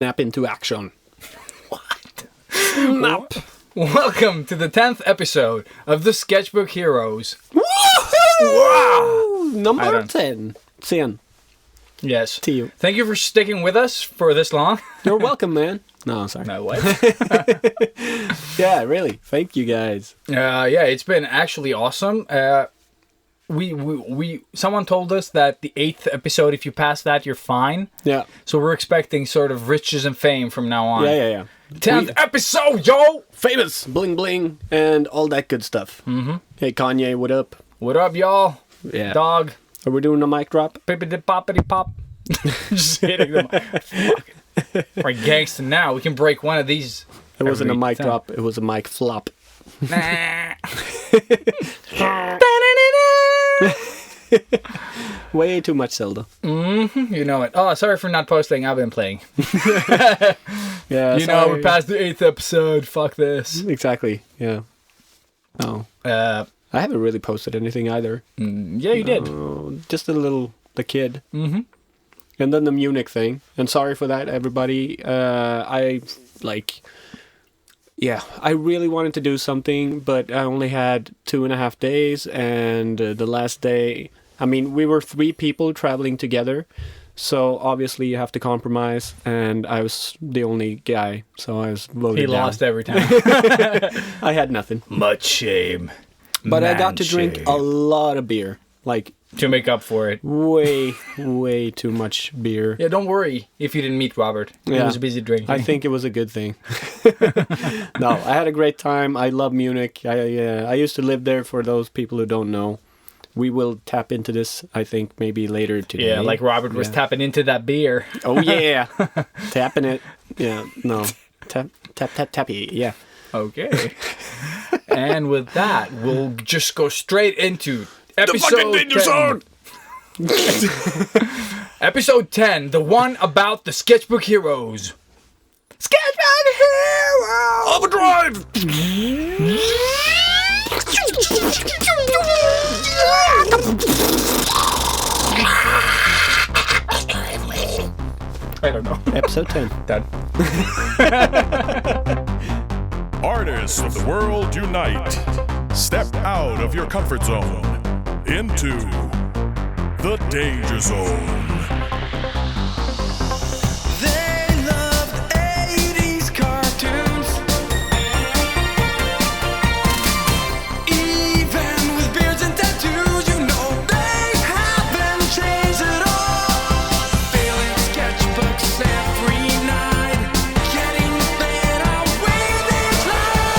Snap into action. What? Snap. Welcome to the 10th episode of the Sketchbook Heroes. Wow! Number 10. 10. Yes. To you. Thank you for sticking with us for this long. You're welcome, man. No, sorry. No, what? Yeah, really. Thank you, guys. Yeah, it's been actually awesome. Someone told us that the 8th episode, if you pass that, you're fine. Yeah. So we're expecting sort of riches and fame from now on. Yeah. 10th episode, yo! Famous. Bling bling and all that good stuff. Mm-hmm. Hey, Kanye, what up? What up, y'all? Yeah. Dog. Are we doing a mic drop? Pippity poppity pop. Just hitting them. Fuck. We're gangster now. We can break one of these. It wasn't a mic time. drop. It was a mic flop. Nah. Way too much Zelda. Mm-hmm. You know it. Oh, sorry for not posting. I've been playing. Yeah, you know, we're past the 8th episode. Fuck this. Exactly. Yeah. Oh. I haven't really posted anything either. Yeah, you did. Just the kid. Mm-hmm. And then the Munich thing. And sorry for that, everybody. I really wanted to do something, but I only had 2.5 days. And the last day, I mean, we were 3 people traveling together. So obviously you have to compromise. And I was the only guy. So I was voted down. He lost every time. I had nothing. Much shame. But I got to drink a lot of beer. Like, to make up for it. Way too much beer. Yeah, don't worry if you didn't meet Robert. He was busy drinking. I think it was a good thing. No, I had a great time. I love Munich. I used to live there, for those people who don't know. We will tap into this, I think, maybe later today. Yeah, like Robert was tapping into that beer. Oh, yeah. Tapping it. Yeah, no. Tappy, yeah. Okay. And with that, we'll just go straight into episode 10. Episode 10, the one about the Sketchbook Heroes. Sketchbook Heroes! Overdrive! I don't know. Episode 10. Done. Artists of the world unite. Step out of your comfort zone into the danger zone. They loved 80s cartoons, even with beards and tattoos. You know they haven't changed at all. Filling sketchbooks every night, getting better with each line.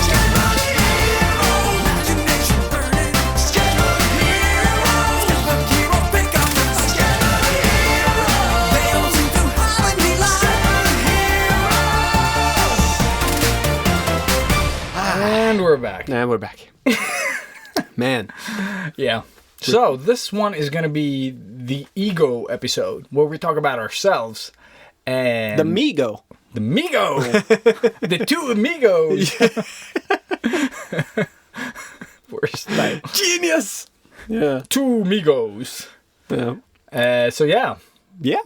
Sketchbook Heroes, imagination burning. Sketchbook Heroes, Sketchbook Hero pick up. Sketchbook Heroes, they don't seem to have any line. And we're back. And we're back. Man. Yeah. So, this one is going to be the ego episode, where we talk about ourselves. And The Migo. The Migo! The two amigos! Worst type. Genius! Yeah. Two amigos. Yeah. So, yeah. Yeah.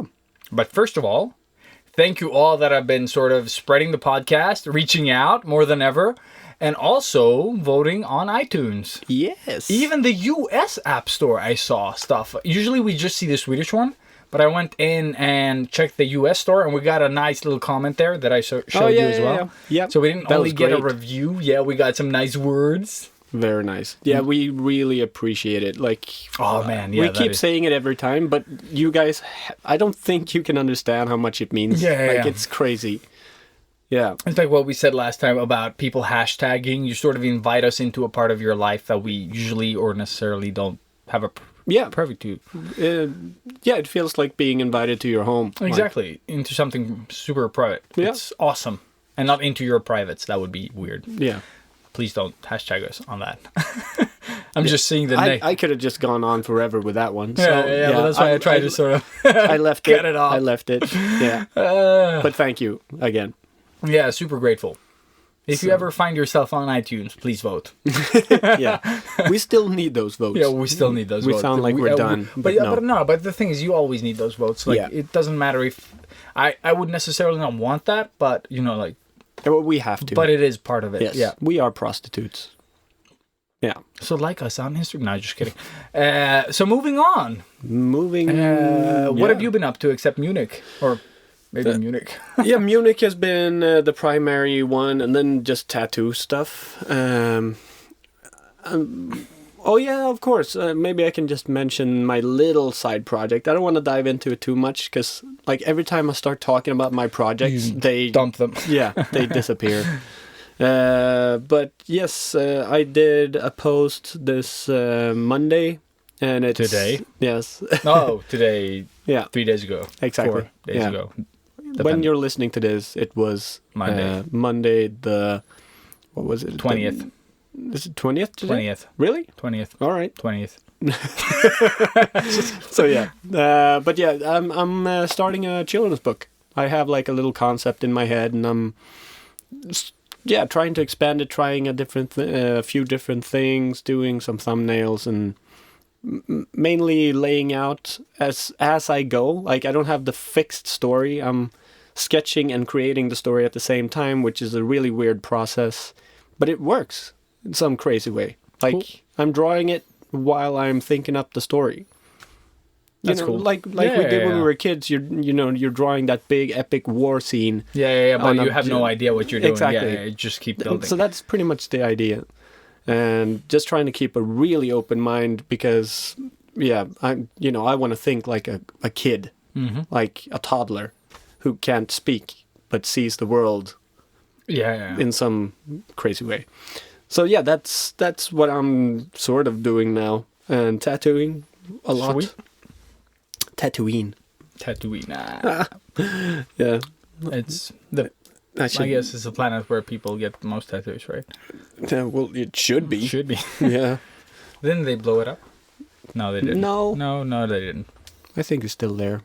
But first of all, thank you all that have been sort of spreading the podcast, reaching out more than ever, and also voting on iTunes. Yes. Even the US App Store, I saw stuff. Usually we just see the Swedish one, but I went in and checked the US store, and we got a nice little comment there that I showed you as well. Yeah. So we didn't That only was get a great. review. Yeah, we got some nice words. Very nice. Yeah, we really appreciate it. Like, Oh, man. Yeah, we that keep is- saying it every time, but you guys, I don't think you can understand how much it means. Yeah. It's crazy. Yeah. It's like what we said last time about people hashtagging. You sort of invite us into a part of your life that we usually or necessarily don't have a privy to. Yeah, it feels like being invited to your home. Exactly. Into something super private. Yeah. It's awesome. And not into your privates. That would be weird. Yeah. Please don't hashtag us on that. I'm just seeing the name. I could have just gone on forever with that one. Yeah, So, but that's why I tried to sort of I left get it off. I left it. Yeah. But thank you again. Yeah, super grateful. If you ever find yourself on iTunes, please vote. Yeah, we still need those votes. Yeah, we still need those We votes. sound like we're done, but no. But the thing is, you always need those votes. Like, Yeah. it doesn't matter if I would necessarily not want that, but like, Well, we have to. but it is part of it. yes, Yeah. we are prostitutes. Yeah. So like us on Instagram. No, just kidding. So moving on. Moving. What have you been up to except Munich, or maybe Munich? Yeah, Munich has been the primary one, and then just tattoo stuff. Oh yeah, of course. Maybe I can just mention my little side project. I don't want to dive into it too much because, like, every time I start talking about my projects, they Dump them. yeah, they disappear. But yes, I did a post this Monday, and it's Today? Yes, Oh, today. yeah, 3 days ago. exactly. 4 days Yeah. ago. When you're listening to this, it was Monday. Monday the what was it? 20th. Is it 20th today? 20th. Really? 20th. All right. 20th. So yeah, but yeah, I'm starting a children's book. I have like a little concept in my head, and I'm trying to expand it, trying a few different things, doing some thumbnails, and mainly laying out as I go. Like, I don't have the fixed story. I'm sketching and creating the story at the same time, which is a really weird process, but it works in some crazy way. Like, Cool. I'm drawing it while I'm thinking up the story. That's you know, cool. Like Yeah, we did yeah, when we yeah. were kids. You're drawing that big epic war scene. Yeah, but on you a- have no idea what you're doing. Exactly. Yeah, just keep building. So that's pretty much the idea, and just trying to keep a really open mind because, yeah, I want to think like a kid, like a toddler, who can't speak but sees the world yeah. in some crazy way. So yeah, that's what I'm sort of doing now, and tattooing a lot. Sweet. Tattooing. Tatooine. Nah. Yeah. It's the. I I guess it's the planet where people get the most tattoos, right? Yeah, well, it should be. Should be. Yeah. Didn't they blow it up? No, they didn't. No. No, they didn't. I think it's still there.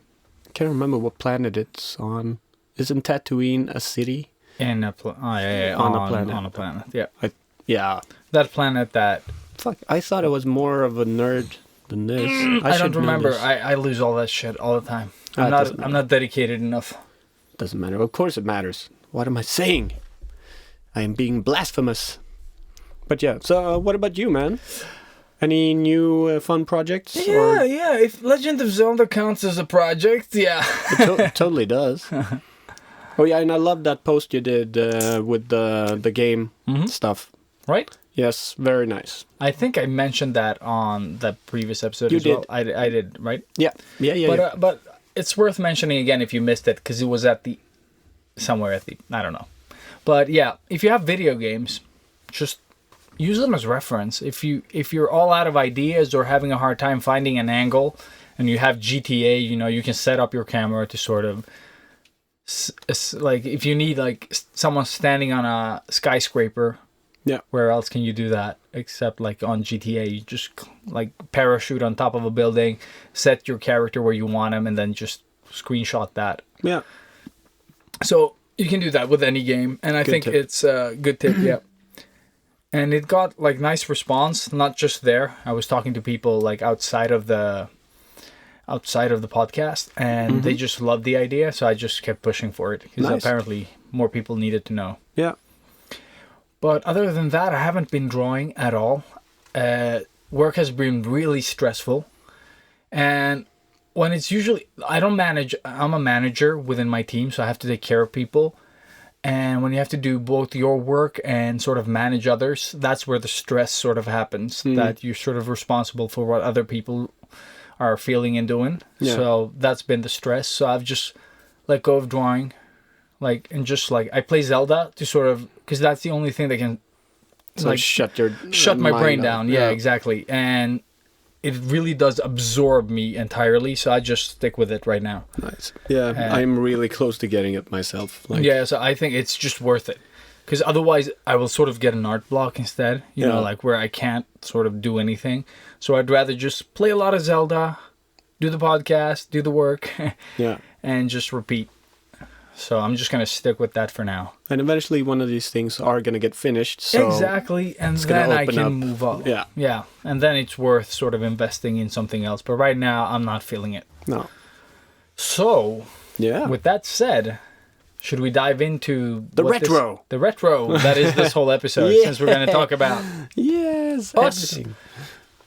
Can't remember what planet it's on. Isn't Tatooine a city? On a planet. On a planet. Yeah. Yeah. That planet that Fuck. I thought I was more of a nerd than this. I should don't know remember. this. I lose all that shit all the time. Ah, it doesn't I'm matter. not dedicated enough. Doesn't matter. Of course it matters. What am I saying? I am being blasphemous. But yeah. So what about you, man? Any new fun projects? Yeah. If Legend of Zelda counts as a project, yeah. It totally does. Oh yeah, and I love that post you did with the game stuff. Right? Yes, very nice. I think I mentioned that on the previous episode You as well. did. I did, right? Yeah. But it's worth mentioning again if you missed it, because it was somewhere at the, I don't know. But yeah, if you have video games, just use them as reference. If you're all out of ideas or having a hard time finding an angle, and you have GTA, you can set up your camera to sort of like, if you need like someone standing on a skyscraper. Yeah. Where else can you do that except like on GTA? You just like parachute on top of a building, set your character where you want him, and then just screenshot that. Yeah. So you can do that with any game, and I think tip. it's a good tip. Yeah. And it got like nice response, not just there. I was talking to people like outside of the podcast, and they just loved the idea. So I just kept pushing for it because Nice. apparently more people needed to know. Yeah. But other than that, I haven't been drawing at all. Work has been really stressful. And when it's usually, I'm a manager within my team, so I have to take care of people. And when you have to do both your work and sort of manage others, that's where the stress sort of happens, that you're sort of responsible for what other people are feeling and doing. Yeah. So that's been the stress. So I've just let go of drawing. I play Zelda to sort of, because that's the only thing that can So shut my mind brain off. down. Yeah, exactly. And it really does absorb me entirely, so I just stick with it right now. Nice. Yeah, I'm really close to getting it myself. Like, Yeah, so I think it's just worth it. Because otherwise I will sort of get an art block instead, you know, like where I can't sort of do anything. So I'd rather just play a lot of Zelda, do the podcast, do the work, Yeah. and just repeat. So I'm just gonna stick with that for now. And eventually one of these things are going to get finished. So Exactly, and gonna then I open can up. move on. Yeah. Yeah, and then it's worth sort of investing in something else. But right now, I'm not feeling it. No. So, Yeah. with that said, should we dive into The what retro. The retro that is this whole episode, since we're going to talk about Yes. us. Everything.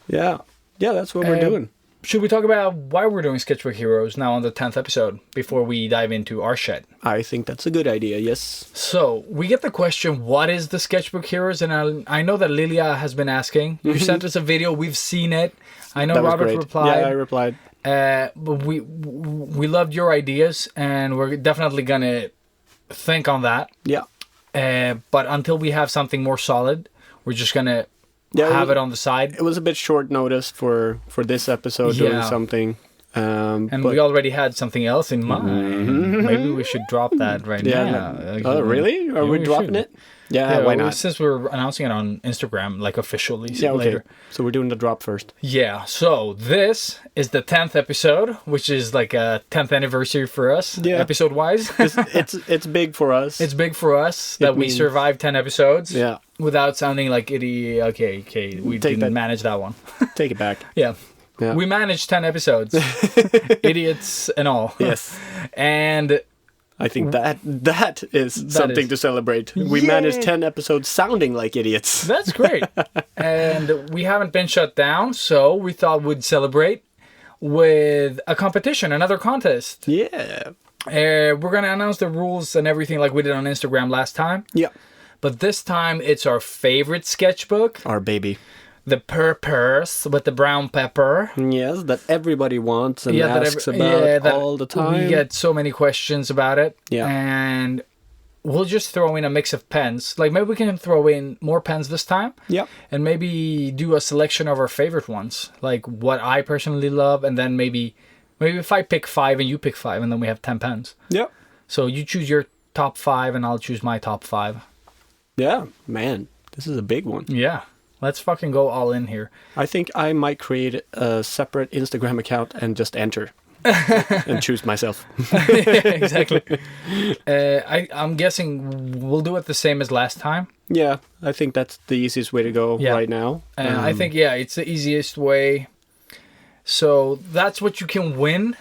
Yeah. Yeah, that's what we're doing. Should we talk about why we're doing Sketchbook Heroes now on the 10th episode before we dive into our shit? I think that's a good idea, yes. So, we get the question, what is the Sketchbook Heroes? And I know that Lilia has been asking. You sent us a video. We've seen it. I know That was Robert great. replied. Yeah, I replied. But we loved your ideas, and we're definitely going to think on that. Yeah. But until we have something more solid, we're just going to have it on the side. It was a bit short notice for this episode doing Yeah. something. And but- we already had something else in mind. Maybe we should drop that right Yeah. now. Oh, really? Are Yeah, we we dropping should. it? Yeah, why not? Since we're announcing it on Instagram, like officially Yeah, okay. later. So we're doing the drop first. Yeah, so this is the 10th episode, which is like a 10th anniversary for us, Yeah. episode-wise. It's big for us. It's big for us that we means- survived 10 episodes Yeah. without sounding like idiot. Okay, we Take didn't that. manage that one. Take it back. Yeah. Yeah. We managed 10 episodes, idiots and all. Yes. And I think that is something is- to celebrate. We Yay! managed 10 episodes sounding like idiots. that's great. And we haven't been shut down, so we thought we'd celebrate with a competition, another contest. Yeah. We're going to announce the rules and everything like we did on Instagram last time. Yeah. But this time it's our favorite sketchbook, Our baby. the Purpose with the brown pepper. Yes, that everybody wants and that asks every- about that all the time. We get so many questions about it. Yeah. And we'll just throw in a mix of pens. Like maybe we can throw in more pens this time. Yeah. And maybe do a selection of our favorite ones. Like what I personally love. And then maybe if I pick 5 and you pick 5 and then we have 10 pens. Yeah. So you choose your top 5 and I'll choose my top 5. Yeah. Man, this is a big one. Yeah. Let's fucking go all in here. I think I might create a separate Instagram account and just enter and choose myself. Exactly. I'm guessing we'll do it the same as last time. Yeah, I think that's the easiest way to go Yeah. right now. I think, it's the easiest way. So that's what you can win.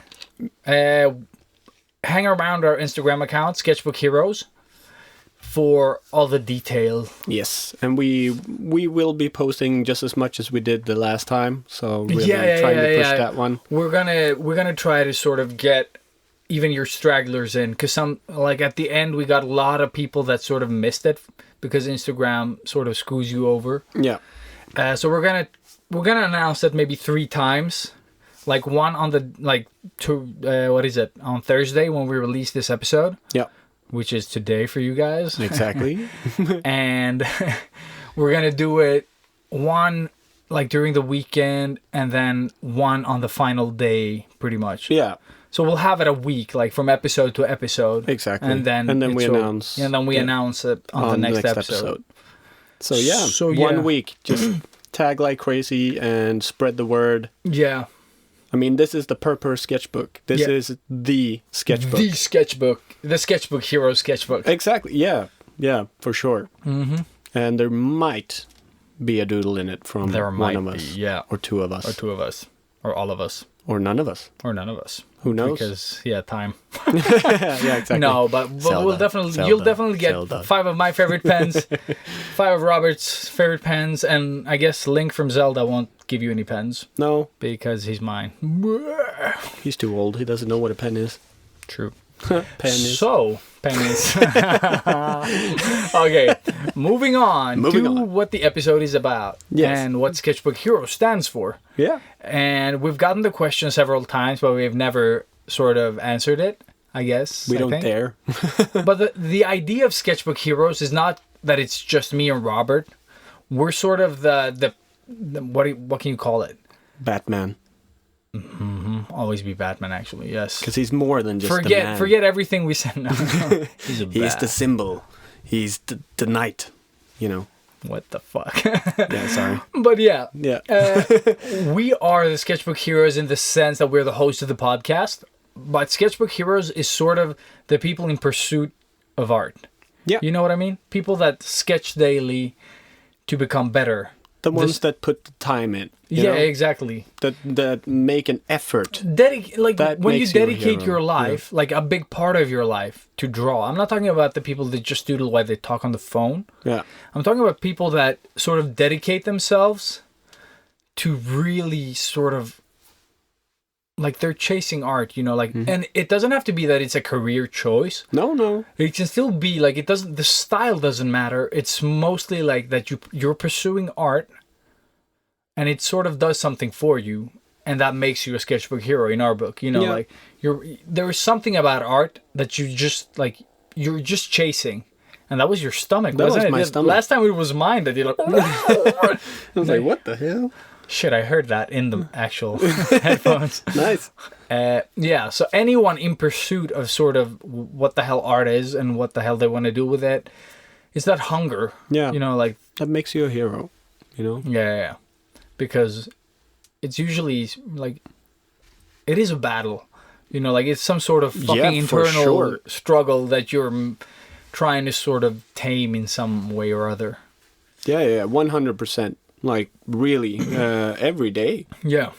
Hang around our Instagram account, Sketchbook Heroes, for all the detail. Yes, and we will be posting just as much as we did the last time. So really Yeah, trying to push yeah. that one. We're gonna try to sort of get even your stragglers in, because some, like at the end we got a lot of people that sort of missed it because Instagram sort of screws you over. Yeah, So we're gonna announce it maybe 3 times, like one on the on Thursday when we release this episode, yeah, which is today for you guys, exactly. and we're gonna do it one like during the weekend and then one on the final day, pretty much. Yeah, So we'll have it a week, like from episode to episode. Exactly. And then we it's all- announce. And then we announce it on the next episode. So yeah, So, one yeah. week, just tag like crazy and spread the word. Yeah. I mean, this is the Purpose sketchbook. This Yeah. is the sketchbook. The Sketchbook Hero sketchbook. Exactly. Yeah, for sure. Mm-hmm. And there might be a doodle in it from There one might of be, us, yeah. or 2 of us, Or 2 of us. Or all of us. or none of us. Or none of us. Who knows? Because, time. Yeah, exactly. No, but Zelda, we'll definitely, Zelda, you'll definitely get Zelda. 5 of my favorite pens, 5 of Robert's favorite pens, and I guess Link from Zelda won't give you any pens No, because he's mine. he's too old. He doesn't know what a pen is. True. Pen is. So, pennies. Okay, moving on Moving to on. what the episode is about Yes. and what Sketchbook Hero stands for. Yeah. And we've gotten the question several times, but we've never sort of answered it, I guess. We I don't think. dare. But the idea of Sketchbook Heroes is not that it's just me and Robert. We're sort of the what can you call it? Batman. Always be Batman, actually. Yes. Because he's more than just a man. Forget everything we said. No. He's a He's bat. the symbol. He's the knight. You know. What the fuck? Yeah, sorry. But yeah. Yeah. We are the Sketchbook Heroes in the sense that we're the host of the podcast. but Sketchbook Heroes is sort of the people in pursuit of art. Yeah. You know what I mean? People that sketch daily to become better. The ones that put the time in. You Yeah, know? exactly. That make an effort. Like That when you makes you a dedicate hero. your life, like a big part of your life, to draw. I'm not talking about the people that just doodle while they talk on the phone. Yeah. I'm talking about people that sort of dedicate themselves to really sort of like they're chasing art, you know, like, and it doesn't have to be that it's a career choice. No. It can still be like, it doesn't, the style doesn't matter. It's mostly like that you're pursuing art and it sort of does something for you. And that makes you a sketchbook hero in our book, you know, Yeah. like there is something about art that you just like, you're just chasing. And that was your stomach, That wasn't was it? my stomach. Last time it was mine that you're like, I was like, what the hell? shit, I heard that in the actual headphones. Nice. Yeah, so anyone in pursuit of sort of what the hell art is and what the hell they want to do with it, is that hunger. Yeah. You know, like, That makes you a hero, you know? yeah. Because it's usually, like, it is a battle. You know, like, it's some sort of fucking Yeah, for internal sure. struggle that you're trying to sort of tame in some way or other. Yeah, 100%. Like, really, every day. Yeah.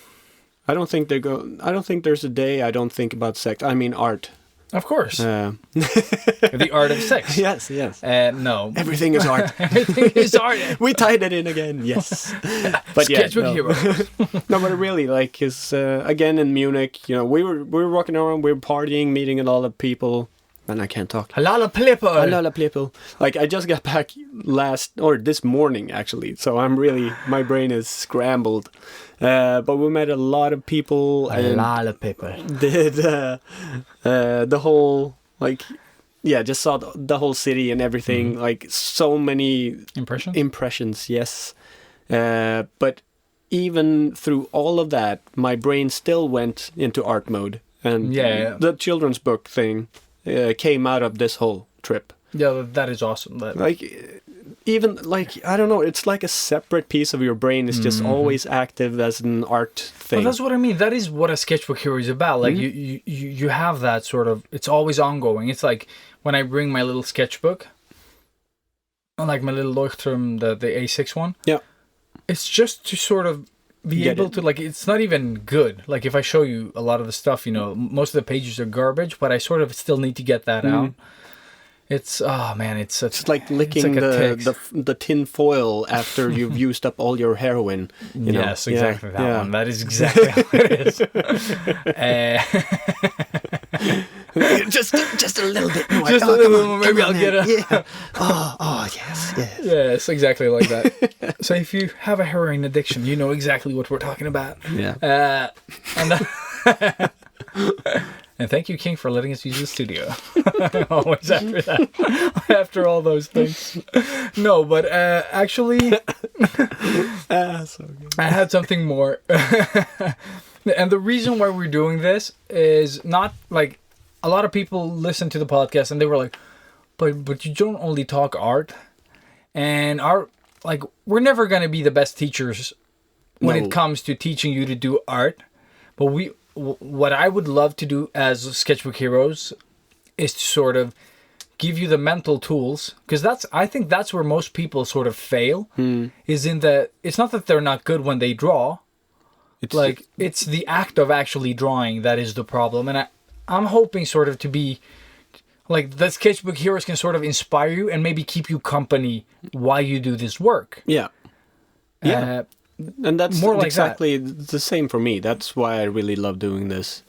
I don't think there's a day I don't think about sex. I mean, art. Of course. The art of sex. Yes. No. Everything is art. Everything is art. We tied it in again, yes. But yeah, Sketchbook no. Heroes. No, but really, like, cause again in Munich, you know, we were walking around, we were partying, meeting a lot of people, and I can't talk. Halala Plipper. A lot of people. Like, I just got back this morning actually, so my brain is scrambled. But we met a lot of people and Halala Plipper. did the whole, like, yeah, just saw the whole city and everything. Like, so many impressions, yes. But even through all of that, my brain still went into art mode, and Yeah. the children's book thing came out of this whole trip. Yeah, that is awesome. Like, even, like, I don't know, it's like a separate piece of your brain is just always active as an art thing. Well, that's what I mean. That is what a sketchbook hero is about. Like, you have that sort of, it's always ongoing. It's like when I bring my little sketchbook, like my little Leuchtturm, the A6 one. Yeah. It's just to sort of be Get able it. to, like, it's not even good. Like, if I show you a lot of the stuff, you know, most of the pages are garbage, but I sort of still need to get that out. It's, oh man, it's like licking like a tick. the tin foil after you've used up all your heroin. You know? Yes, exactly that Yeah. one. That is exactly how it is. just a little bit more. Just a little more, maybe I'll get a... Yeah. Oh, yes. Yeah, it's exactly like that. So if you have a heroin addiction, you know exactly what we're talking about. Yeah. And thank you, King, for letting us use the studio. Always after that. After all those things. No, but actually, So good. I had something more. And the reason why we're doing this is not like a lot of people listen to the podcast and they were like, but you don't only talk art. And like, we're never going to be the best teachers when No. it comes to teaching you to do art. But what I would love to do as Sketchbook Heroes is to sort of give you the mental tools, because I think that's where most people sort of fail, is in it's not that they're not good when they draw, it's the act of actually drawing that is the problem. And I'm hoping sort of to be like the Sketchbook Heroes can sort of inspire you and maybe keep you company while you do this work. Yeah. Yeah. And that's more like exactly the same for me. That's why I really love doing this.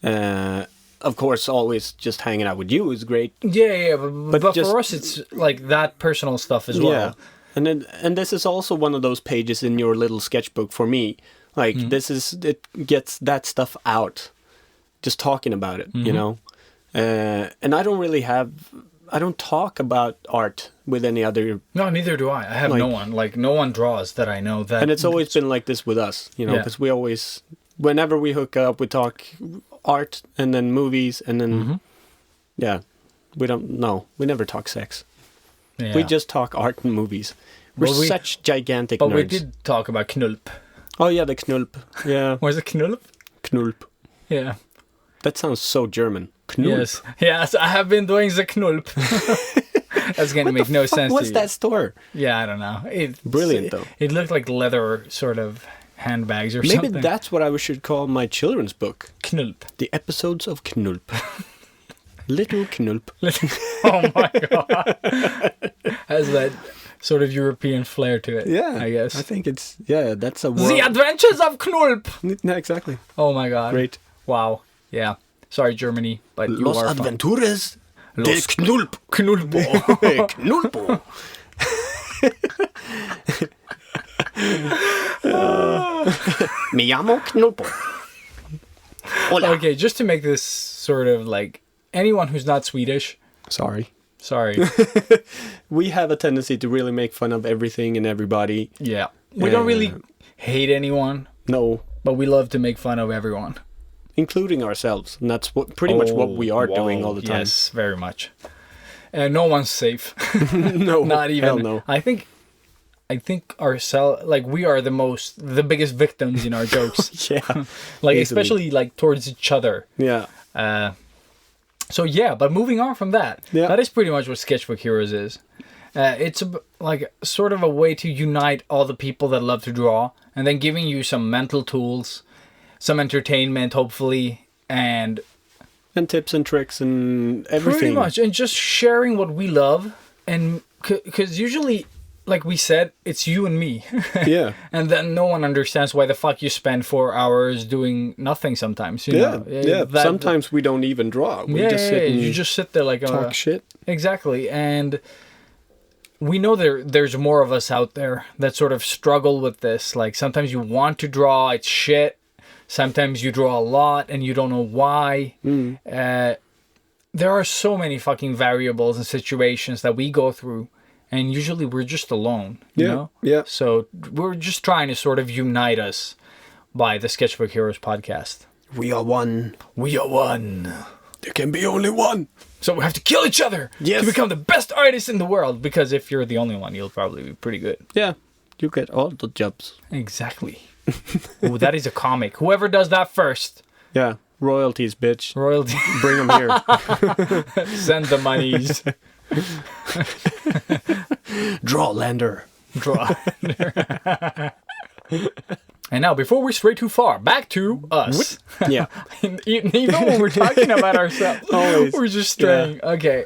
Of course, always just hanging out with you is great. Yeah, but just- for us, it's like that personal stuff as well. Yeah. And this is also one of those pages in your little sketchbook for me. Like, it gets that stuff out. Just talking about it, you know? And I don't talk about art with any other. No, neither do I. I have no one. Like, no one draws that I know that. And it's always been like this with us, you know, Yeah. because we always, whenever we hook up, we talk art and then movies and then, yeah, we never talk sex. Yeah. We just talk art and movies. We're Well, such gigantic But nerds. we did talk about knulp. Oh yeah, the knulp. Yeah, Was it knulp? knulp. Yeah. That sounds so German. Knulp. Yes, I have been doing the Knulp. That's gonna make no sense. What's to you. that store? Yeah, I don't know. Brilliant, though. It looked like leather sort of handbags or Maybe something. that's what I should call my children's book. Knulp. The episodes of Knulp. Little Knulp. Oh my god. Has that sort of European flair to it. Yeah, I guess. I think it's that's a The Adventures of Knulp. No, exactly. Oh my god. Great. Wow. Yeah. Sorry, Germany, but you Los are fun. Adventures de Los Knulp. Knulpo. Knulpo. Me llamo Knulpo. Hola. Okay, just to make this sort of like anyone who's not Swedish, Sorry. sorry. We have a tendency to really make fun of everything and everybody. Yeah. We don't really hate anyone, No, but we love to make fun of everyone. including ourselves. And that's pretty much what we are doing all the time. Yes, very much. And no one's safe. No, Not even. hell no. I think ourselves, like we are the biggest victims in our jokes. Yeah. Like Easily. especially like towards each other. Yeah. So yeah, but moving on from that, Yeah. that is pretty much what Sketchbook Heroes is. It's like sort of a way to unite all the people that love to draw, and then giving you some mental tools, some entertainment, hopefully, and And tips and tricks and everything. pretty much, and just sharing what we love, and because usually, like we said, it's you and me. Yeah. And then no one understands why the fuck you spend 4 hours doing nothing sometimes. You Yeah. know? Yeah. Sometimes we don't even draw. We just sit and you just sit there like talk shit. Exactly, and we know there's more of us out there that sort of struggle with this. Like sometimes you want to draw, it's shit. Sometimes you draw a lot and you don't know why. There are so many fucking variables and situations that we go through, and usually we're just alone. You Yeah, know? yeah. So we're just trying to sort of unite us by the Sketchbook Heroes podcast. We are one. We are one. There can be only one. So we have to kill each other Yes. to become the best artists in the world. Because if you're the only one, you'll probably be pretty good. Yeah. You get all the jobs. Exactly. Oh, that is a comic. Whoever does that first, Yeah. Royalties, bitch. royalty, Bring them here. send the monies. Drawlander. Draw. And now, before we stray too far, back to us. Yeah. Even when we're talking about ourselves, Always. we're just straying. Okay.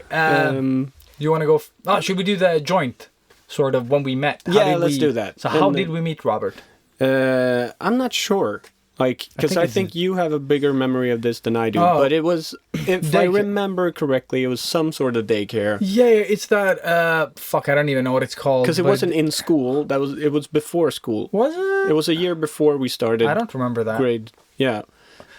You want to go? Should we do the joint? Sort of when we met. Yeah, let's do that. So how And, did we meet, Robert? I'm not sure. Like, because I think you have a bigger memory of this than I do. Oh. But it was, if I Daycare. remember correctly, it was some sort of daycare. Yeah, it's that. Fuck, I don't even know what it's called. Because it but- wasn't in school. It was before school. Was it? It was a year before we started. I don't remember that. grade. Yeah.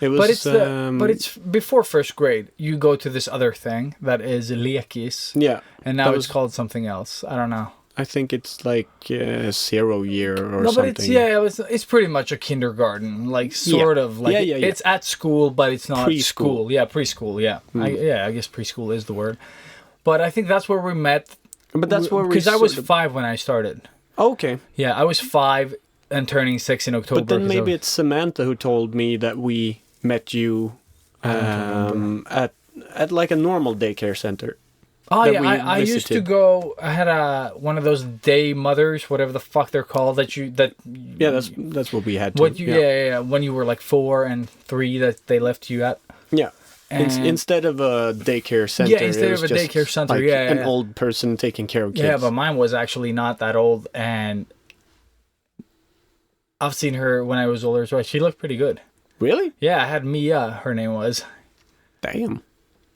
It was. But it's before first grade. You go to this other thing that is lekis, Yeah. and now that it's called something else. I don't know. I think it's like 0 year or No, something. but it's pretty much a kindergarten, like sort of like Yeah. it's at school, but it's not Preschool. school. Yeah, preschool. Yeah, I guess preschool is the word. But I think that's where we met. But that's where we. Because I was sort of- 5 when I started. Okay. Yeah, I was 5 and turning 6 in October. But then 'cause I maybe was- it's Samantha who told me that we met you at like a normal daycare center. Oh that yeah, we I used to visited. go. I had one of those day mothers, whatever the fuck they're called. Yeah, that's what we had. Yeah, when you were like 4 and 3 that they left you at. Yeah. And- Instead of a daycare center. Yeah, instead it was of a just daycare center, like yeah, an yeah. old person taking care of kids. Yeah, but mine was actually not that old, and I've seen her when I was older as well. She looked pretty good. Really? Yeah, I had Mia. Her name was. Damn.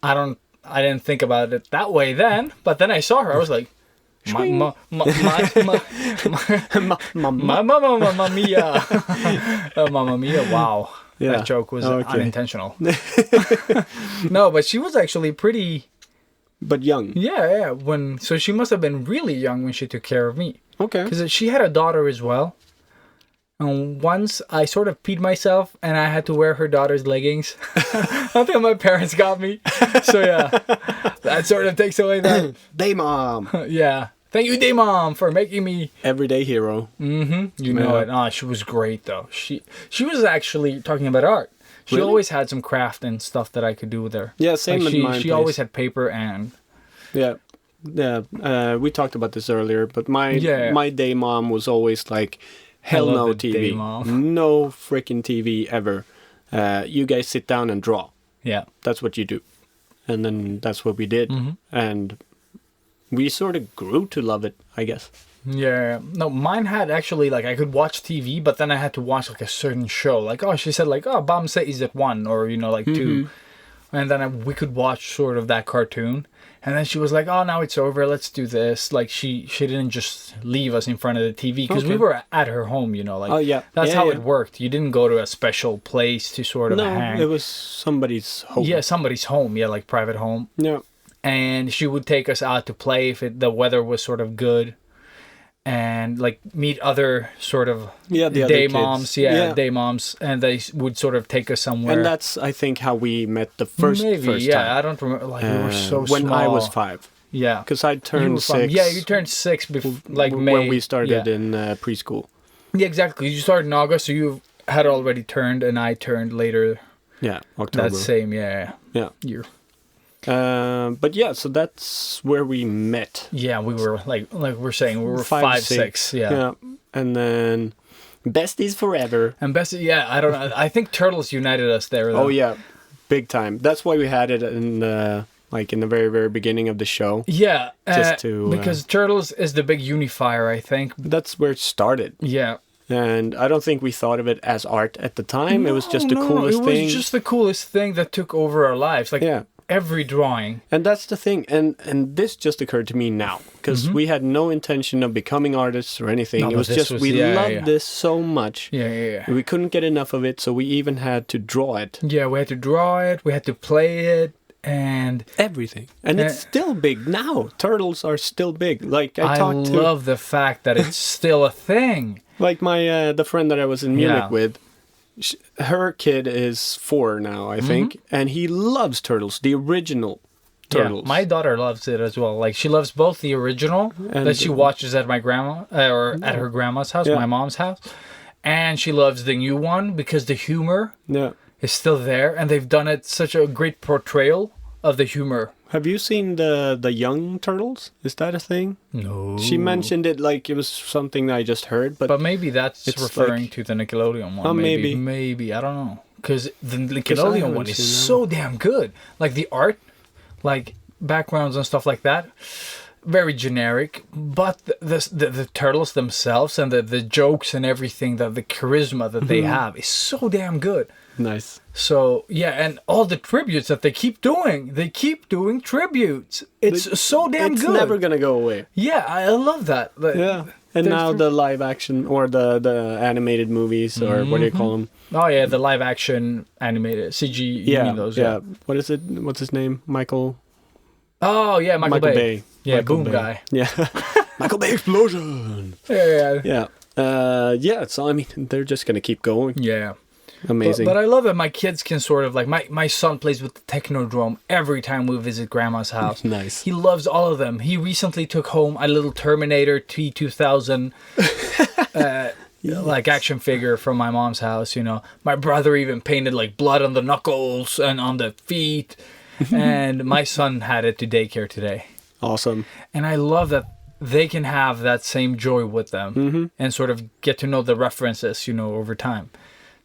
I didn't think about it that way then, but then I saw her. I was like, Mamma Mia. Mamma Mia, wow. Yeah. That joke was Okay. unintentional. No, but she was actually pretty, But young. yeah. So she must have been really young when she took care of me. Okay. Because she had a daughter as well. And once I sort of peed myself and I had to wear her daughter's leggings. I think my parents got me. So yeah, that sort of takes away that. Day mom. Yeah. Thank you, Day Mom, for making me. Everyday hero. You know Yeah. it. Oh, she was great though. She was actually talking about art. She Really? always had some craft and stuff that I could do with her. Yeah, same Like in mine. she always had paper and Yeah, yeah. We talked about this earlier, but my day mom was always like, hell love no the TV, day mom. no freaking TV ever. You guys sit down and draw. yeah. That's what you do, and then that's what we did, and we sort of grew to love it, I guess. Yeah, no, mine had actually like I could watch TV, but then I had to watch like a certain show. Like, oh, she said like, oh, Bamse is at 1 or like 2, and then we could watch sort of that cartoon. And then she was like, oh, now it's over. Let's do this. Like she didn't just leave us in front of the TV because we were at her home. Like, Oh, yeah. that's Yeah, how yeah. it worked. You didn't go to a special place to sort of No, hang. it was somebody's home. Yeah, somebody's home. Yeah, like private home. Yeah. And she would take us out to play if the weather was sort of good, and like meet other sort of The other day kids. moms, day moms, and they would sort of take us somewhere. And that's, I think, how we met the first Maybe, time. I don't remember. Like we were so when small. I was 5. Yeah, Because I You turned were from- 6. Yeah, you turned 6 like May. when we started Yeah. in preschool. Yeah, exactly. You started in August, so you had already turned, and I turned later Yeah, October. that same year. But yeah, so that's where we met. Yeah, we were like we're saying, we were 5, 5, 6. Yeah. And then besties forever. And best, I don't know. I think Turtles united us there. Though. Oh yeah, big time. That's why we had it in the in the very, very beginning of the show. Yeah, Just to, because Turtles is the big unifier, I think. That's where it started. Yeah. And I don't think we thought of it as art at the time. It was just the coolest thing. It was just the coolest thing that took over our lives. Like every drawing. And that's the thing. And this just occurred to me now. Because we had no intention of becoming artists or anything. No, it but was this just, was- we yeah, loved yeah. this so much. Yeah. We couldn't get enough of it. So we even had to draw it. Yeah, we had to draw it. We had to play it. And Everything. And it's still big now. Turtles are still big. Like I I talked to love the fact that it's still a thing. like my the friend that I was in Munich Yeah. with. Her kid is 4 now, I think, and he loves Turtles, the original Turtles. Yeah, my daughter loves it as well. Like she loves both the original And- that she watches at my grandma or at her grandma's house, Yeah. my mom's house, and she loves the new one because the humor Yeah. is still there, and they've done it such a great portrayal of the humor. Have you seen the young Turtles? Is that a thing? No, She mentioned it like it was something that I just heard, but but maybe that's It's referring like- to the Nickelodeon one. Oh, maybe. maybe I don't know, because the I Nickelodeon haven't one is seen that so damn good. Like the art, like backgrounds and stuff like that. Very generic, but the turtles themselves and the jokes and everything, that the charisma that they have is so damn good. nice. So yeah, and all the tributes that they keep doing tributes. It's so damn It's good. never gonna go away. Yeah, I love that. Yeah. And There's now thr- the live action or the animated movies or what do you call them? Oh yeah, the live action animated CG. You mean those? yeah. What is it? What's his name? Michael Oh yeah, Michael Bay. Yeah, Michael Boom Bay. Guy. Yeah. Michael Bay explosion. Yeah. Yeah. So I mean, they're just gonna keep going. Yeah. Amazing. But I love that my kids can sort of like my son plays with the Technodrome every time we visit grandma's house. Nice. He loves all of them. He recently took home a little Terminator T2000 like action figure from my mom's house, My brother even painted like blood on the knuckles and on the feet. And my son had it to daycare today. Awesome. And I love that they can have that same joy with them and sort of get to know the references, over time.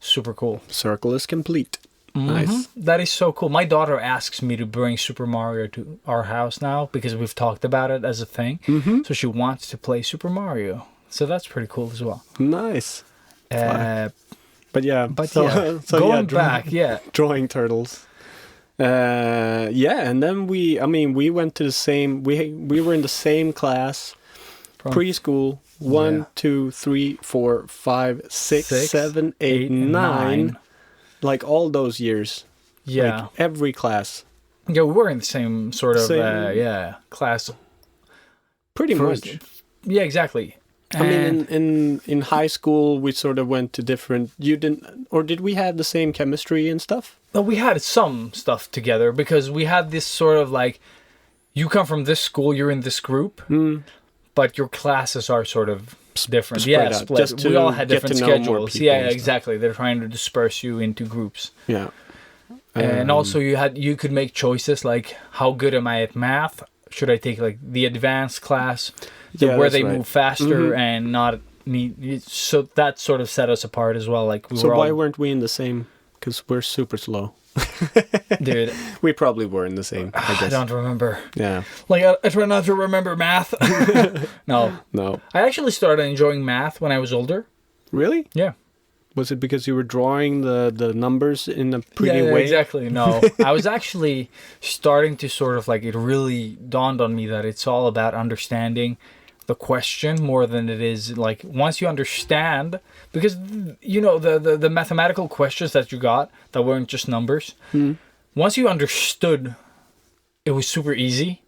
Super cool. Circle is complete. Nice. That is so cool. My daughter asks me to bring Super Mario to our house now because we've talked about it as a thing. So she wants to play Super Mario. So that's pretty cool as well. Nice. But yeah. But going back, drawing turtles. And then we went to the same. We were in the same class, preschool. 1, 2, 3, 4, 5, 6, 7, 8, 9. Like all those years. Yeah. Like every class. Yeah, we were in the same sort of Same- class. Pretty First- much. Yeah, exactly. I mean, in high school, we sort of went to different. You didn't, or did we have the same chemistry and stuff? Well, we had some stuff together because we had this sort of like, you come from this school, you're in this group, but your classes are sort of different. spread Yeah, out, split. just to We all had get different to know more schedules. people Yeah, and stuff. exactly. They're trying to disperse you into groups. Yeah. And also you could make choices like, how good am I at math? Should I take like the advanced class, Yeah, where that's they right. move faster and not need? So that sort of set us apart as well. Like we So were why all, weren't we in the same? Because we're super slow. dude. We probably were in the same, I I guess. don't remember. Yeah. Like I try not to remember math. No, No. I actually started enjoying math when I was older. Really? Yeah. Was it because you were drawing the numbers in a pretty Yeah, way? exactly. No, I was actually starting to sort of like, it really dawned on me that it's all about understanding the question more than it is like, once you understand, because you know the mathematical questions that you got that weren't just numbers, once you understood, it was super easy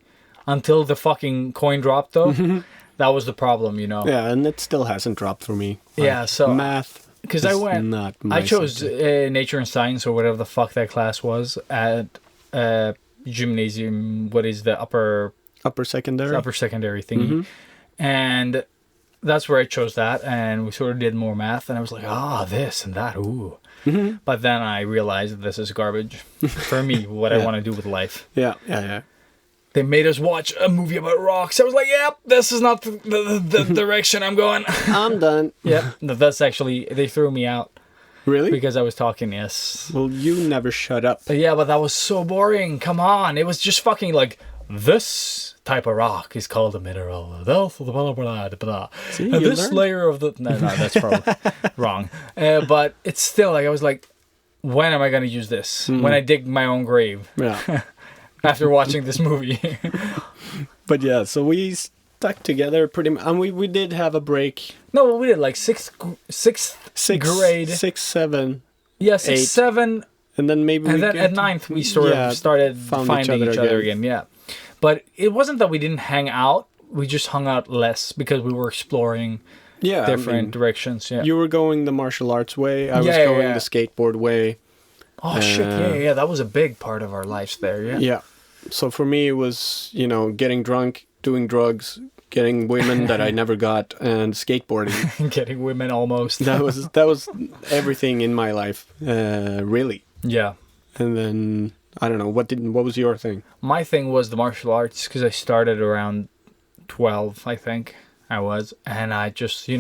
until the fucking coin dropped though. That was the problem, you know. Yeah, and it still hasn't dropped for me. Yeah, so math. because I is went, not my I chose subject. nature and science or whatever the fuck that class was at gymnasium. What is the upper upper secondary. thingy? And that's where I chose that, and we sort of did more math, and I was like, this and that, ooh. But then I realized that this is garbage for me. What I Yeah. want to do with life. Yeah. They made us watch a movie about rocks. I was like, yep, this is not the direction I'm going. I'm done. Yeah, that's actually, they threw me out Really? because I was talking. Yes. Well, you never shut up. Yeah, but that was so boring. Come on. It was just fucking like, this type of rock is called a mineral. Blah, blah, blah, blah. See, And you this learned. layer of the... No, that's probably wrong. But it's still like, I was like, when am I going to use this? When I dig my own grave Yeah. after watching this movie. But yeah, so we stuck together pretty much. And we did have a break. No, we did like sixth grade. 6, 7. Yeah, 6, 8. 7. And then maybe And then at ninth, we sort of started found finding each other again. Yeah. But it wasn't that we didn't hang out. We just hung out less because we were exploring Yeah, I different mean, directions. Yeah. you were going the martial arts way. I was Yeah, going yeah. the skateboard way. Oh, shit. Yeah. That was a big part of our lives there. Yeah. Yeah. So for me, it was, getting drunk, doing drugs, getting women that I never got, and skateboarding. Getting women almost. That was everything in my life, really. Yeah. And then I don't know what was your thing? My thing was the martial arts because I started around 12, I think I was, and I just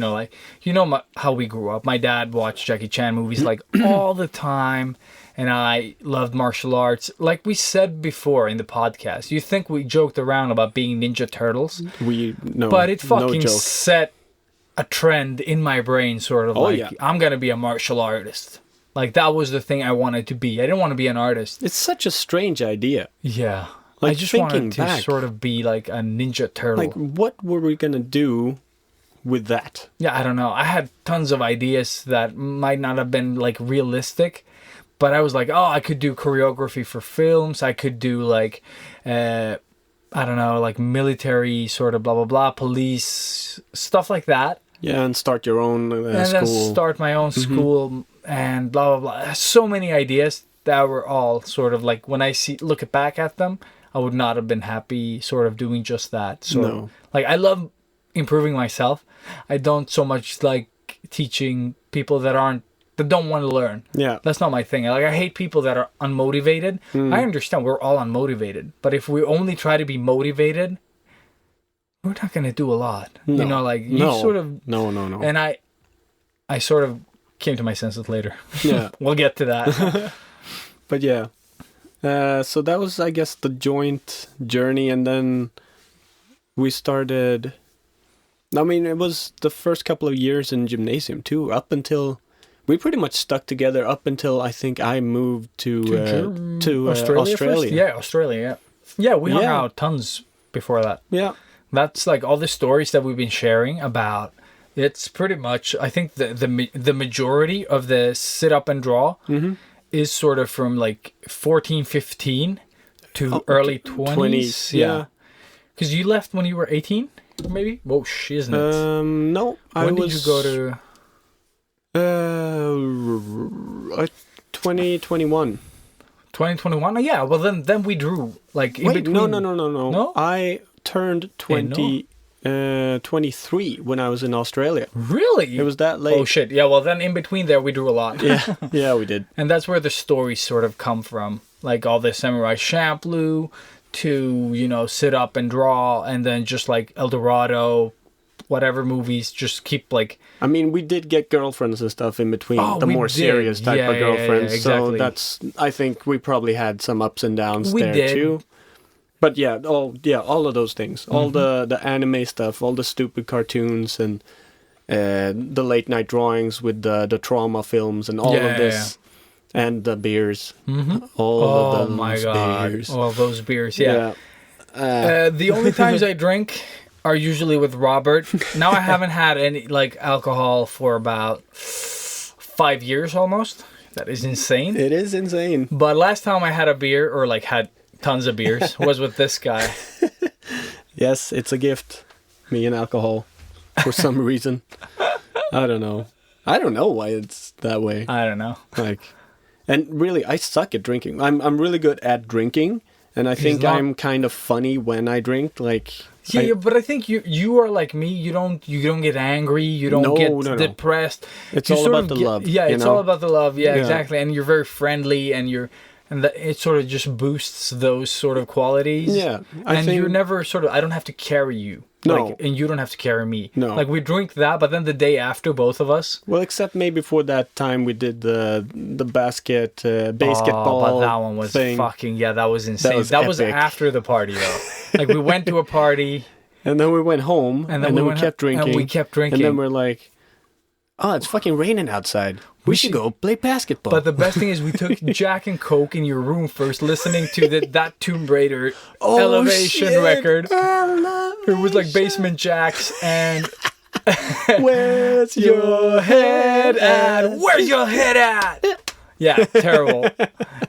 how we grew up. My dad watched Jackie Chan movies like all the time, and I loved martial arts. Like we said before in the podcast, you think we joked around about being Ninja Turtles, but it no fucking joke. set a trend in my brain, sort of like, yeah. I'm gonna be a martial artist. Like that was the thing I wanted to be. I didn't want to be an artist. It's such a strange idea. Yeah. Like, I just thinking wanted to back, sort of be like a Ninja Turtle. Like, what were we gonna do with that? Yeah, I don't know. I had tons of ideas that might not have been like realistic, but I was like, I could do choreography for films. I could do like, I don't know, like military sort of blah, blah, blah, police, stuff like that. Yeah, and start your own And school. then start my own school and blah, blah, blah. So many ideas that were all sort of like, when I look back at them, I would not have been happy sort of doing just that. So, No. like, I love improving myself. I don't so much like teaching people that don't want to learn. Yeah. That's not my thing. Like, I hate people that are unmotivated. I understand we're all unmotivated, but if we only try to be motivated, we're not going to do a lot. No. You know, like, you No. sort of... No. And I sort of came to my senses later. Yeah. We'll get to that. But yeah. So that was, I guess, the joint journey, and then we started... I mean, it was the first couple of years in gymnasium, too, up until... We pretty much stuck together up until I think I moved to Australia. First? Yeah, Australia, yeah. Yeah, we hung Yeah. out tons before that. Yeah. That's like all the stories that we've been sharing about. It's pretty much, I think the majority of the sit up and draw is sort of from like 14, 15 to early 20s. Yeah. Because you left when you were 18, maybe? Whoa, isn't it? No, When did you go to... 2021. 2021? Oh, yeah, well then we drew like in Wait, between. no. No? I turned 20 23 when I was in Australia. Really? It was that late. Oh shit! Yeah. Well, then in between there, we drew a lot. Yeah, we did. And that's where the stories sort of come from, like all the Samurai Champloo, to sit up and draw, and then just like El Dorado, whatever movies, just keep like. I mean, we did get girlfriends and stuff in between, the we more did. serious type of girlfriends. Exactly. So I think we probably had some ups and downs We there did. too. But yeah, all of those things, all the anime stuff, all the stupid cartoons, and the late night drawings with the trauma films and all of this, and the beers, all of those my god! beers. All those beers, yeah. Yeah. The only times I drink are usually with Robert. Now I haven't had any like alcohol for about 5 years almost. That is insane. It is insane. But last time I had a beer, or like had tons of beers, was with this guy. Yes, it's a gift. Me and alcohol, for some reason. I don't know. I don't know why it's that way. I don't know. Like, and really, I suck at drinking. I'm really good at drinking, and I think not- I'm kind of funny when I drink. Like, Yeah, but I think you are like me. You don't get angry. You don't No, get no. depressed. It's You all sort about of the get- love, Yeah, you it's know? all about the love. Yeah, Yeah. exactly. And you're very friendly, and it sort of just boosts those sort of qualities. Yeah, I and think- you're never sort of. I don't have to carry you. No. Like, and you don't have to carry me. No. Like we drink that, but then the day after, both of us. well, except maybe for that time we did the basketball. Oh, but that one was thing. fucking that was insane. was That was epic. after the party though. Like we went to a party. And then we went home, and then we went kept ho- drinking. and we kept drinking. And then we're like, oh, it's fucking raining outside. We should go play basketball. But the best thing is we took Jack and Coke in your room first, listening to that Tomb Raider Elevation shit. record. It was like Basement Jacks and Where's Your Head At? Where's Your Head At? Yeah, terrible.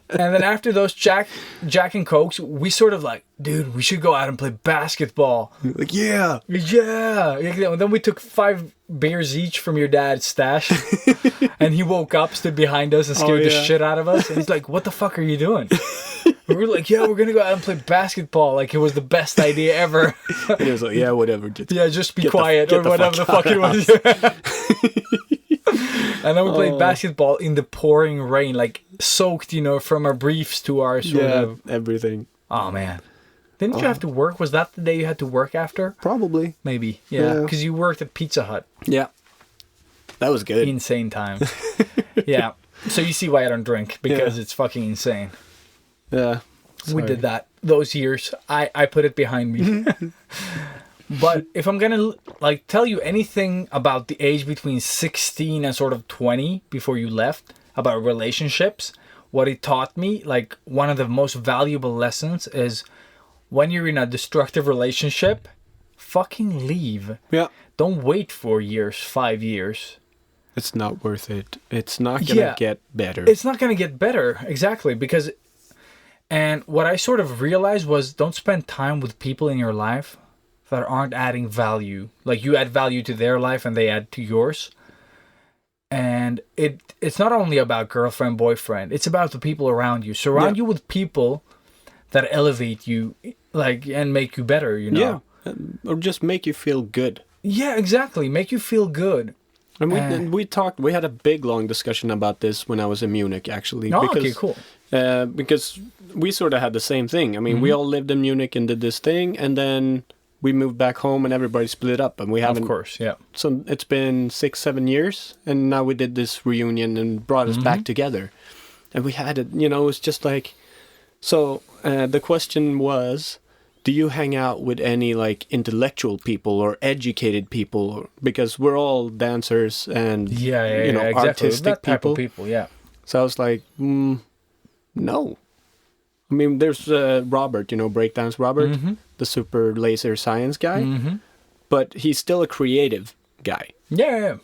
And then after those Jack and Cokes, we sort of like, dude, we should go out and play basketball. Like, yeah. Yeah. And then we took 5 beers each from your dad's stash. And he woke up, stood behind us, and scared the yeah. shit out of us. And he's like, what the fuck are you doing? We were like, yeah, we're going to go out and play basketball. Like, it was the best idea ever. And he was like, yeah, whatever. Just be Get the- quiet, get or the whatever the fuck fuck it was. And then we played basketball in the pouring rain, like soaked, from our briefs to our sort of. Everything. Oh, man. Didn't you have to work? Was that the day you had to work after? Probably. Maybe. Yeah. Yeah. Because you worked at Pizza Hut. Yeah. That was good. Insane time. Yeah. So you see why I don't drink, because it's fucking insane. Yeah. We did that those years. I put it behind me. But if I'm gonna tell you anything about the age between 16 and sort of 20 before you left about relationships, what it taught me, like one of the most valuable lessons is when you're in a destructive relationship, fucking leave. Yeah. Don't wait 4 years, 5 years. It's not worth it. It's not going to get better. It's not going to get better, exactly, because... And what I sort of realized was don't spend time with people in your life that aren't adding value. Like, you add value to their life and they add to yours. And it's not only about girlfriend, boyfriend. It's about the people around you. Surround you with people that elevate you, and make you better, Yeah. Or just make you feel good. Yeah, exactly. Make you feel good. And we had a big, long discussion about this when I was in Munich, actually. Oh, okay, cool. Because we sort of had the same thing. I mean, we all lived in Munich and did this thing, and then we moved back home and everybody split up, and we haven't... Of course, yeah. So it's been 6-7 years, and now we did this reunion and brought us back together. And we had it, it was just like... So the question was, do you hang out with any intellectual people or educated people? Because we're all dancers and Exactly. artistic That type people. of people, yeah. So I was like, no. I mean, there's Robert, Breakdance Robert, the super laser science guy, but he's still a creative guy. Yeah.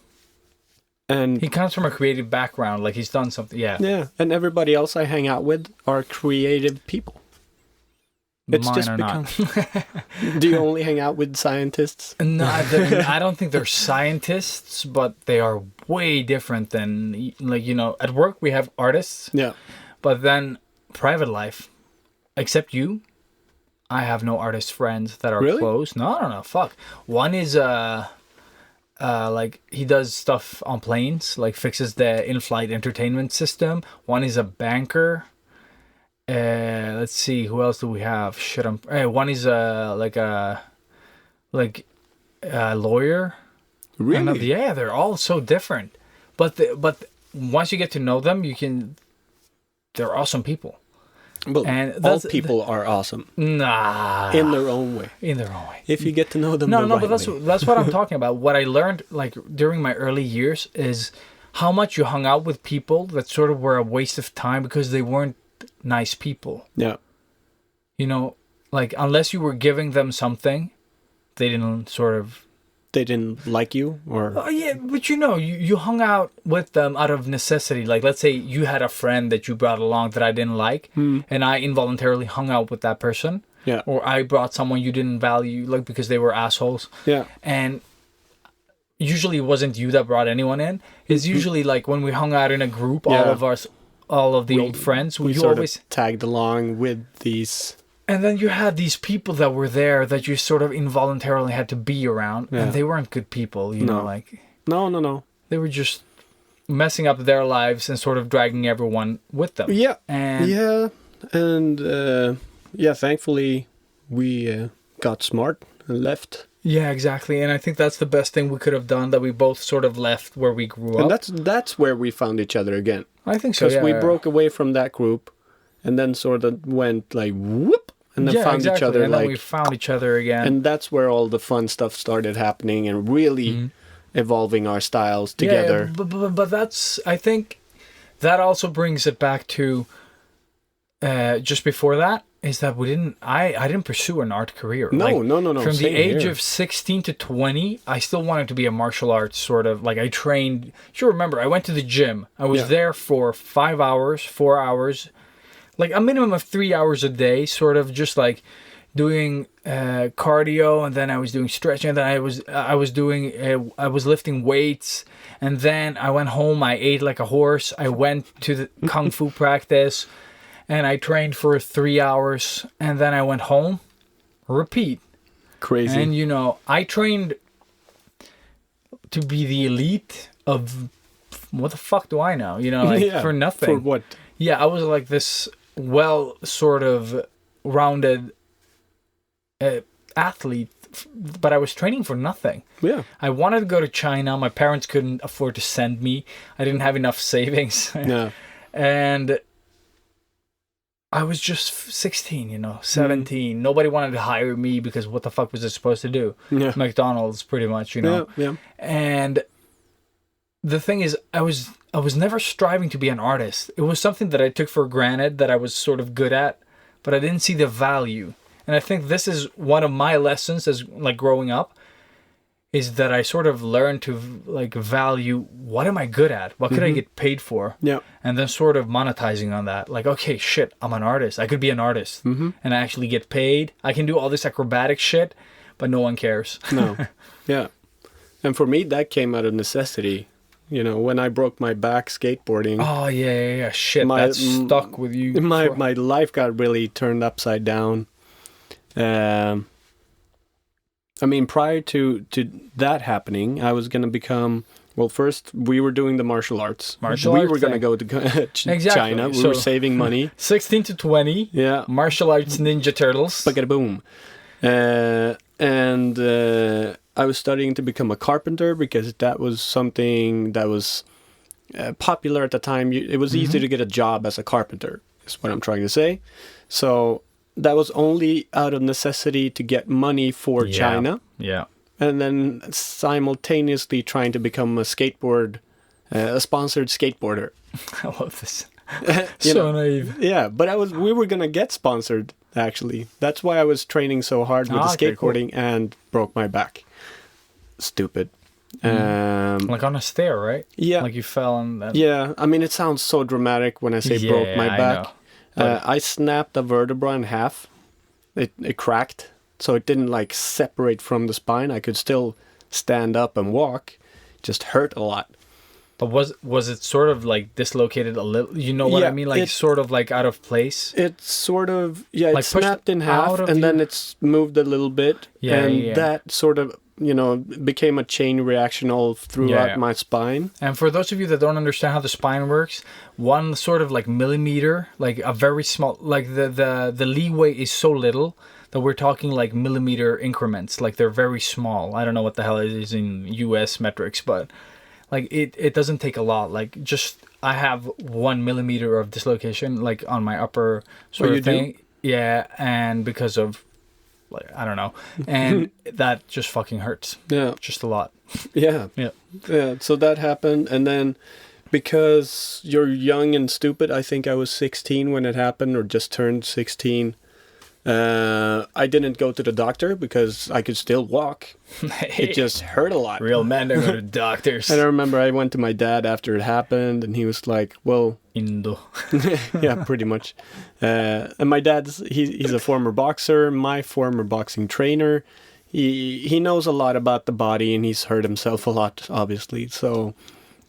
And He comes from a creative background, like he's done something, yeah. and everybody else I hang out with are creative people. It's Mine just are become. not. Do you only hang out with scientists? No, I don't think they're scientists, but they are way different than, at work we have artists, Yeah. but then private life, except you, I have no artist friends that are Really? close. No, fuck. One is like he does stuff on planes, like fixes the in-flight entertainment system. One is a banker. Let's see, who else do we have? Shit, one is like a lawyer. Really? Yeah, they're all so different. But once you get to know them, they're awesome people. Well, And all that's- people are awesome Nah, in their own way. in their own way. If you get to know them No, the no, right but way. that's what I'm talking about. What I learned like during my early years is how much you hung out with people that sort of were a waste of time because they weren't nice people. Yeah. You know, like unless you were giving them something, they didn't sort of. They didn't like you, or Oh yeah, but you hung out with them out of necessity. Like let's say you had a friend that you brought along that I didn't like, and I involuntarily hung out with that person. yeah, Or I brought someone you didn't value, like because they were assholes. yeah, And usually it wasn't you that brought anyone in. It's usually like when we hung out in a group, Yeah. all of the old friends, we you sort always. of tagged along with these. And then you had these people that were there that you sort of involuntarily had to be around, Yeah. and they weren't good people. You know, No. like No. they were just messing up their lives and sort of dragging everyone with them. Yeah, And and thankfully we got smart and left, yeah, exactly. And I think that's the best thing we could have done. That we both sort of left where we grew and up. that's where we found each other again. I think so. Because Yeah, we yeah. broke away from that group, and then sort of went like whoop, and then Yeah, found exactly. each other and then we like, found each other again. and that's where all the fun stuff started happening, and really evolving our styles together. Yeah, but that's, I think that also brings it back to just before that is that I didn't pursue an art career. No. From the same age here. of 16 to 20, I still wanted to be a martial arts sort of, like I trained. You remember, I went to the gym. I was Yeah. there for 5 hours, 4 hours, like a minimum of 3 hours a day, sort of just like doing cardio, and then I was doing stretching, and then I was lifting weights, and then I went home. I ate like a horse. I went to the kung fu practice, and I trained for 3 hours, and then I went home. Repeat. Crazy. And I trained to be the elite of what the fuck do I know? Yeah, for nothing. For what? Yeah, I was like this sort of rounded athlete, but I was training for nothing. Yeah. I wanted to go to China. My parents couldn't afford to send me. I didn't have enough savings. Yeah. And I was just 16, 17. Nobody wanted to hire me because what the fuck was I supposed to do? Yeah. McDonald's, pretty much, Yeah. And the thing is, I was never striving to be an artist. It was something that I took for granted that I was sort of good at, but I didn't see the value. And I think this is one of my lessons as like growing up, is that I sort of learned to like value what am I good at? What could I get paid for? Yeah. And then sort of monetizing on that. Like, okay, shit, I'm an artist. I could be an artist. And I actually get paid. I can do all this acrobatic shit, but no one cares. No. Yeah. And for me, that came out of necessity. When I broke my back skateboarding, Oh, yeah. Shit, My- that stuck with you. my for- my life got really turned upside down. I mean, prior to that happening, I was gonna become. Well, first we were doing the martial arts. We arts were gonna thing. go to Exactly. China. We were So- saving money. 16 to 20, Yeah. martial arts Ninja Turtles. Boom. And I was studying to become a carpenter because that was something that was popular at the time. It was easy to get a job as a carpenter, is what I'm trying to say. So that was only out of necessity to get money for Yeah. China. Yeah. And then simultaneously trying to become a sponsored skateboarder. I love this. You So naive. Yeah, but we were gonna get sponsored actually. That's why I was training so hard with the Okay, cool. skateboarding and broke my back. Stupid. Like on a stair, right? Yeah. Like you fell on that. Yeah, I mean it sounds so dramatic when I say broke my I back. know. I snapped a vertebra in half. It cracked, so it didn't like separate from the spine. I could still stand up and walk. Just hurt a lot. But was it sort of like dislocated a little? You know what I Yeah, mean? Like sort of like out of place. It's sort of, yeah, Like it's pushed snapped in half out of and you? then it's moved a little bit. Yeah, and yeah. that sort of, became a chain reaction all throughout Yeah. my spine. And for those of you that don't understand how the spine works, one sort of like millimeter, like a very small, like the leeway is so little that we're talking like millimeter increments. Like they're very small. I don't know what the hell it is in US metrics, but like it doesn't take a lot. Like just I have 1 millimeter of dislocation like on my upper sort you of do? thing. Yeah, and because of like I don't know, and that just fucking hurts. Yeah. Just a lot. Yeah. Yeah. Yeah. So that happened. And then because you're young and stupid, I think I was 16 when it happened or just turned 16. I didn't go to the doctor because I could still walk. It just hurt a lot. Real men don't go to doctors. And I remember I went to my dad after it happened and he was like, well, Indo. yeah, pretty much. And my dad's, he's a former boxer, my former boxing trainer. He knows a lot about the body and he's hurt himself a lot, obviously. So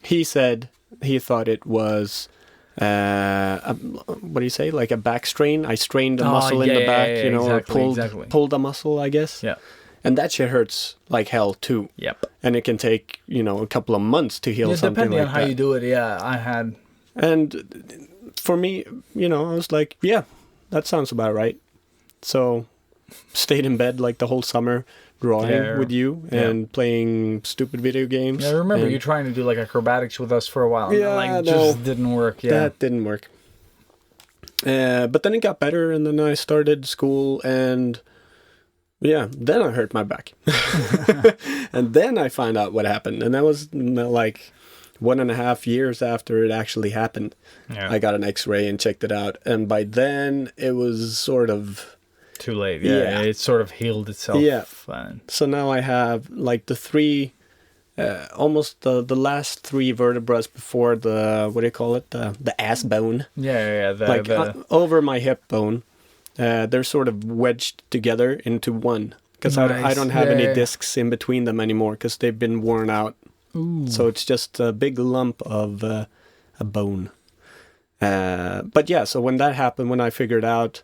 he said he thought it was, what do you say? Like a back strain. I strained a muscle in the back, exactly, or pulled a muscle, I guess. Yeah. And that shit hurts like hell too. Yep. And it can take, a couple of months to heal something Depending like on how that. you do it, yeah, I had. And for me, I was like, yeah, that sounds about right. So stayed in bed like the whole summer drawing with you and playing stupid video games. Yeah, I remember and you trying to do like acrobatics with us for a while. And Yeah, like no. just didn't work. Yeah. That didn't work. But then it got better, and then I started school, and yeah, then I hurt my back. And then I found out what happened, and that was like 1.5 years after it actually happened. Yeah. I got an X-ray and checked it out, and by then it was sort of Too late. Yeah. It sort of healed itself. Yeah. And so now I have like the three, almost the last three vertebrae before the what do you call it, the ass bone, yeah. like over my hip bone. They're sort of wedged together into one because I Nice. don't have any Yeah. discs in between them anymore because they've been worn out. So it's just a big lump of a bone. But yeah, so when that happened, when I figured out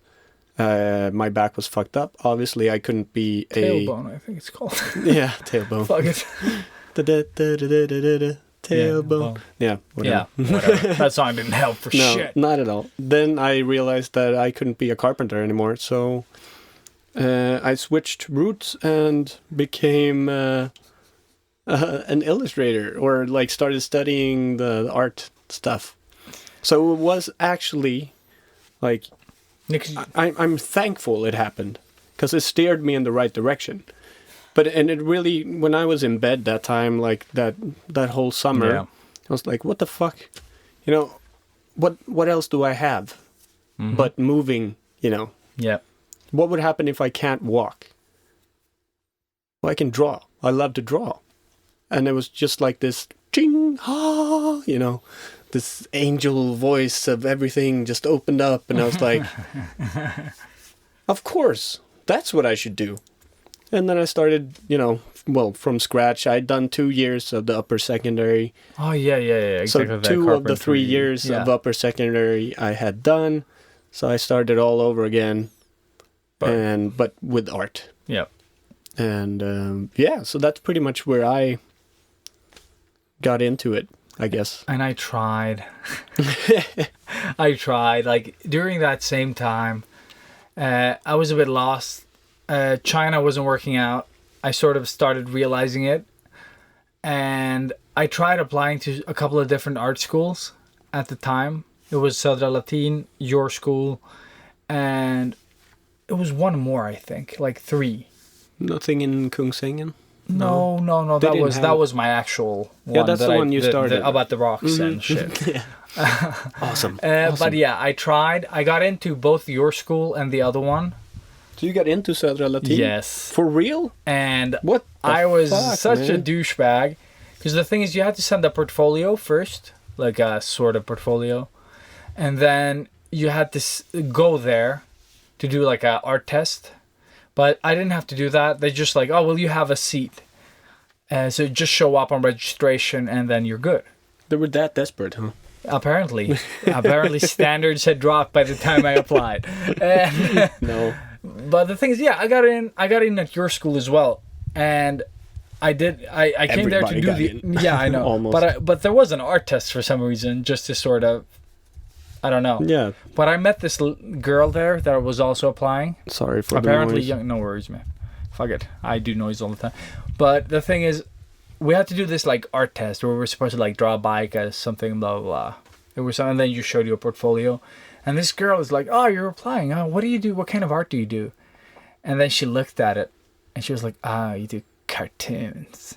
my back was fucked up, obviously I couldn't be tailbone, I think it's called. Yeah, tailbone. Fuck it. Tailbone. Yeah, whatever. Yeah, whatever. That song didn't help for No, shit. not at all. Then I realized that I couldn't be a carpenter anymore, so I switched routes and became an illustrator, or like started studying the art stuff. So it was actually like I'm thankful it happened because it steered me in the right direction. But it really, when I was in bed that time, like that whole summer, Yeah. I was like, what the fuck? What else do I have but moving, Yeah. What would happen if I can't walk? Well, I can draw. I love to draw. And it was just like this, ching, ha, this angel voice of everything just opened up. And I was like, of course, that's what I should do. And then I started, from scratch. I'd done 2 years of the upper secondary. Oh, yeah. Exactly. So that 2 of the 3 carpentry. years Yeah. of upper secondary I had done. So I started all over again, but with art. Yeah. And so that's pretty much where I got into it, I guess. And I tried. Like, during that same time, I was a bit lost. China wasn't working out. I sort of started realizing it. And I tried applying to a couple of different art schools at the time. It was Södra Latin, your school, and it was one more, I think, like 3. Nothing in Kungsängen? No. They That didn't was have that it. was my actual one. Yeah, that's that the one you started. about the rocks and shit. Awesome. But yeah, I tried. I got into both your school and the other one. So you got into Södra Latin? Yes. For real? And What the I was fuck, such a man? douchebag. Because the thing is, you had to send a portfolio first, like a sort of portfolio. And then you had to go there to do like a art test. But I didn't have to do that. They just like, oh, well, you have a seat. So just show up on registration and then you're good. They were that desperate, huh? Apparently standards had dropped by the time I applied. And, No. but the thing is, yeah, I got in at your school as well, and I came there to Everybody do got the in. yeah, I know. Almost. But there was an art test for some reason, just to sort of, I don't know. Yeah. But I met this girl there that was also applying. Sorry for Apparently, the noise. no worries, man. Fuck it. I do noise all the time. But the thing is, we had to do this like art test where we were supposed to like draw a bike as something, blah blah blah. It was something. And then you showed your portfolio, and this girl is like, "Oh, you're applying. Oh, what do you do? What kind of art do you do?" And then she looked at it, and she was like, "Ah, you do cartoons."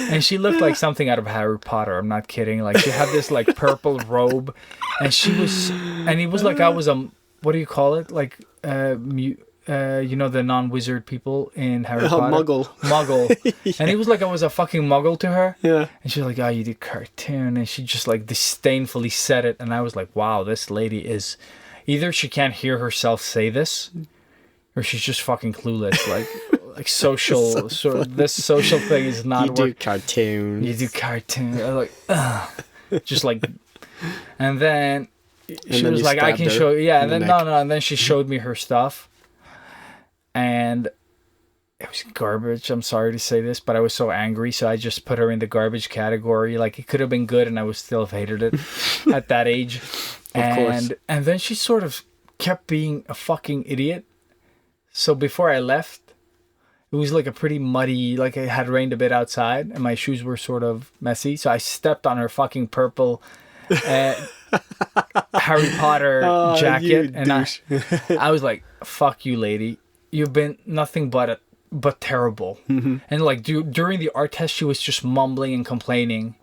And she looked like something out of Harry Potter. I'm not kidding. Like she had this like purple robe, and it was like I was what do you call it? Like you know, the non-wizard people in Harry Potter. Muggle. And it was like I was a fucking muggle to her. Yeah. And she was like, "Oh, you do cartoon," and she just like disdainfully said it, and I was like, "Wow, this lady is either she can't hear herself say this, or she's just fucking clueless." Like social, this social thing is not working. You do cartoons. You do cartoon. I was like, ugh. Just like, and then she then was you like, "I stabbed can her show you." Yeah, and in then the neck. no, and then she showed me her stuff, and it was garbage. I'm sorry to say this, but I was so angry, so I just put her in the garbage category. Like it could have been good, and I would still have hated it at that age. course. And then she sort of kept being a fucking idiot. So before I left, it was like a pretty muddy, like it had rained a bit outside, and my shoes were sort of messy. So I stepped on her fucking purple Harry Potter jacket, and I was like, "Fuck you, lady! You've been nothing but terrible." Mm-hmm. And like during the art test, she was just mumbling and complaining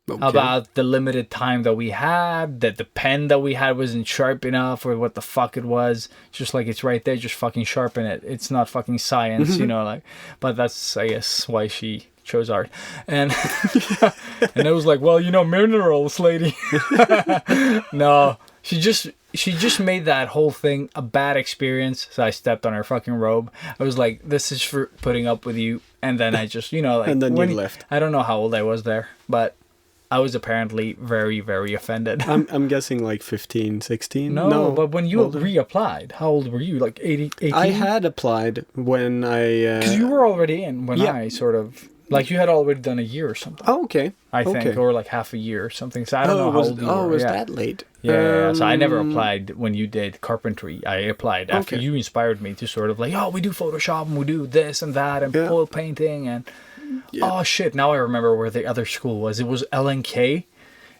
Okay. about the limited time that we had, that the pen that we had wasn't sharp enough, or what the fuck it was. Just like, it's right there, just fucking sharpen it. It's not fucking science, you know, like. But that's, I guess, why she chose art. And and it was like, "Well, you know, minerals, lady." No, she just made that whole thing a bad experience. So I stepped on her fucking robe. I was like, "This is for putting up with you." And then I just, you know, like, And then when you left. I don't know how old I was there, but I was apparently very, very offended. I'm guessing like 15, 16. No, but when you older. reapplied, how old were you? Like 18? I had applied when I... Because you were already in when yeah. I sort of... Like you had already done a year or something. Oh, okay. I think, Okay. or like half a year or something. So I don't know how old you were. Oh, was yeah. that late? Yeah, so I never applied when you did carpentry. I applied after Okay. you inspired me to sort of like, "Oh, we do Photoshop and we do this and that and Yeah. oil painting and Yeah. oh shit." Now I remember where the other school was. It was LNK.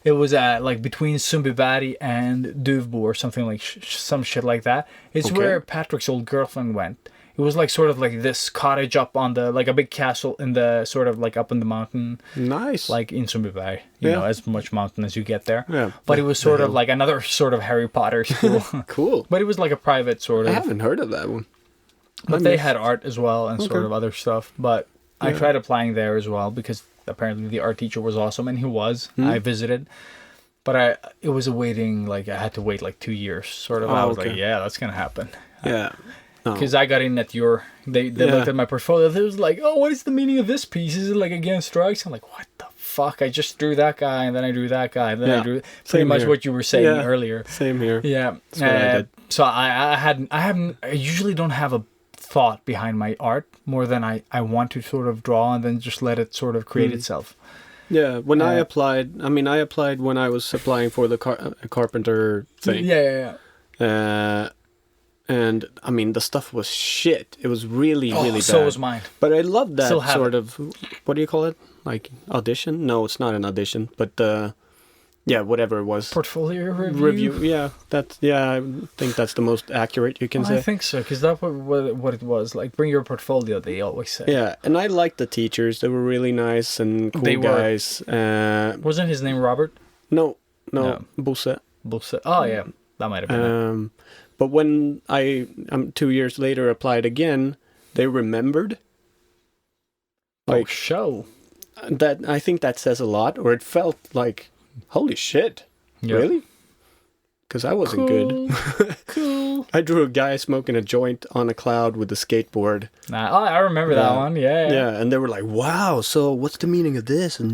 It was like between Sundbyberg and Duvbo or something like some shit like that. It's Okay. where Patrick's old girlfriend went. It was like sort of like this cottage up on the like a big castle in the sort of like up in the mountain. Nice. Like in Sundbyberg, you Yeah. know, as much mountain as you get there. Yeah, But the- it was the sort of hill. like another sort of Harry Potter school. Cool. But it was like a private sort I of. haven't heard of that one. But they had art as well and sort Okay. of other stuff. But I Yeah. tried applying there as well because apparently the art teacher was awesome, and he was. Hmm. I visited. But it was a waiting, like I had to wait like 2 years sort of. I Oh, was okay. like, yeah, that's going to happen. Yeah. No. Because I got in at they Yeah. looked at my portfolio. They was like, "Oh, what is the meaning of this piece? Is it like against strikes?" I'm like, "What the fuck? I just drew that guy, and then I drew that guy, and then I Yeah. drew pretty Same much here. what you were saying Yeah. earlier." Same here. Yeah, That's what I did. So I usually don't have a thought behind my art more than I want to sort of draw and then just let it sort of create Hmm. itself. Yeah, when I applied when I was applying for the carpenter thing. Yeah. And I mean, the stuff was shit. It was really, really bad. So was mine. But I loved that Still have sort it. of, what do you call it? Like audition? No, it's not an audition, but yeah, whatever it was. Portfolio review. Review. Yeah, I think that's the most accurate you can I say. think so, because that's what it was. Like, bring your portfolio, they always say. Yeah, and I liked the teachers. They were really nice and cool They were. guys. Wasn't his name Robert? No, No. Bosse. Bullshit. Oh, yeah. That might have been it. But when I 2 years later applied again, they remembered. Like Show. that, I think that says a lot. Or it felt like, holy shit, Yeah. really? because I wasn't good. Cool. I drew a guy smoking a joint on a cloud with a skateboard. I remember that Yeah. one. Yeah. Yeah, and they were like, "Wow, so what's the meaning of this?" And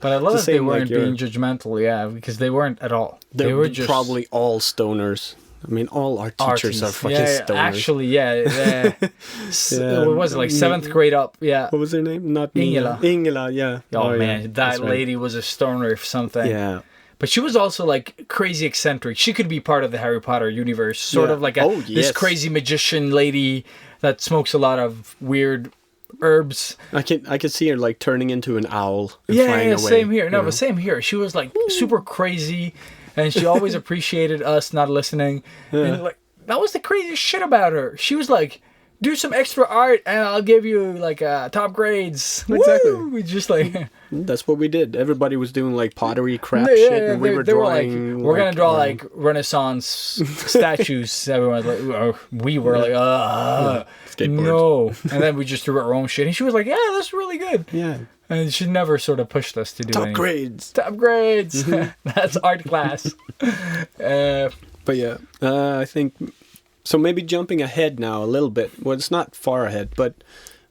But I love It's that the they same like weren't being judgmental, yeah, because they weren't at all. They were just probably all stoners. I mean, all our teachers artists. are fucking yeah, stoners. Actually, yeah. Yeah, What was it, like 7th grade up? Yeah. What was her name? Not Ingela. Ingela, yeah. Oh, man, yeah. that That's right. lady was a stoner or something. Yeah. But she was also like crazy eccentric. She could be part of the Harry Potter universe, sort Yeah. of like Oh, this yes. crazy magician lady that smokes a lot of weird herbs. I could see her like turning into an owl and Yeah, flying yeah, away. same here. No, you know? but same here. She was like super crazy, and she always appreciated us not listening. And like that was the craziest shit about her. She was like, "Do some extra art, and I'll give you like top grades." Exactly. Woo! We just like. That's what we did. Everybody was doing like pottery crap Yeah, shit, and we they were they drawing. we're gonna draw um, like Renaissance statues. Everyone's like, we were like, Skateboards. no. And then we just threw our own shit. And she was like, yeah, that's really good. Yeah. And she never sort of pushed us to do Top anything. grades. Top grades. That's art class. But yeah, I think so. Maybe jumping ahead now a little bit. Well, it's not far ahead, but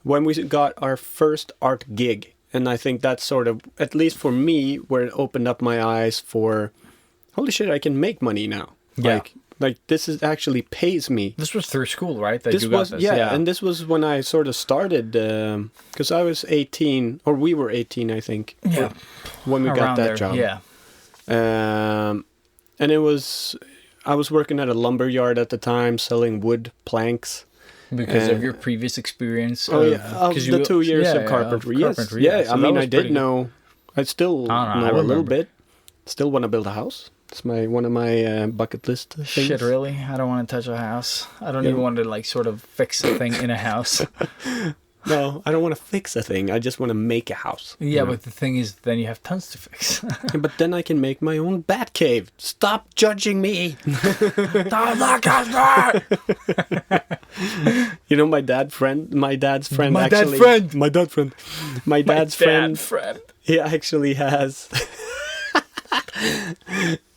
when we got our first art gig, and I think that's sort of, at least for me, where it opened up my eyes for, holy shit, I can make money now. Yeah. Like this is actually pays me. This was through school, right? That This you got was this. yeah, and this was when I sort of started because I was 18, or we were 18, I think. Yeah. When we got Around that there. job. Yeah. And I was working at a lumber yard at the time, selling wood planks. Because of your previous experience. Oh yeah, of 'cause the you- 2 years yeah, of carpentry. Yes. carpentry, Yeah, so I that mean, was I pretty did good. know. I still I don't know, I know a little remember. bit. Still want to build a house. It's one of my bucket list things. Shit, really? I don't want to touch a house. I don't even want to like sort of fix a thing in a house. No, I don't want to fix a thing. I just want to make a house. Yeah, but the thing is, then you have tons to fix. But then I can make my own bat cave. Stop judging me. Don't look at me! You know, my dad's friend My dad's actually. friend. My dad friend. My dad's friend. friend. He actually has.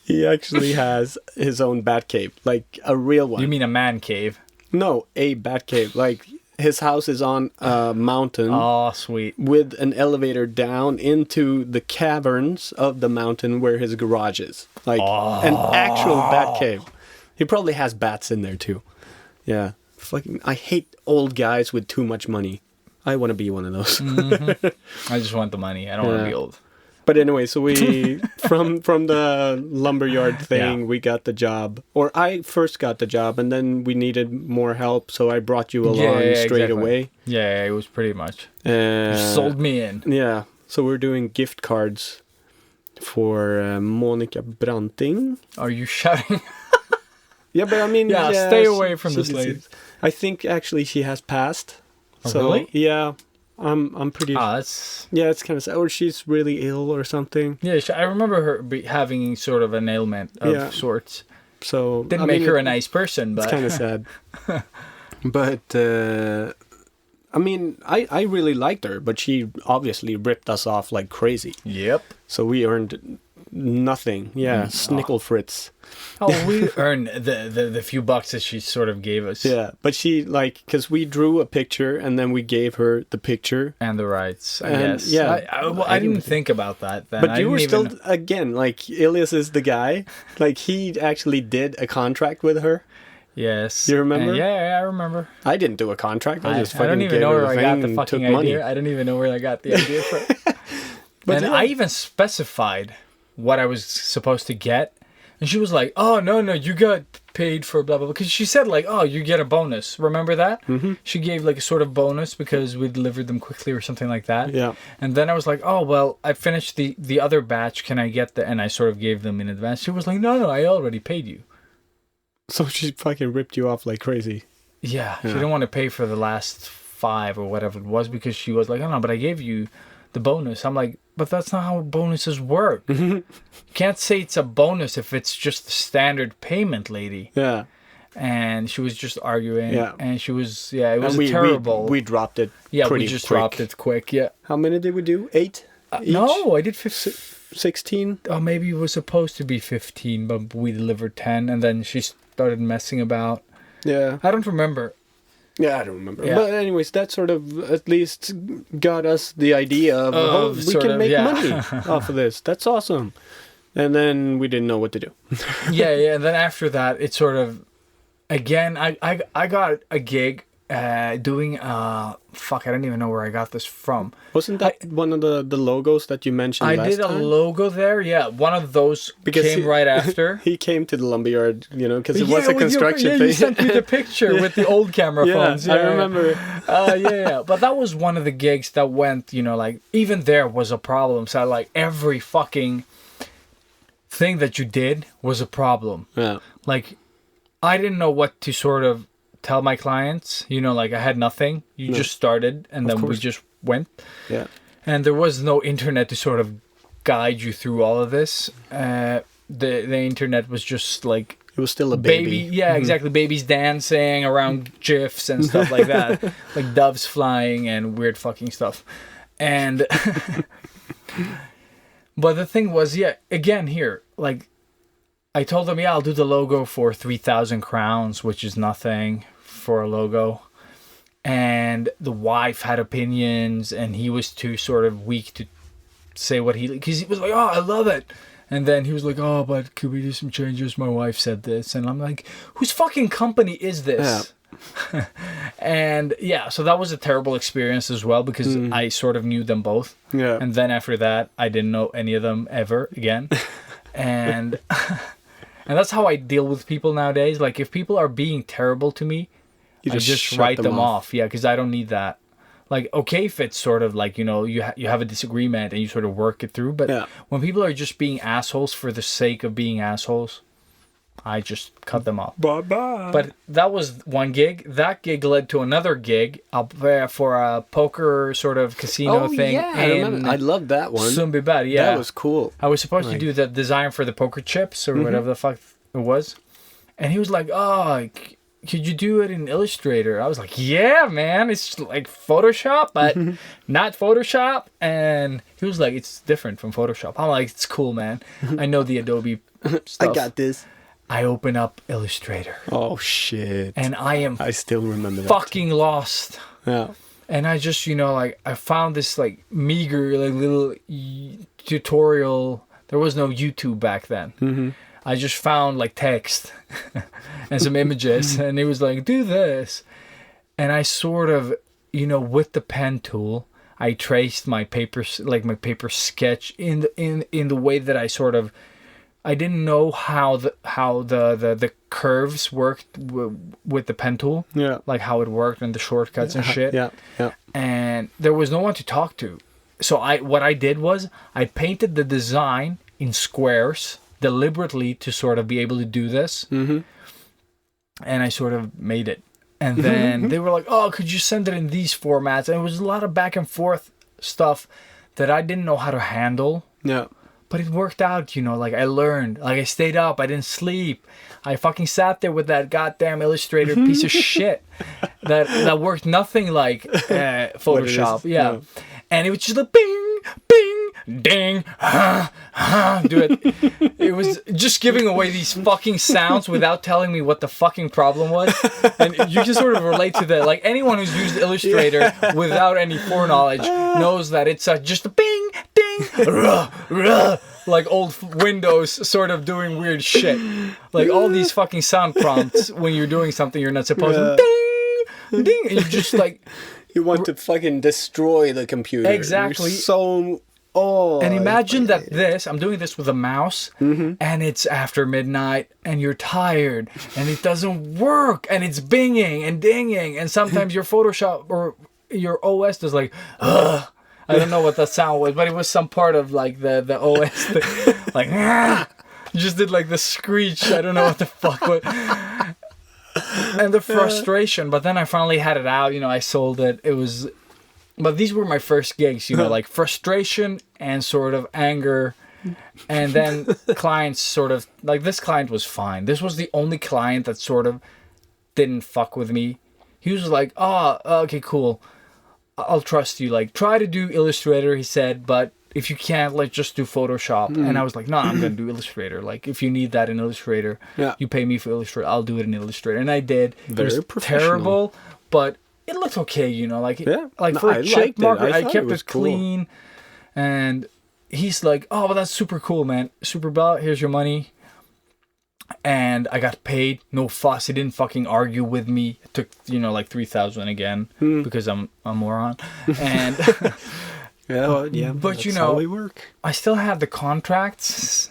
He actually has his own bat cave, like a real one. You mean a man cave? No, a bat cave. Like his house is on a mountain Oh, sweet. with an elevator down into the caverns of the mountain where his garage is. Like an actual bat cave. He probably has bats in there too. Yeah. Fucking, I hate old guys with too much money. I want to be one of those. I just want the money. I don't want to Yeah. be old. But anyway, so we from the lumberyard thing, Yeah. we got the job, or I first got the job, and then we needed more help, so I brought you along straight exactly. away. Yeah, it was pretty much. Uh, Sold me in. Yeah, so we're doing gift cards for Monica Branting. Are you shouting? Yeah, but I mean, Yeah, stay away from this lady. I think actually she has passed. Oh, So really? yeah, I'm pretty. That's... Yeah, it's kind of sad. Or she's really ill or something. Yeah, I remember her having sort of an ailment of Yeah. sorts. So Didn't I make mean, her a nice person, but... It's kind of sad. But I mean, I really liked her, but she obviously ripped us off like crazy. Yep. So we earned nothing. Yeah, snickle fritz. Oh, we earned the few bucks that she sort of gave us. Yeah, but she like because we drew a picture and then we gave her the picture. And the rights, I And, guess. yeah. I didn't think about that then. But I you were didn't still even- again like Ilias is the guy. Like he actually did a contract with her. Yes. You remember? Yeah, I remember. I didn't do a contract. I just I fucking don't even gave know her where the I got thing the and fucking took money. idea. I don't even know where I got the idea from. But And yeah. I even specified what I was supposed to get. And she was like, oh, no, you got paid for blah, blah, blah. Because she said, like, oh, you get a bonus. Remember that? Mm-hmm. She gave, like, a sort of bonus because we delivered them quickly or something like that. Yeah. And then I was like, oh, well, I finished the other batch. Can I get the... And I sort of gave them in advance. She was like, no, I already paid you. So she fucking ripped you off like crazy. Yeah, she didn't want to pay for the last 5 or whatever it was because she was like, oh, no, but I gave you the bonus. I'm like, but that's not how bonuses work. You can't say it's a bonus if it's just the standard payment, lady. Yeah. And she was just arguing. Yeah. And she was, it was And terrible. We dropped it. we pretty just quick. dropped it quick. Yeah. How many did we do? 8? No, I did 15. 16? Oh, maybe it was supposed to be 15, but we delivered 10, and then she started messing about. Yeah. I don't remember. Yeah, I don't remember. Yeah. But anyways, that sort of at least got us the idea of, oh, we sort can of, make yeah. money off of this. That's awesome. And then we didn't know what to do. Yeah. And then after that, it sort of, again, I got a gig doing, fuck, I don't even know where I got this from. Wasn't that one of the logos that you mentioned I last did a time? logo there, yeah. One of those came right after. He came to the lumberyard, because it was a with construction you thing. sent me the picture with the old camera phones. I remember. Yeah. But that was one of the gigs that went, like, even there was a problem. So, like, every fucking thing that you did was a problem. Yeah. Like, I didn't know what to sort of tell my clients. Like, I had nothing. You just started, and then we just went. Yeah. And there was no internet to sort of guide you through all of this. The internet was just like It was still a baby. Yeah, exactly. Babies dancing around GIFs and stuff like that, like doves flying and weird fucking stuff. And but the thing was, again here, like I told them, I'll do the logo for 3,000 crowns, which is nothing for a logo. And the wife had opinions, and he was too sort of weak to say what because he was like, oh, I love it. And then he was like, oh, but could we do some changes? My wife said this. And I'm like, whose fucking company is this? Yeah. And so that was a terrible experience as well, because I sort of knew them both. Yeah. And then after that, I didn't know any of them ever again. And and that's how I deal with people nowadays. Like, if people are being terrible to me, I just write them off. Yeah, because I don't need that. Like, okay, if it's sort of like, you have a disagreement and you sort of work it through. But when people are just being assholes for the sake of being assholes, I just cut them off. Bye-bye. But that was one gig. That gig led to another gig for a poker sort of casino thing. Yeah, I remember. I loved that one. Sundbyberg, yeah. That was cool. I was supposed to do the design for the poker chips or whatever the fuck it was. And he was like, oh, could you do it in Illustrator? I was like, yeah, man. It's like Photoshop, but not Photoshop. And he was like, it's different from Photoshop. I'm like, it's cool, man. I know the Adobe stuff. I got this. I open up Illustrator. Oh, shit. And I still remember that. fucking lost. Yeah. And I just, I found this like meager, like little tutorial. There was no YouTube back then. Mm-hmm. I just found like text and some images, and it was like, do this. And I sort of, with the pen tool, I traced my paper, like my paper sketch in the way that I sort of, I didn't know how the curves worked with the pen tool. Yeah. Like how it worked and the shortcuts and shit. Yeah. And there was no one to talk to. So what I did was I painted the design in squares deliberately to sort of be able to do this. Mm-hmm. And I sort of made it. And then they were like, oh, could you send it in these formats? And it was a lot of back and forth stuff that I didn't know how to handle. Yeah. But it worked out, like I learned. Like I stayed up, I didn't sleep. I fucking sat there with that goddamn Illustrator piece of shit that worked nothing like Photoshop. Yeah. And it was just a bing, bing, ding, dude. It was just giving away these fucking sounds without telling me what the fucking problem was. And you can sort of relate to that. Like anyone who's used Illustrator without any foreknowledge knows that it's just a bing, ding, ruh, ruh, like old Windows sort of doing weird shit. Like all these fucking sound prompts when you're doing something you're not supposed to. Ding, ding. And you just like... You want to fucking destroy the computer. Exactly. You're so... Oh. And imagine that I'm doing this with a mouse, and it's after midnight, and you're tired, and it doesn't work, and it's binging and dinging, and sometimes your Photoshop or your OS does like, ugh. I don't know what that sound was, but it was some part of like the OS thing. Like, you just did like the screech. I don't know what the fuck was. And the frustration, but then I finally had it out, I sold it. It was, but these were my first gigs, like frustration and sort of anger. And then clients sort of, like this client was fine. This was the only client that sort of didn't fuck with me. He was like, oh, okay, cool. I'll trust you. Like, try to do Illustrator, he said, but if you can't, like, just do Photoshop. And I was like, no, I'm gonna do Illustrator. Like, if you need that in Illustrator, you pay me for Illustrator, I'll do it in Illustrator. And I did. Very it was professional. terrible, but it looked okay, you know, like Yeah. like No, for I a check liked it. marker, I I thought kept it was it cool. clean. And he's like, oh, well, that's super cool, man. Super Bell, here's your money. And I got paid, no fuss. He didn't fucking argue with me. It took, you know, like 3,000 again because I'm a moron. And Yeah, well, yeah. But, that's you know, how we work. I still have the contracts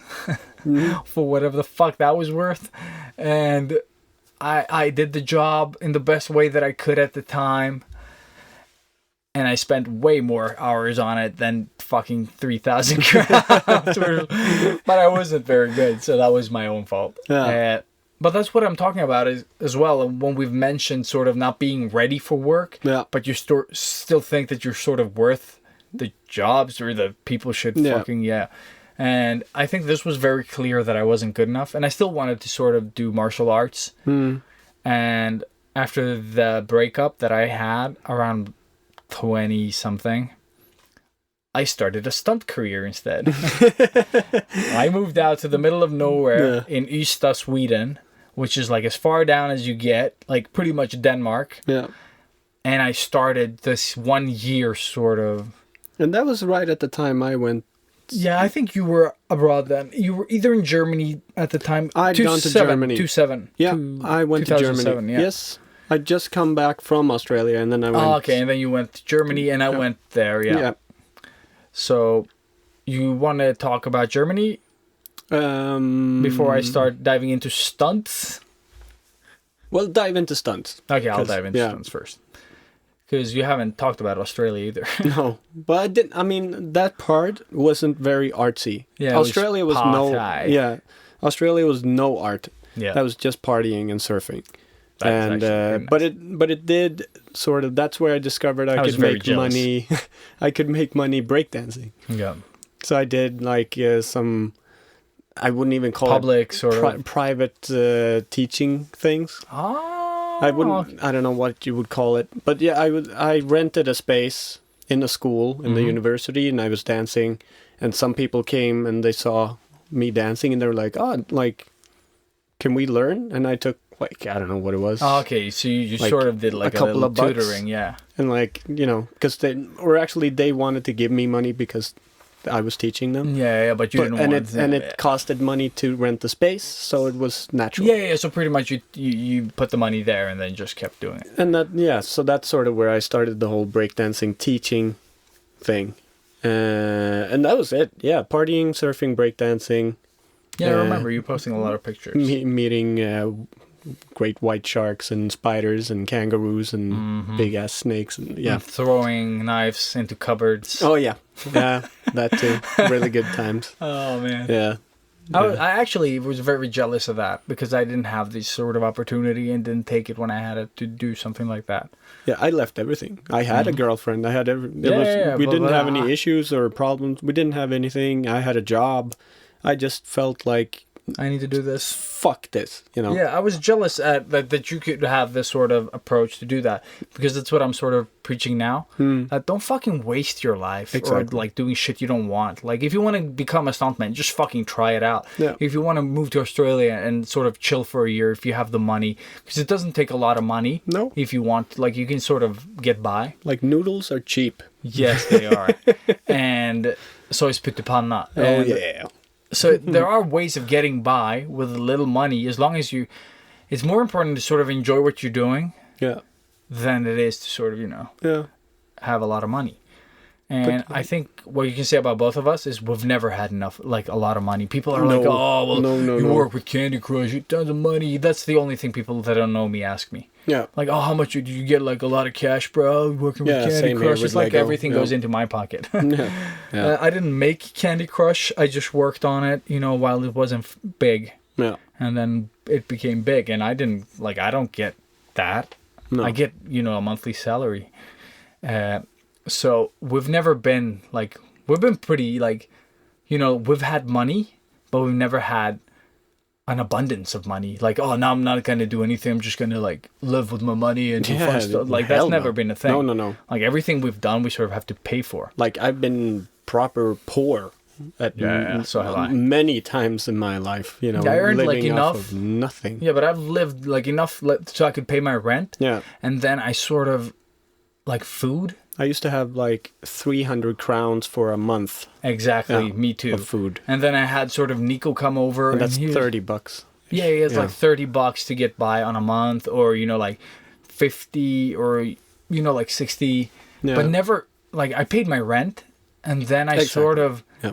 for whatever the fuck that was worth. And I did the job in the best way that I could at the time. And I spent way more hours on it than fucking 3,000 crowns. But I wasn't very good, so that was my own fault. Yeah. But that's what I'm talking about as well. When we've mentioned sort of not being ready for work, but you still think that you're sort of worth the jobs or the people should fucking, And I think this was very clear that I wasn't good enough. And I still wanted to sort of do martial arts. And after the breakup that I had around 20 something, I started a stunt career instead. I moved out to the middle of nowhere in Ystad, Sweden, which is like as far down as you get, like pretty much Denmark. Yeah. And I started this 1 year sort of. And that was right at the time I went. Yeah, I think you were abroad then. You were either in Germany at the time. I'd gone to Germany. 2007. Yeah, I went to Germany. Yeah. Yes. I'd just come back from Australia and then I went. Oh, okay, and then you went to Germany and I went there, yeah. So, you want to talk about Germany before I start diving into stunts? Well, dive into stunts. Okay, I'll dive into stunts first. Because you haven't talked about Australia either. No, but I didn't. I mean, that part wasn't very artsy. Yeah, Australia was no. Thai. Yeah, Australia was no art. Yeah, that was just partying and surfing. That's And but it did sort of. That's where I discovered I could make money. I could make money breakdancing. Yeah. So I did like some. I wouldn't even call public it sort of private teaching things. Oh, I wouldn't. I don't know what you would call it, but yeah, I rented a space in a school in the university, and I was dancing, and some people came and they saw me dancing, and they were like, "Oh, like, can we learn?" And I took like I don't know what it was. Oh, okay, so you like sort of did like a couple little of bucks. tutoring, yeah. And like because they wanted to give me money because I was teaching them. Yeah, but you didn't want to. And it costed money to rent the space, so it was natural. Yeah. So pretty much you put the money there and then just kept doing it. And so that's sort of where I started the whole breakdancing teaching thing, and that was it. Yeah, partying, surfing, breakdancing. Yeah, I remember you posting a lot of pictures. Meeting great white sharks and spiders and kangaroos and big ass snakes and And throwing knives into cupboards. Oh yeah, that too. Really good times. Oh man. Yeah. I actually was very jealous of that because I didn't have this sort of opportunity and didn't take it when I had it to do something like that. Yeah, I left everything. I had a girlfriend. I had we didn't have any issues or problems. We didn't have anything. I had a job. I just felt like I need to do this. Fuck this, you know. Yeah, I was jealous at that you could have this sort of approach to do that because that's what I'm sort of preaching now. Don't fucking waste your life or like doing shit you don't want. Like if you want to become a stuntman, just fucking try it out. Yeah. If you want to move to Australia and sort of chill for a year, if you have the money, because it doesn't take a lot of money. No. If you want, like you can sort of get by. Like noodles are cheap. Yes, they are. And so is pyttipanna. Oh yeah. So there are ways of getting by with a little money as long as you... It's more important to sort of enjoy what you're doing than it is to sort of, have a lot of money. And I think what you can say about both of us is we've never had enough, like a lot of money. People are like, oh, well, you work with Candy Crush, you tons of money. That's the only thing people that don't know me ask me. Yeah. Like, oh, how much did you get? Like a lot of cash, bro? Working with Candy Crush. It's like Lego. everything goes into my pocket. Yeah. I didn't make Candy Crush. I just worked on it, while it wasn't big. Yeah. And then it became big. And I don't get that. No. I get, a monthly salary. So we've never been we've been pretty we've had money, but we've never had an abundance of money. Like, oh, now I'm not going to do anything. I'm just going to live with my money and do fun stuff. Like that's never been a thing. No. Like everything we've done, we sort of have to pay for. Like I've been proper poor at so have I. many times in my life. You know, I earned, like, living off enough- of nothing. Yeah, but I've lived like enough so I could pay my rent. Yeah. And then I sort of like food. I used to have like 300 crowns for a month Exactly, Yeah, me too. of food. And then I had sort of Nico come over. And that's he was- $30. Yeah, it's Yeah. like $30 to get by on a month, or like 50, or like 60. Yeah. But never like I paid my rent, and then I Exactly. sort of Yeah.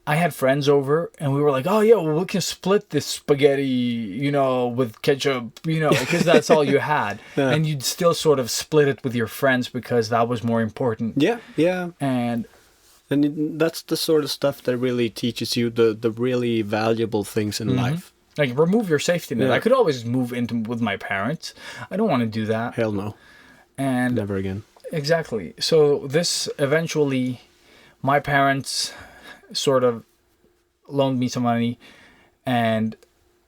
I had friends over, and we were like, oh yeah, well, we can split this spaghetti, with ketchup, because that's all you had, Yeah. and you'd still sort of split it with your friends because that was more important. Yeah, yeah. And That's the sort of stuff that really teaches you the really valuable things in life. like remove your safety net. Yeah. I could always move into with my parents. I don't want to do that. Hell no. And Never again. exactly. So this eventually, my parents sort of loaned me some money, and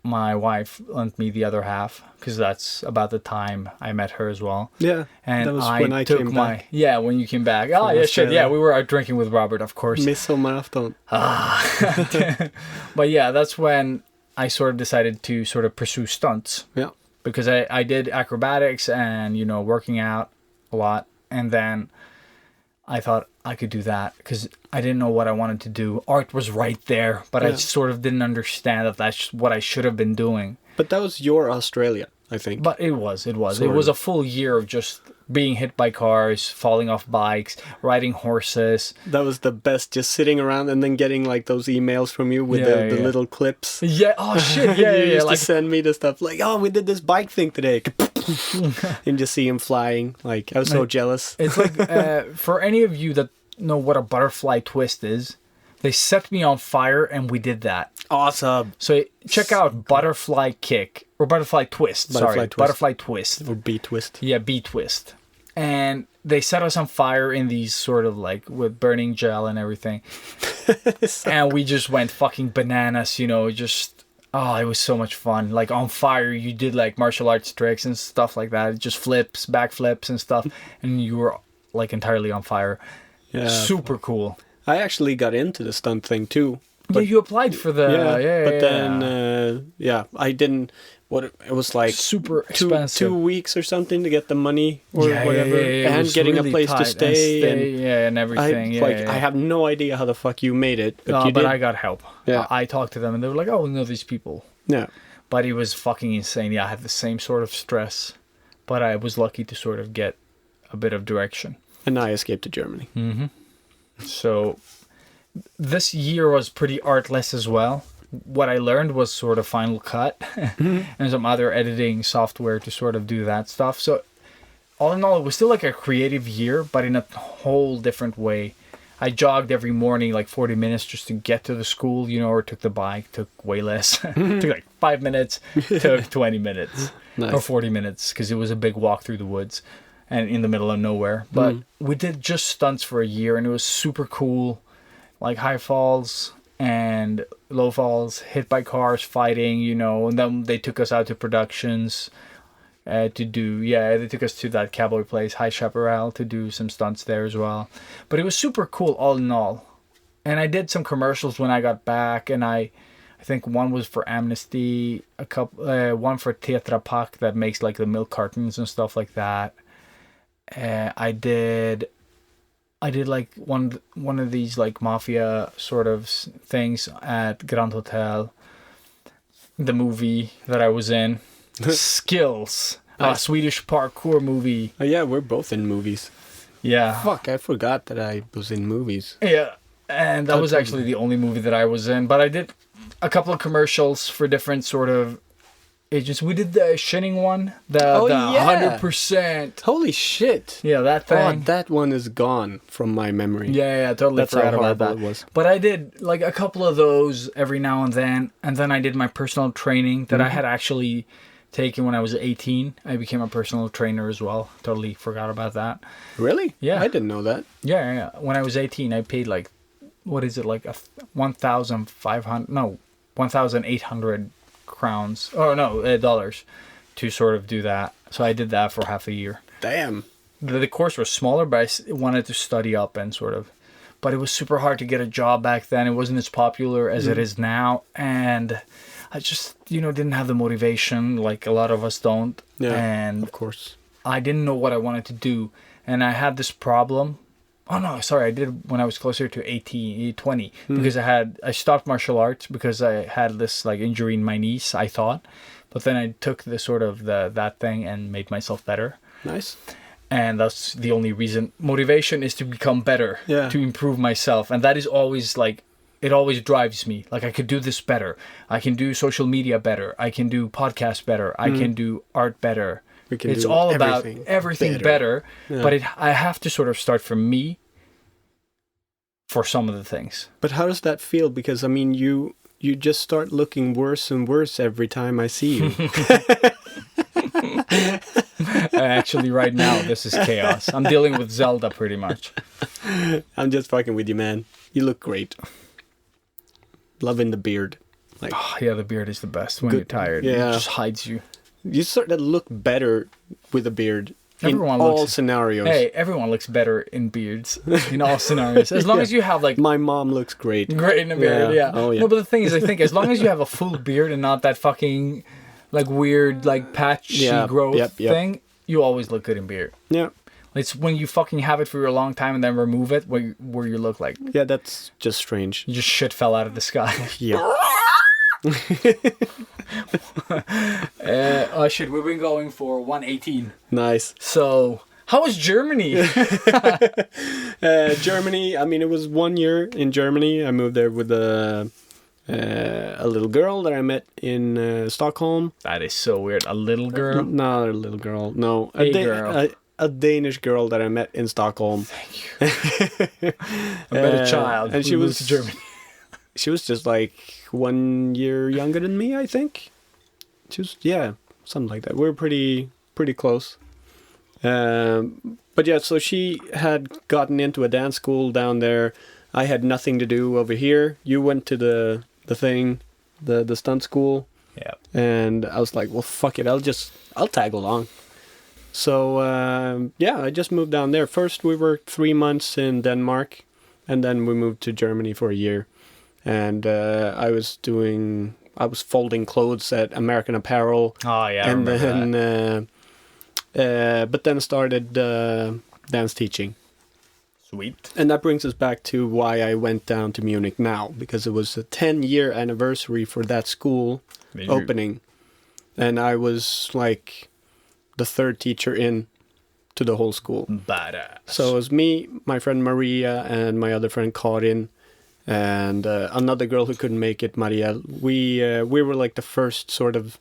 my wife lent me the other half, because that's about the time I met her as well. Yeah. And that was I when I took came my back. when you came back. Oh yeah, shit. Australia. Yeah, we were out drinking with Robert, of course. Midsommarafton. But yeah, that's when I sort of decided to sort of pursue stunts, Yeah. because I did acrobatics and working out a lot, and then I thought I could do that because I didn't know what I wanted to do. Art was right there, but I Yeah. sort of didn't understand that that's what I should have been doing. But that was your Australia, I think. But it was. It Sort was of. a full year of just being hit by cars, falling off bikes, riding horses. That was the best, just sitting around and then getting like those emails from you with Yeah, the yeah. little clips. Yeah. Oh shit. Yeah. You Yeah. used Like to send me the stuff like, oh, we did this bike thing today. And just see him flying. Like, I was so jealous. it's like for any of you that know what a butterfly twist is, they set me on fire and we did that. Awesome. So check out butterfly kick or butterfly twist. Butterfly twist. Butterfly twist. Or B-twist. Yeah, B twist. And they set us on fire in these sort of like with burning gel and everything. And we just went fucking bananas, just it was so much fun. Like on fire, you did like martial arts tricks and stuff like that. Just flips, backflips and stuff. And you were like entirely on fire. Yeah. Super cool. I actually got into the stunt thing too. Yeah, you applied for the But then, I didn't. It was like super two expensive. weeks or something to get the money or whatever, It and was getting really a place tight, to stay, and everything. I have no idea how the fuck you made it, but No, you but did. I got help. Yeah. I talked to them and they were like, "Oh, we know these people." Yeah, But it was fucking insane. Yeah, I had the same sort of stress, but I was lucky to sort of get a bit of direction. and I escaped to Germany. So this year was pretty artless as well. What I learned was sort of Final Cut and some other editing software to sort of do that stuff. So all in all, it was still like a creative year, but in a whole different way. I jogged every morning like 40 minutes just to get to the school, or took the bike, took way less. Took like 5 minutes, took 20 minutes or Nice. 40 minutes because it was a big walk through the woods and in the middle of nowhere. But we did just stunts for a year and it was super cool. Like high falls and low falls, hit by cars, fighting, and then they took us out to productions they took us to that cowboy place, High Chaparral, to do some stunts there as well. But it was super cool all in all. And I did some commercials when I got back, and I think one was for Amnesty, one for Tetra Pak that makes like the milk cartons and stuff like that. I did like one of these like mafia sort of things at Grand Hotel. The movie that I was in, Skills, a Swedish parkour movie. Oh, yeah, we're both in movies. Yeah, Fuck, I forgot that I was in movies. yeah, and that was actually the only movie that I was in. But I did a couple of commercials for different sort of agents. We did the Shinning one, the 100%. Holy shit! Yeah, that Oh, thing. that one is gone from my memory. Yeah, totally That's how forgot about horrible that. it was. But I did like a couple of those every now and then I did my personal training that I had actually taken when I was 18. I became a personal trainer as well. Totally forgot about that. Really? Yeah. I didn't know that. Yeah. When I was 18, I paid like, what is it, like 1,800 crowns. Oh no, dollars to sort of do that. So I did that for half a year. Damn. The course was smaller, but I wanted to study up and sort of but it was super hard to get a job back then. It wasn't as popular as it is now, and I just didn't have the motivation like a lot of us don't. Yeah, and of course. I didn't know what I wanted to do, and I had this problem. Oh no, sorry, I did when I was closer to 20, because I stopped martial arts because I had this like injury in my knees, I thought. But then I took the sort of that thing and made myself better. Nice. And that's the only reason. Motivation is to become better, to improve myself. And that is always like, it always drives me. Like I could do this better. I can do social media better. I can do podcasts better. I can do art better. It's all about everything better. Yeah. But I have to sort of start from me for some of the things. But how does that feel? Because I mean, you just start looking worse and worse every time I see you. Actually, right now, this is chaos. I'm dealing with Zelda pretty much. I'm just fucking with you, man. You look great. Loving the beard. Like, Oh, yeah, the beard is the best when you're tired. Yeah. It just hides you. you sort of look better with a beard Everyone in all looks- scenarios. Hey, everyone looks better in beards in all scenarios. As long as you have like My mom looks great. great in a beard, yeah. Oh, yeah. No, but the thing is, I think as long as you have a full beard and not that fucking like weird like patchy growth thing, you always look good in beard. Yeah. It's when you fucking have it for a long time and then remove it where you look like Yeah, that's just strange. you just shit fell out of the sky. Yeah. Oh shit, we've been going for 118. Nice. So, how was Germany? Germany, I mean, it was 1 year in Germany. I moved there with a little girl that I met in Stockholm. That is so weird. A little girl? Not a little girl, no. A girl. A Danish girl that I met in Stockholm. I met a child and who she moved was to Germany. She was just like 1 year younger than me, I think. She was, something like that. We were pretty close. But yeah, so she had gotten into a dance school down there. I had nothing to do over here. You went to the thing, the stunt school. Yeah. And I was like, well, fuck it. I'll tag along. So, I just moved down there. First, we worked 3 months in Denmark, and then we moved to Germany for a year. And I was folding clothes at American Apparel. Oh, yeah, I and remember then, but then started dance teaching. Sweet. And that brings us back to why I went down to Munich now, because it was a 10-year anniversary for that school opening. And I was like the third teacher in to the whole school. Badass. So it was me, my friend Maria, and my other friend Karin, and another girl who couldn't make it, Maria. We were like the first sort of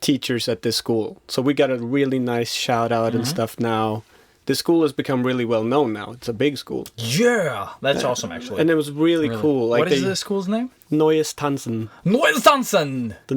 teachers at this school. So we got a really nice shout out and stuff now. The school has become really well known now. It's a big school. Yeah, that's awesome actually. And it was really cool. Like what is the school's name? Neues Tanzen. Neues Tanzen. The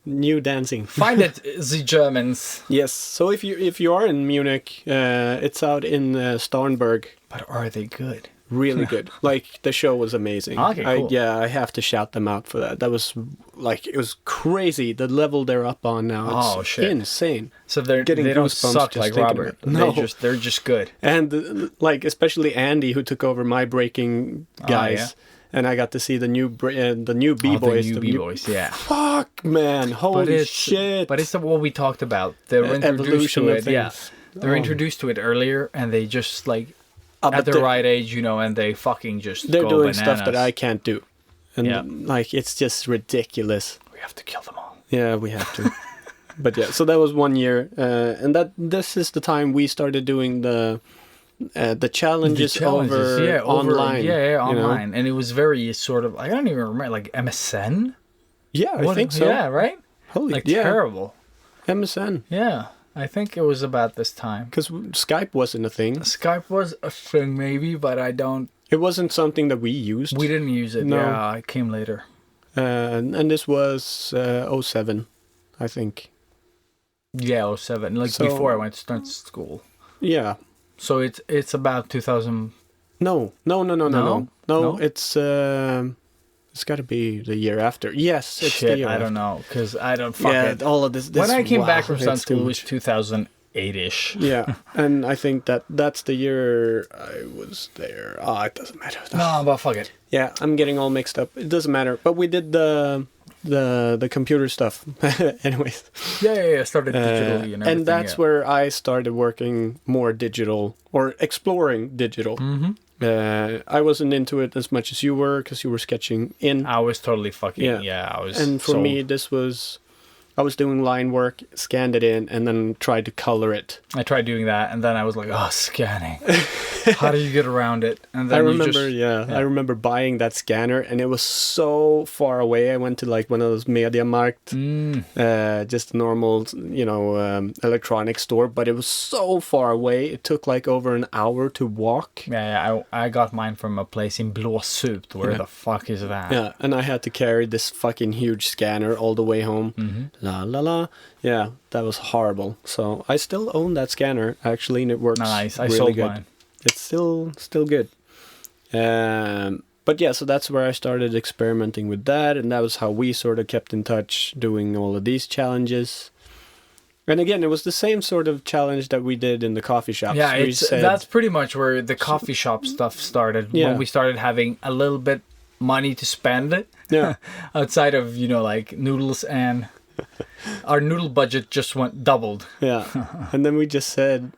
new dancing. Find it, the Germans. Yes. So if you are in Munich, it's out in Starnberg. But are they good? Really good. Like the show was amazing. Okay, cool. I have to shout them out for that. That was like, it was crazy. The level they're up on now. It's shit. insane. So Getting they don't goosebumps suck just like thinking Robert. about it. No. They're just good. And like especially Andy, who took over my breaking guys. yeah. And I got to see the new b-boys. The new B-boys, yeah. Fuck, man. Holy shit. But it's what we talked about. They were introduced evolution to of it. things. Yeah. They were introduced to it earlier, and they just like but at the they're- right age, and they fucking just They're go doing bananas. stuff that I can't do. And Yeah. like, it's just ridiculous. We have to kill them all. Yeah, we have to. But yeah, so that was 1 year. And this is the time we started doing the challenges, over online. online. And it was very sort of, I don't even remember, like MSN? Yeah, I think so. Yeah, right? Holy, Like yeah. terrible. MSN. Yeah, I think it was about this time. Because Skype wasn't a thing. Skype was a thing maybe, but It wasn't something that we used. we didn't use it. No. Yeah, it came later. And this was 07, I think. Yeah, 07, like So- before I went to start school. Yeah. So it's about 2000. No. No? It's got to be the year after. Yes, it's the Shit, year I don't after. know, because I don't fuck Yeah, it. all of this When I came wow, back from stunt it's too school, it was much. 2008. 8-ish. Yeah, and I think that's the year I was there. Oh, it doesn't matter. No, but fuck it. Yeah, I'm getting all mixed up. It doesn't matter. But we did the computer stuff. Anyways. Yeah. Started digitally and everything. And that's where I started working more digital or exploring digital. Mm-hmm. I wasn't into it as much as you were because you were sketching in. I was totally fucking I was. And for sold. me, this was I was doing line work, scanned it in, and then tried to color it. I tried doing that, and then I was like, "Oh, scanning. How do you get around it?" And then I remember, I remember buying that scanner, and it was so far away. I went to like one of those MediaMarkt, just a normal, electronics store, but it was so far away. It took like over an hour to walk. Yeah. I got mine from a place in Blåsut. Where the fuck is that? Yeah, and I had to carry this fucking huge scanner all the way home. Mm-hmm. La la la. Yeah, that was horrible. So I still own that scanner actually, and it works. Nice. I really sold good. mine. It's still good. But yeah, so that's where I started experimenting with that, and that was how we sort of kept in touch, doing all of these challenges. And again, it was the same sort of challenge that we did in the coffee shops. Yeah, We said- that's pretty much where the coffee shop stuff started. Yeah. When we started having a little bit money to spend. Yeah. Outside of, like noodles, and our noodle budget just doubled. Yeah. And then we just said,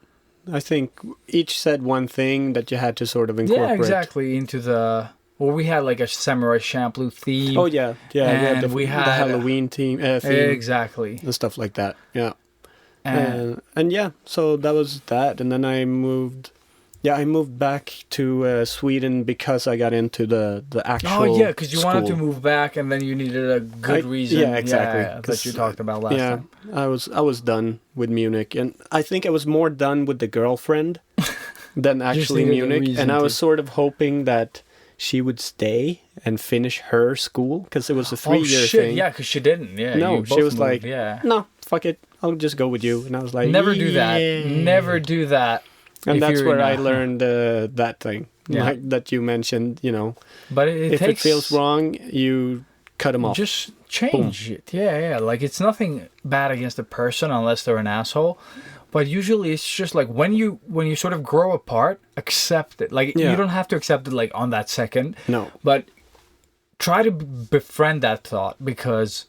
I think each said one thing that you had to sort of incorporate. Yeah, exactly. Into the... Well, we had like a Samurai Champloo theme. Oh, yeah. Yeah, And we had the Halloween theme exactly. and stuff like that. Yeah. And And yeah, so that was that. And then I moved back to Sweden because I got into the actual oh, yeah, because you wanted to school. move back, and then you needed a good reason. Yeah, exactly. That you talked about last time. I was done with Munich, and I think I was more done with the girlfriend than actually needed a Munich. reason And I was to- sort of hoping that she would stay and finish her school because it was a 3-year Oh, shit, thing. yeah, because she didn't. Yeah, No, you she both was moved, like, yeah. no, fuck it, I'll just go with you. And I was like, Never do that. "Yeah." Never do that. And if that's you're where in I a- learned that thing, Yeah. like that you mentioned. But it If takes... it feels wrong, you cut them off. Just change it. Yeah. Like, it's nothing bad against the person unless they're an asshole. But usually it's just like when you sort of grow apart, accept it. Like, Yeah. you don't have to accept it like on that second. No. But try to befriend that thought, because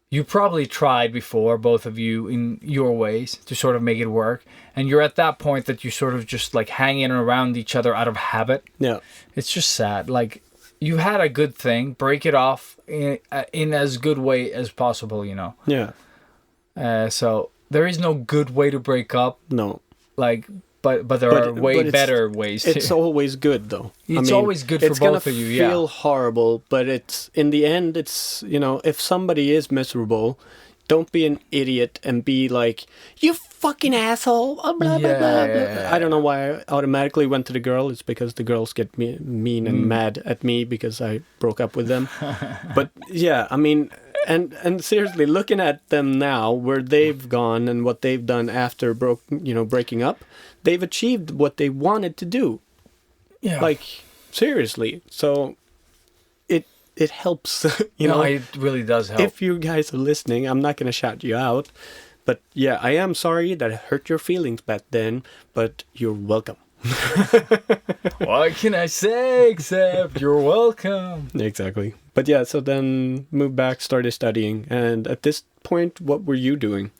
you probably tried before, both of you, in your ways to sort of make it work. And you're at that point that you sort of just like hanging around each other out of habit. Yeah. It's just sad. Like, you had a good thing, break it off in as good way as possible, Yeah. So there is no good way to break up. No. Like, but there are way but it's- better ways. It's always good though. It's always good for it's gonna both of you, yeah. feel horrible, but it's in the end. It's if somebody is miserable, don't be an idiot and be like, you fucking asshole. Blah, blah, blah, blah. Yeah. I don't know why I automatically went to the girl. It's because the girls get mean and mad at me because I broke up with them. But yeah, I mean, and seriously, looking at them now, where they've gone and what they've done after breaking up, they've achieved what they wanted to do. Yeah. Like, seriously. So it helps, No, it really does help. if you guys are listening. I'm not going to shout you out, but yeah, I am sorry that I hurt your feelings back then, but you're welcome. What can I say except you're welcome? Exactly. But yeah, so then moved back, started studying, and at this point, what were you doing?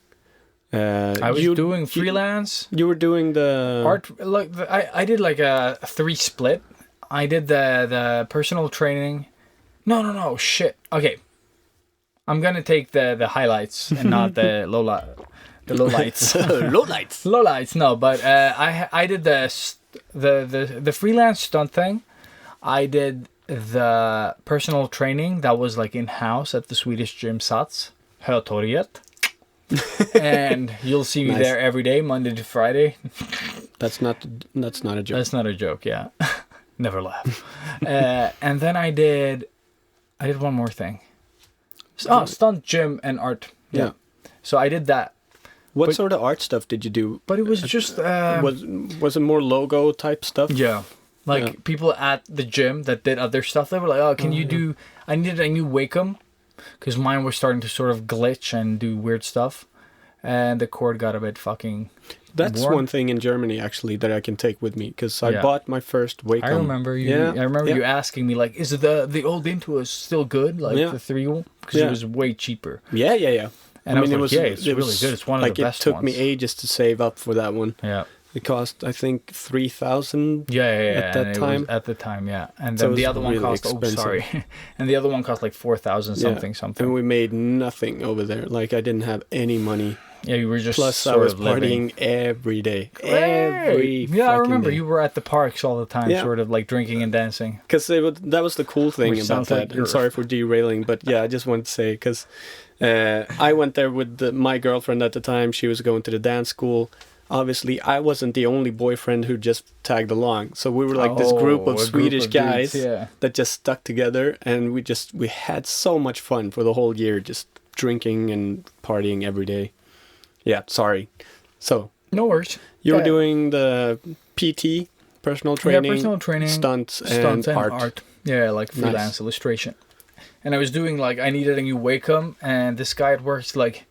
I was doing freelance You were doing the art. Like, I did like a 3 split. I did the personal training. No, shit. Okay, I'm gonna take the highlights and not the lowlights. lowlights. Lowlights, no, but I did the freelance stunt thing. I did the personal training that was like in house at the Swedish gym Sats, Hötorget. And you'll see me Nice. there every day, Monday to Friday. That's not a joke. That's not a joke, yeah. Never laugh. And then I did one more thing. Stunt, gym, and art. Yeah. So I did that. What But- sort of art stuff did you do? But it was just... Was it more logo type stuff? Yeah. Like, Yeah. people at the gym that did other stuff, they were like, oh, can you do... I needed a new Wacom, because mine was starting to sort of glitch and do weird stuff. and the cord got a bit fucking That's worn. one thing in Germany actually that I can take with me because I Yeah. bought my first Wacom. I remember you. Yeah, I remember yeah. you asking me like, "Is the old Intuos still good? Like Yeah. the 3 because Yeah. it was way cheaper." Yeah, yeah, yeah. And I was like, "Yeah, it's it really good. It's one of like the best it took ones." me ages to save up for that one. Yeah. It cost, I think, 3,000. Yeah. At that and it time? was at the time, yeah. And So then it the was other one really cost. expensive. Oh, sorry. And the other one cost like 4,000 something. And we made nothing over there. Like I didn't have any money. Yeah, you were just Plus, I sort was of living. partying every day. Hey! Yeah, I remember day. you were at the parks all the time, Yeah. sort of like drinking and dancing. Because that was the cool thing Which about sounds like that. you're- I'm sorry for derailing, but yeah, I just wanted to say because I went there with my girlfriend at the time. She was going to the dance school. Obviously, I wasn't the only boyfriend who just tagged along. So we were like this group of a Swedish dudes, guys yeah. that just stuck together, and we had so much fun for the whole year, just drinking and partying every day. Yeah, sorry. So No worries. you were Yeah. doing the PT, personal training, personal training, stunts, stunts and and art. Yeah, like freelance Nice. illustration. And I was doing like I needed a new Wacom, and this guy at work's like,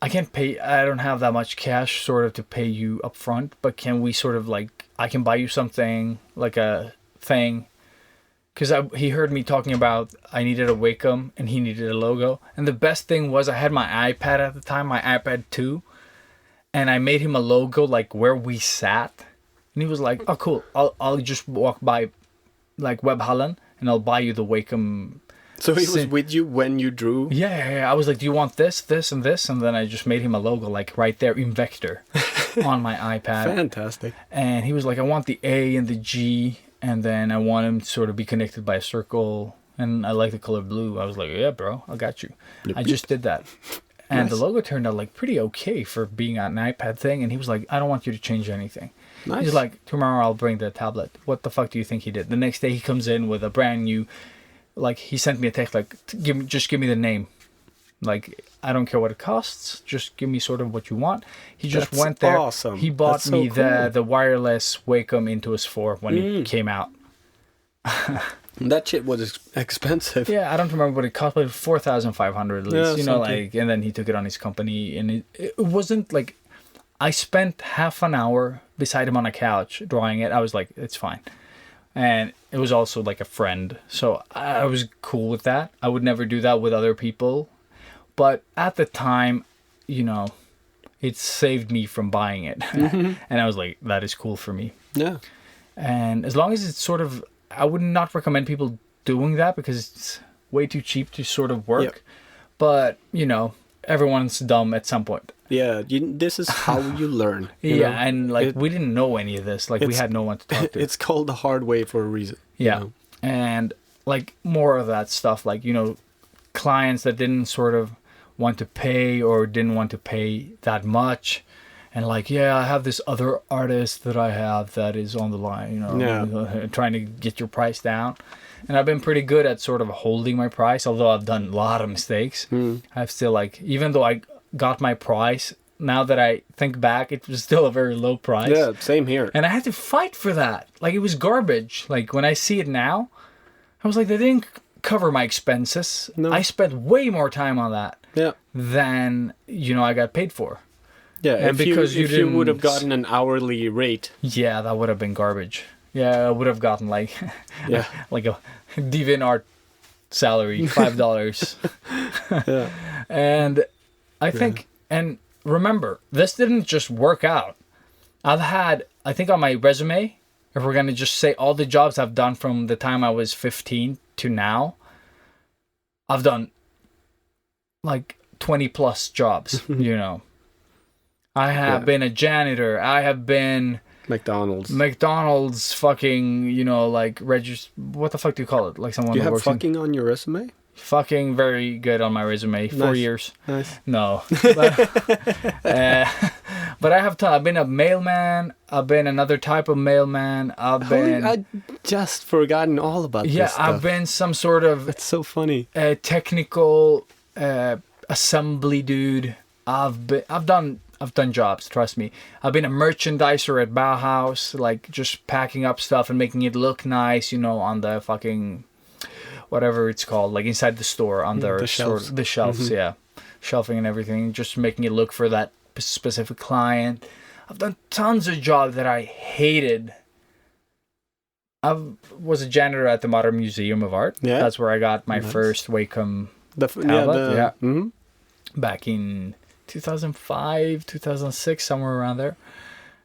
I can't pay. I don't have that much cash, sort of, to pay you up front. But can we sort of like I can buy you something like a thing? Because he heard me talking about I needed a Wacom and he needed a logo. And the best thing was I had my iPad at the time, my iPad 2, and I made him a logo like where we sat. And he was like, "Oh, cool. I'll just walk by, like Webhallen, and I'll buy you the Wacom." So he was with you when you drew? Yeah. I was like, "Do you want this, this, and this?" And then I just made him a logo like right there in vector on my iPad. Fantastic. And he was like, "I want the A and the G, and then I want him to sort of be connected by a circle, and I like the color blue." I was like, "Yeah, bro, I got you." I just did that. And the logo turned out like pretty okay for being an iPad thing. And he was like, "I don't want you to change anything." Nice. He's like, "Tomorrow I'll bring the tablet." What the fuck do you think he did? The next day he comes in with a brand new, like he sent me a text like, give me the name. Like, I don't care what it costs. Just give me sort of what you want. He just That's went there. awesome. He bought That's so me cool. the wireless Wacom Intuos 4 when it came out. That shit was expensive. Yeah, I don't remember what it cost, but 4,500 at least. Yeah, you know, something. like, and then he took it on his company, and it wasn't like I spent half an hour beside him on a couch drawing it. I was like, it's fine. And it was also like a friend, so I was cool with that. I would never do that with other people, but at the time, you know, it saved me from buying it. And I was like, that is cool for me. Yeah. And as long as it's sort of, I would not recommend people doing that because it's way too cheap to sort of work. Yep. But, you know, everyone's dumb at some point. Yeah, this is how you learn. you Yeah, know? and like we didn't know any of this. Like we it's- had no one to talk to. It's called the hard way for a reason. you Yeah. know? And like more of that stuff, like, you know, clients that didn't sort of want to pay or didn't want to pay that much. And like, yeah, I have this other artist that I have that is on the line, you know, trying to get your price down. And I've been pretty good at sort of holding my price, although I've done a lot of mistakes. I've still like, even though I got my price, now that I think back, it was still a very low price. Yeah, same here. And I had to fight for that. Like, it was garbage. Like, when I see it now, I was like, they didn't cover my expenses. No. I spent way more time on that Yeah. than, you know, I got paid for. Yeah, And because you if you would have didn't- gotten an hourly rate, Yeah, that would have been garbage. Yeah, I would have gotten, like, yeah, like a DeviantArt salary, $5. yeah, And I think, and remember, this didn't just work out. I've had, I think on my resume, if we're going to just say all the jobs I've done from the time I was 15 to now, I've done like 20 plus jobs, you know. I have Yeah. been a janitor. I have been McDonald's fucking, you know, like what the fuck do you call it? Like someone Do you who have works in fucking on your resume? fucking very good on my resume. 4 Nice. years. Nice. No. But I have I've been a mailman. I've been another type of mailman. I've been I just forgotten all about yeah. this stuff. I've been some sort of That's so funny. technical assembly dude. I've done jobs. Trust me. I've been a merchandiser at Bauhaus, like just packing up stuff and making it look nice. You know, on the fucking whatever it's called, like inside the store on the their shelves. the shelves. Yeah. shelving and everything, just making it look for that specific client. I've done tons of jobs that I hated. I was a janitor at the Modern Museum of Art. Yeah. That's where I got my first Wacom tablet. Yeah. Yeah. Back in 2005, 2006, somewhere around there,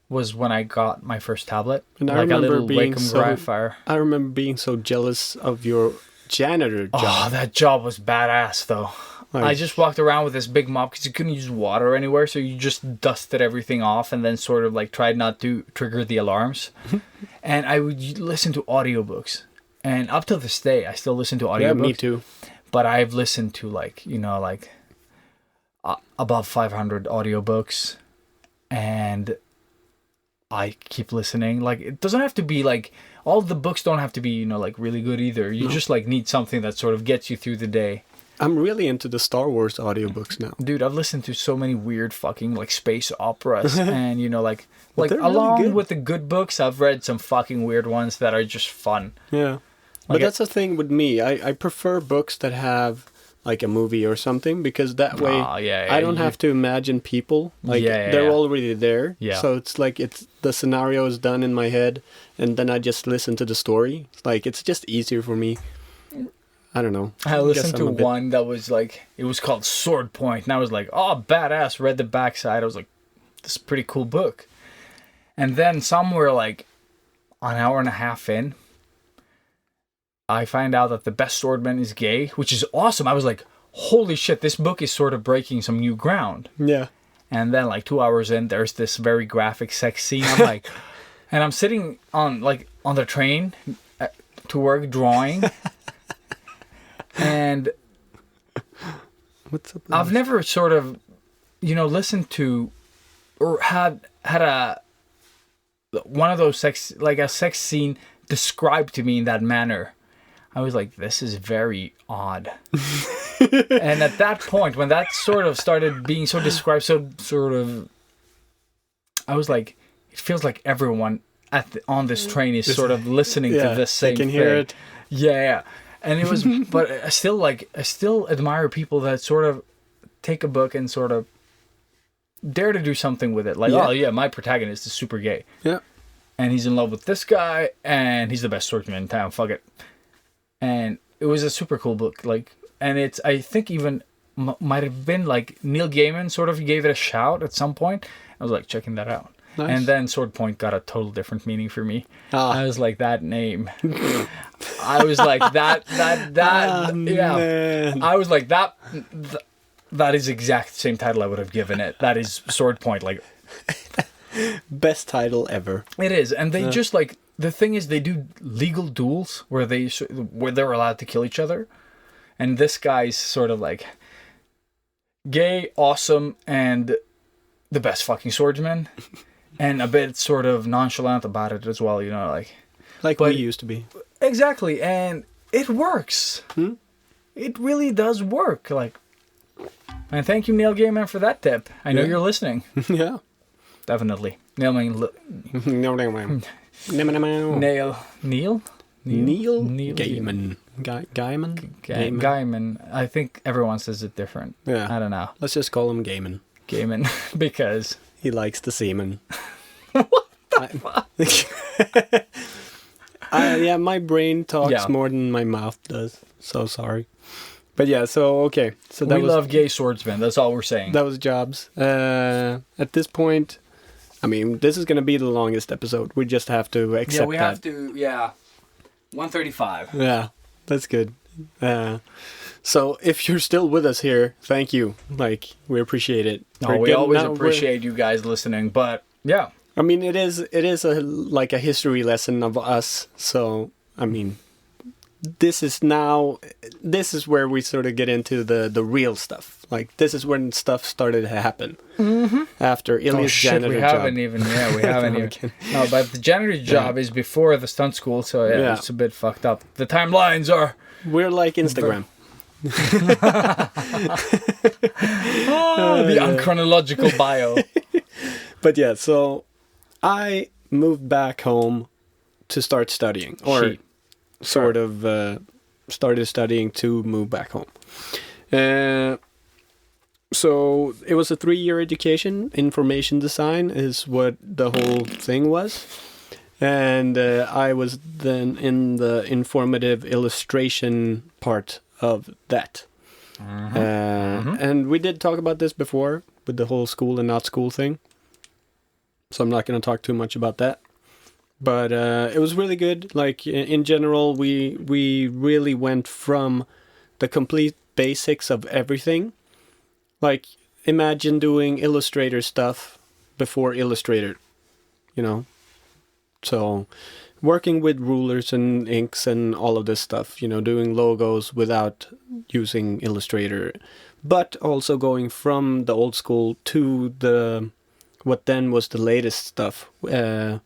was when I got my first tablet. And I like a remember little being Wacom so Graphire. I remember being so jealous of your janitor job. Oh, that job was badass, though. Like- I just walked around with this big mop because you couldn't use water anywhere, so you just dusted everything off and then sort of like tried not to trigger the alarms. And I would listen to audiobooks. And up to this day, I still listen to audiobooks. Yeah, me too. But I've listened to above 500 audiobooks, and I keep listening. Like, it doesn't have to be like, all the books don't have to be, like really good either. You just like need something that sort of gets you through the day. I'm really into the Star Wars audiobooks now. Dude, I've listened to so many weird fucking like space operas, and like they're really along good. with the good books, I've read some fucking weird ones that are just fun. Yeah. But Like that's the thing with me. I prefer books that have like a movie or something, because that way I don't have to imagine people. Like they're already there. Yeah. So it's like the scenario is done in my head, and then I just listen to the story. Like, it's just easier for me. I don't know. I listened to one that was like, it was called Sword Point, and I was like, oh, badass. Read the backside. I was like, this is a pretty cool book. And then somewhere like an hour and a half in, I find out that the best swordman is gay, which is awesome. I was like, holy shit, this book is sort of breaking some new ground. Yeah. And then like 2 hours in, there's this very graphic sex scene. I'm like, and I'm sitting on the train to work drawing. And What's up? I've never sort of, listened to or had one of those a sex scene described to me in that manner. I was like, this is very odd. And at that point, when that sort of started being so described, so sort of, I was like, it feels like everyone on this train is sort of listening to the same thing. They can hear it. Yeah. And it was, but I still admire people that sort of take a book and sort of dare to do something with it. Like, oh yeah, my protagonist is super gay. Yeah. And he's in love with this guy, and he's the best swordsman in town. Fuck it. And it was a super cool book. Like, and it's, I think even might have been like Neil Gaiman sort of gave it a shout at some point. I was like checking that out. Nice. And then Sword Point got a total different meaning for me. I was like, that name. I was like, that, yeah. Man. I was like, that is exact same title I would have given it. That is Sword Point. Like, Best title ever. it is. And they just like, the thing is, they do legal duels where they're allowed to kill each other. And this guy's sort of like gay, awesome, and the best fucking swordsman. And a bit sort of nonchalant about it as well, Like we used to be. Exactly, and it works. It really does work. Like, and thank you, Neil Gaiman, for that tip. I know you're listening. Yeah. Definitely. Neil. Neil Gaiman. Gaiman. I think everyone says it different. Yeah. I don't know. Let's just call him Gaiman. Gaiman. Because... He likes the semen. What the fuck? Yeah, my brain talks more than my mouth does. So sorry. But yeah, so okay. So that we love gay swordsmen. That's all we're saying. That was jobs. At this point, I mean, this is going to be the longest episode. We just have to accept that. Yeah, we have to, 135. Yeah, that's good. So if you're still with us here, thank you. Like, we appreciate it. No, we always appreciate you guys listening, but yeah. I mean, it is a history lesson of us. So, I mean, this is where we sort of get into the real stuff. Like, this is when stuff started to happen. Mm-hmm. After Ilya's janitor job. We haven't even. No, but the janitor job is before the stunt school, so it's a bit fucked up. The timelines are... We're like Instagram. The unchronological bio. But yeah, so I moved back home to start studying, or sort of started studying to move back home. So it was a 3-year education. Information design is what the whole thing was. And I was then in the informative illustration part of that. And we did talk about this before with the whole school and not school thing. So I'm not going to talk too much about that. But it was really good. Like in general, we really went from the complete basics of everything. Like imagine doing Illustrator stuff before Illustrator, you know. So working with rulers and inks and all of this stuff, you know, doing logos without using Illustrator, but also going from the old school to the what then was the latest stuff. The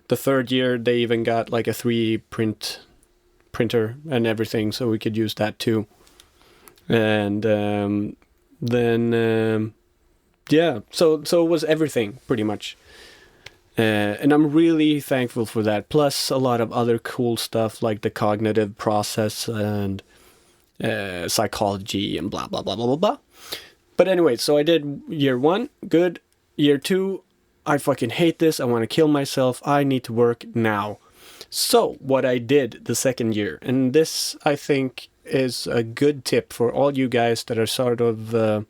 third year they even got like a 3D printer and everything, so we could use that too. And then so it was everything pretty much. And I'm really thankful for that. Plus a lot of other cool stuff like the cognitive process and psychology and blah, blah, blah, blah, blah, blah. But anyway, so I did year 1, good. Year 2, I fucking hate this. I want to kill myself. I need to work now. So what I did the second year, and this I think is a good tip for all you guys that are sort of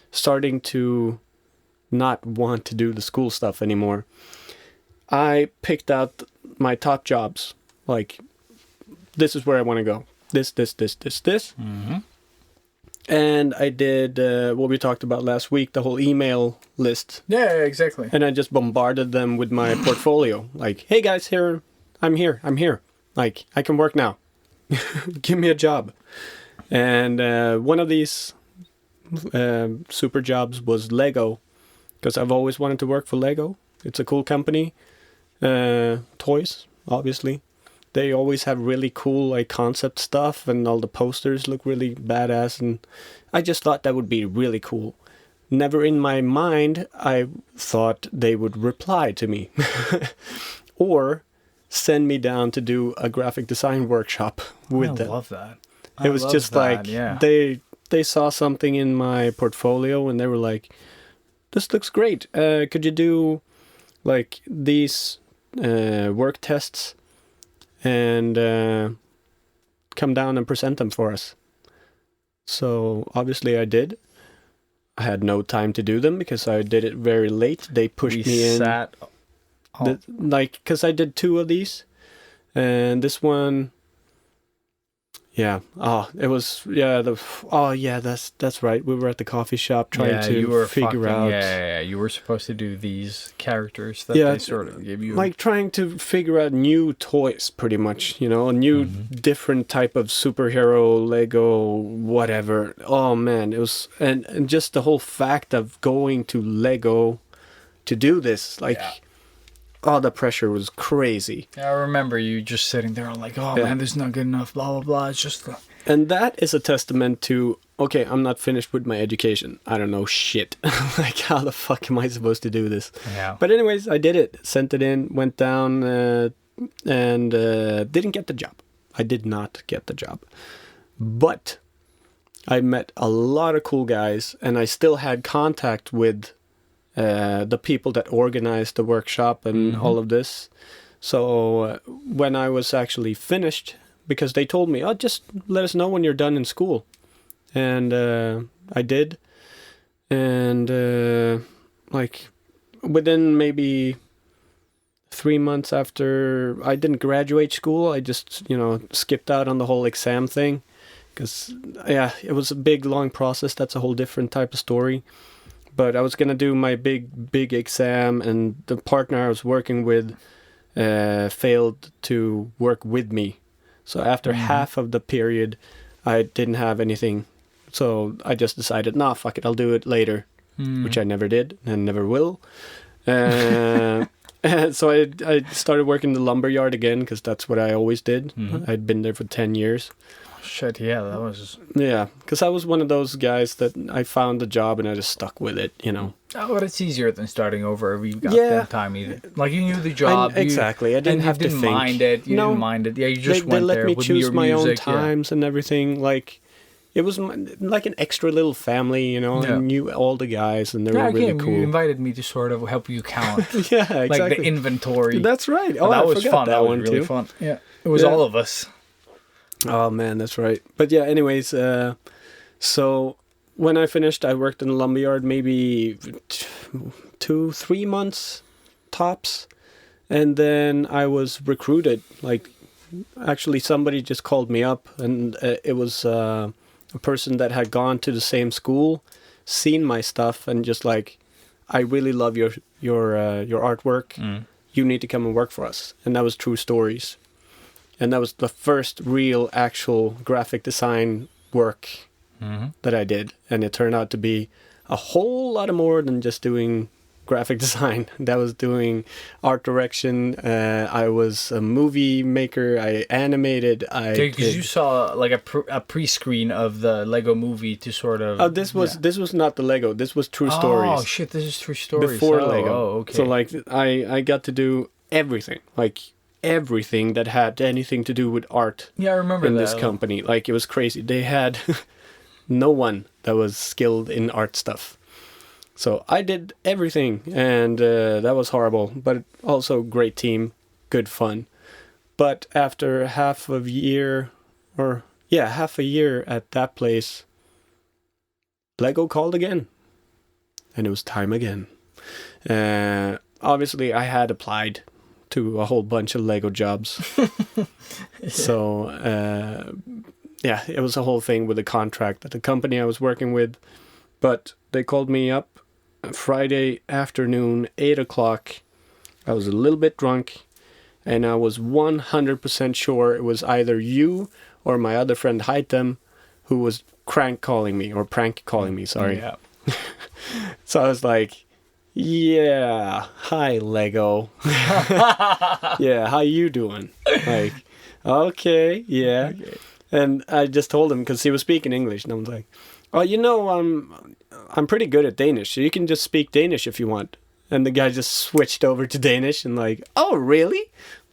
starting to not want to do the school stuff anymore. I picked out my top jobs. Like, this is where I want to go. This. Mm-hmm. And I did what we talked about last week, the whole email list. Yeah, exactly. And I just bombarded them with my portfolio. Like, hey guys, I'm here. Like, I can work now. Give me a job. And one of these super jobs was Lego. Because I've always wanted to work for Lego. It's a cool company. Toys, obviously. They always have really cool like concept stuff, and all the posters look really badass, and I just thought that would be really cool. Never in my mind I thought they would reply to me or send me down to do a graphic design workshop with them. I love that. It was just like they saw something in my portfolio and they were like, this looks great. Could you do like these work tests and come down and present them for us? So obviously I did. I had no time to do them because I did it very late. They pushed me in. Because I did 2 of these, and this one. Yeah. It was. Yeah. That's right. We were at the coffee shop trying to figure out. Yeah. You were supposed to do these characters that they sort of gave you. Like trying to figure out new toys, pretty much. You know, a new different type of superhero Lego, whatever. Oh man, it was, and just the whole fact of going to Lego to do this, like. Yeah. Oh, the pressure was crazy. I remember you just sitting there like, man, this is not good enough, blah, blah, blah. It's just... And that is a testament to, okay, I'm not finished with my education. I don't know shit. Like, how the fuck am I supposed to do this? Yeah. But anyways, I did it. Sent it in, went down, and didn't get the job. I did not get the job. But I met a lot of cool guys, and I still had contact with the people that organized the workshop and all of this. So when I was actually finished, because they told me, just let us know when you're done in school. And I did. And like within maybe 3 months after I didn't graduate school, I just, skipped out on the whole exam thing. Because, it was a big, long process. That's a whole different type of story. But I was going to do my big exam, and the partner I was working with failed to work with me. So after half of the period, I didn't have anything. So I just decided, fuck it, I'll do it later, which I never did and never will. And so I started working in the lumberyard again, because that's what I always did. I'd been there for 10 years. Shit, yeah, that was... Yeah, because I was one of those guys that I found a job and I just stuck with it, Oh, but it's easier than starting over if you've got that time either. Like, you knew the job. Exactly, I didn't have to think. You didn't mind it. Yeah, you just went there with your music. They let me choose my own times and everything. Like, it was like an extra little family, you know. Yeah. I knew all the guys, and they Yeah, were really again, you cool. invited me to sort of help you count, Yeah, exactly. like the inventory. That's right. Oh, that I was forgot fun. that That was one really too. fun. Yeah, it was Yeah. all of us. Oh man, that's right. But yeah, anyways, so when I finished, I worked in a lumberyard maybe 2-3 months tops, and then I was recruited. Like, actually, somebody just called me up, and it was a person that had gone to the same school, seen my stuff, and just like, I really love your artwork. You need to come and work for us. And that was True Stories. And that was the first real actual graphic design work that I did. And it turned out to be a whole lot more than just doing graphic design. That was doing art direction. I was a movie maker. I animated. Because you saw like a pre-screen of the Lego movie to sort of. Oh, this was not the Lego. This was True Stories. Oh shit! This is True Stories Before Lego. Oh, okay. So like I got to do everything. Like everything that had anything to do with art. Yeah, I remember in that. this company. Like, it was crazy. They had no one that was skilled in art stuff. So I did everything, and that was horrible, but also great team, good fun. But after half a year at that place, Lego called again, and it was time again. Obviously, I had applied to a whole bunch of Lego jobs. So, it was a whole thing with the contract at the company I was working with. But they called me up Friday afternoon, 8 o'clock. I was a little bit drunk, and I was 100% sure it was either you or my other friend Haitem who was prank calling me, sorry. Yeah. So I was like, yeah, hi Lego. Yeah, how you doing? Like, okay, yeah. Okay. And I just told him, because he was speaking English, and I was like, oh, you know, I'm pretty good at Danish, so you can just speak Danish if you want. And the guy just switched over to Danish and like, oh, really?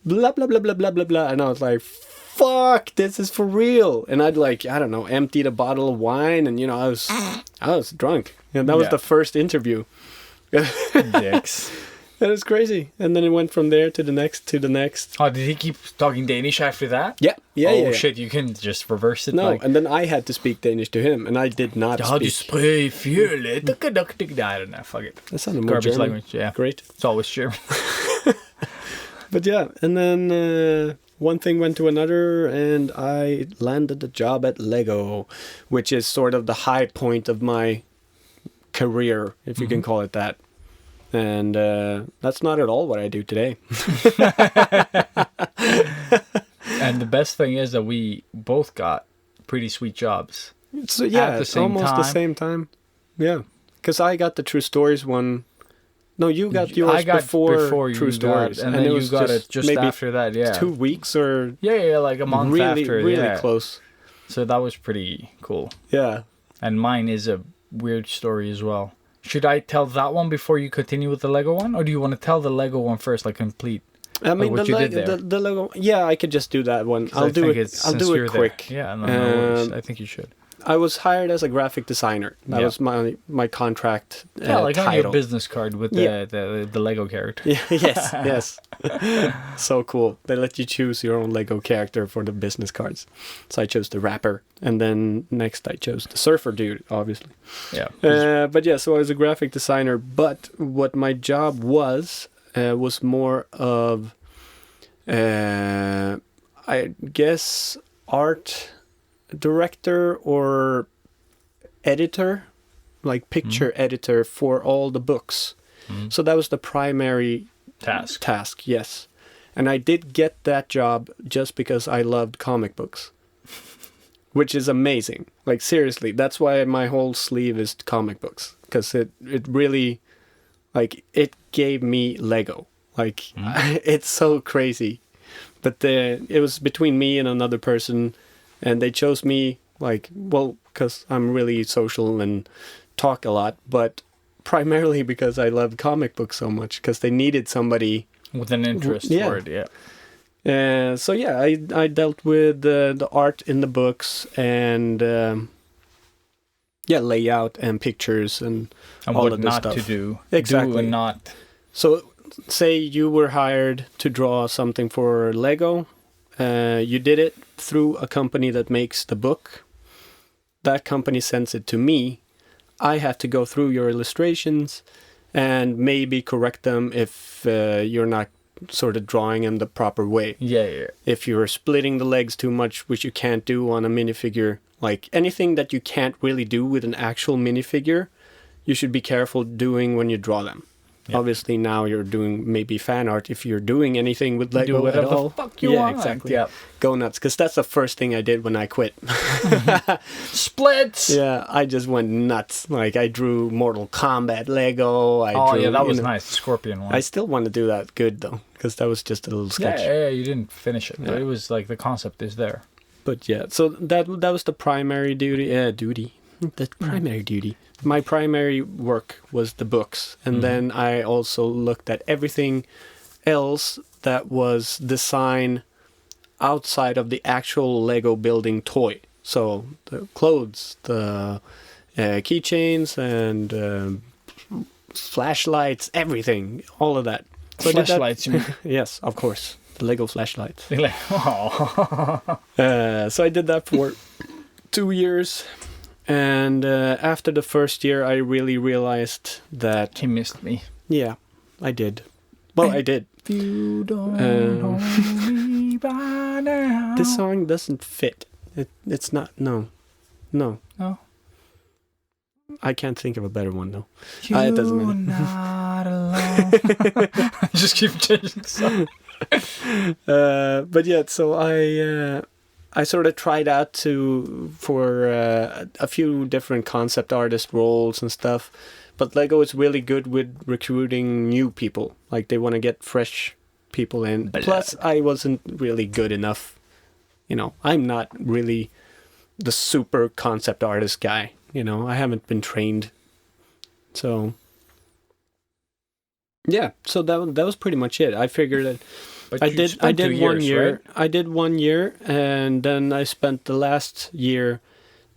Blah, blah, blah, blah, blah, blah, blah. And I was like, fuck, this is for real. And I'd like, I don't know, emptied a bottle of wine, and, you know, I was drunk. And that was the first interview. Dicks. It was crazy. And then it went from there to the next. Oh, did he keep talking Danish after that? Yeah. Oh, shit, you can just reverse it. No, like, and then I had to speak Danish to him, and I did not how do you speak. spray fuel? I don't know, fuck it. That sounded more Garbage German. language, yeah. Great. It's always German. But yeah, and then one thing went to another, and I landed a job at Lego, which is sort of the high point of my career, if you can call it that. And that's not at all what I do today. And the best thing is that we both got pretty sweet jobs. So yeah, At the same almost time. the same time. Yeah, because I got the True Stories one. No, you got yours I got before you True got- Stories, and then it you was got it just maybe after that. Yeah, 2 weeks or yeah, like a month really, after. really yeah. close. So that was pretty cool. Yeah. And mine is a weird story as well. Should I tell that one before you continue with the Lego one, or do you want to tell the Lego one first, like complete? I mean, what you did there. the Logo. Yeah, I could just do that one. 'Cause I'll I do think it. it's- I'll since do you're it there. quick. Yeah, no, Um, I think you should. I was hired as a graphic designer. That Yeah. was my contract. Yeah, like on title. your business card with Yeah. the Lego character. Yeah, yes. So cool. They let you choose your own Lego character for the business cards. So I chose the rapper, and then next I chose the surfer dude, obviously. Yeah. But yeah, so I was a graphic designer. But what my job was more of, I guess, art director or editor, like picture editor for all the books. So that was the primary task, yes. And I did get that job just because I loved comic books, which is amazing. Like, seriously, that's why my whole sleeve is comic books, because it really, like, it gave me Lego. Like, it's so crazy. But it was between me and another person, and they chose me, like, well, because I'm really social and talk a lot, but primarily because I love comic books so much, because they needed somebody With an interest Yeah. for it, yeah. so yeah, I dealt with the art in the books, and layout and pictures and And all what of this not stuff. to do. Exactly. Do and not. So, say you were hired to draw something for Lego. You did it through a company that makes the book. That company sends it to me. I have to go through your illustrations and maybe correct them if you're not sort of drawing them the proper way. Yeah. If you're splitting the legs too much, which you can't do on a minifigure, like anything that you can't really do with an actual minifigure, you should be careful doing when you draw them. Yeah. Obviously, now you're doing maybe fan art. If you're doing anything with Lego Do whatever at all, the fuck you want. exactly. Yeah. Go nuts, because that's the first thing I did when I quit. Splits. Yeah, I just went nuts. Like I drew Mortal Kombat Lego. I Oh drew, yeah, that was you know, nice. The Scorpion one. I still want to do that good though, because that was just a little sketch. Yeah, you didn't finish it, but Yeah. it was like the concept is there. But yeah, so that was the primary duty. The primary duty. My primary work was the books, and then I also looked at everything else that was design outside of the actual Lego building toy. So the clothes, the keychains, and flashlights, everything, all of that. So I did that- Flashlights, you mean? Yes, of course, the Lego flashlights. You're like, oh. So I did that for 2 years, and after the first year, I really realized that He missed me. yeah, I did. Well, I did. If you don't Um, hold me by now. This song doesn't fit. It's not. No. No? I can't think of a better one though. You're it doesn't matter. not alone. Just keep changing the song. But yeah, so I sort of tried out for a few different concept artist roles and stuff. But Lego is really good with recruiting new people. Like they want to get fresh people in. Plus, I wasn't really good enough. You know, I'm not really the super concept artist guy. You know, I haven't been trained. So, yeah. So that was pretty much it. I figured that But I you did spent 2 1 years, year. right? I did 1 year, and then I spent the last year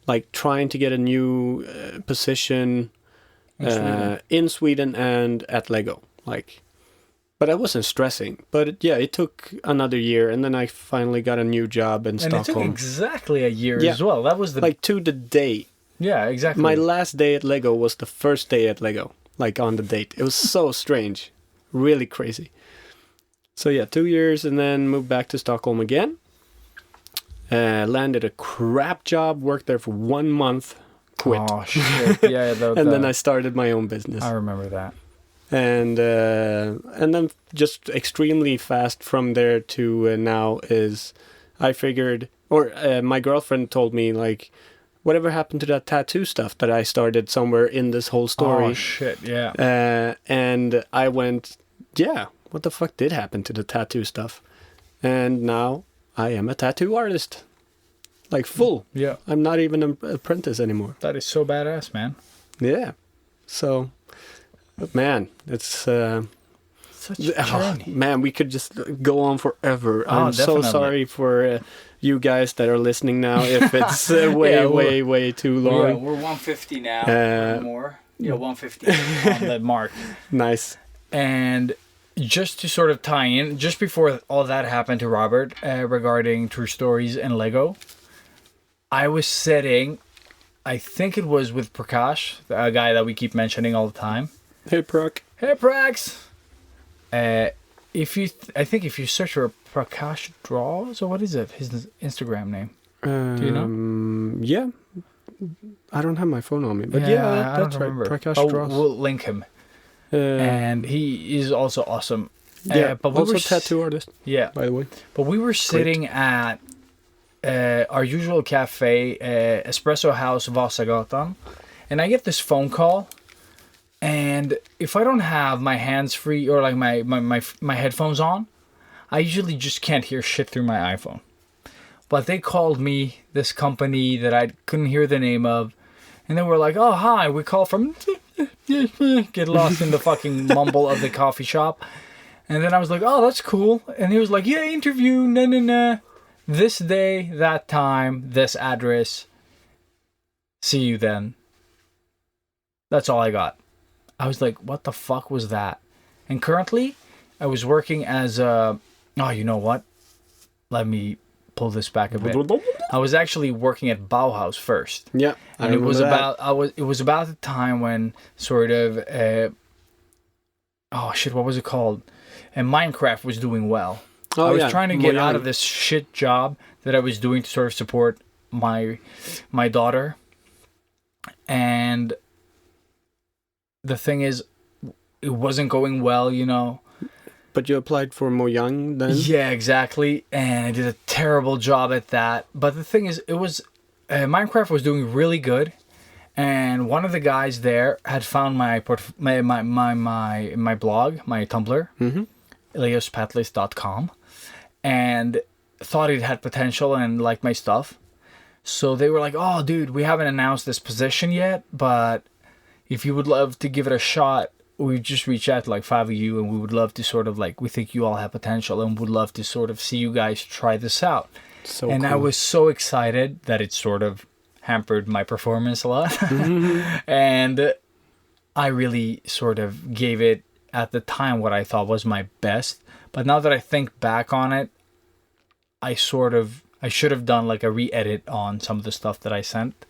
like trying to get a new position in Sweden and at Lego. Like, but I wasn't stressing. But it took another year, and then I finally got a new job in And it took Stockholm. exactly a year Yeah. as well. That was the... Like to the day. yeah, exactly. My last day at Lego was the first day at Lego. Like on the date. It was so strange. Really crazy. So yeah, 2 years, and then moved back to Stockholm again. Landed a crap job, worked there for 1 month, quit. Oh, shit. Yeah, and then I started my own business. I remember that. And then just extremely fast from there to now is I figured, or my girlfriend told me, like, whatever happened to that tattoo stuff that I started somewhere in this whole story? Oh, shit, yeah. And I went, yeah, what the fuck did happen to the tattoo stuff? And now I am a tattoo artist. Like full. Yeah. I'm not even an apprentice anymore. That is so badass, man. Yeah. So, man, it's... Such a journey. man, we could just go on forever. Oh, I'm so definitely. sorry for you guys that are listening now if it's way too Yeah, long. we're 150 now Uh, or more. Yeah, 150 on the mark. Nice. And just to sort of tie in, just before all that happened to Robert regarding True Stories and Lego, I was sitting, I think it was with Prakash, a guy that we keep mentioning all the time. Hey, Proc. Hey, Prax! I think if you search for Prakash Draws, or what is it? His Instagram name. Do you know? Yeah. I don't have my phone on me, but I that's don't right. remember. Prakash But Draws. we'll link him. And he is also awesome. Yeah, but we also were tattoo artist, Yeah, by the way. but we were sitting at our usual cafe, Espresso House, Vasagatan, and I get this phone call. And if I don't have my hands free or like my headphones on, I usually just can't hear shit through my iPhone. But they called me, this company that I couldn't hear the name of, and they were like, "Oh, hi, we call from..." Get lost in the fucking mumble of the coffee shop. And then I was like, "Oh, that's cool." And he was like, "Yeah, interview, nah. This day, that time, this address. See you then." That's all I got. I was like, what the fuck was that? And currently, I was working as a... Oh, you know what? Let me pull this back a bit. I was actually working at Bauhaus first. Yeah, And it was about the time when sort of what was it called? And Minecraft was doing well. I was trying to get out of this shit job that I was doing to sort of support my daughter. And the thing is, it wasn't going well, you know. But you applied for Mojang then? Yeah, exactly. And I did a terrible job at that. But the thing is, it was Minecraft was doing really good, and one of the guys there had found my blog, my Tumblr, eliaspatlis.com, and thought it had potential and liked my stuff. So they were like, "Oh, dude, we haven't announced this position yet, but if you would love to give it a shot, we just reach out to like 5 of you, and we would love to sort of like, we think you all have potential and would love to sort of see you guys try this out." So and cool. I was so excited that it sort of hampered my performance a lot. And I really sort of gave it at the time what I thought was my best. But now that I think back on it, I should have done like a re-edit on some of the stuff that I sent.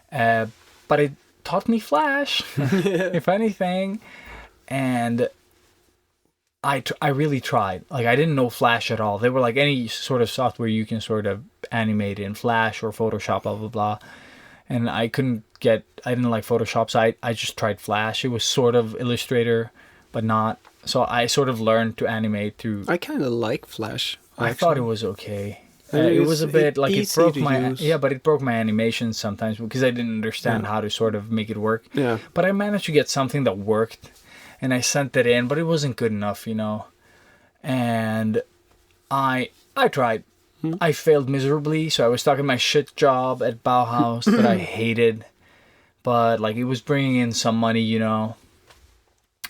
But it taught me Flash, if anything. And I really tried. Like, I didn't know Flash at all. They were like, any sort of software you can sort of animate in Flash or Photoshop, blah, blah, blah. And I didn't like Photoshop, so I just tried Flash. It was sort of Illustrator, but not. So I sort of learned to animate through... I kind of like Flash. I thought it was okay. I mean, It was a bit like it easy broke to my... use. Yeah, but it broke my animation sometimes because I didn't understand how to sort of make it work. Yeah. But I managed to get something that worked, and I sent it in, but it wasn't good enough, you know. And I tried. I failed miserably, so I was stuck in my shit job at Bauhaus that I hated. But like, it was bringing in some money, you know.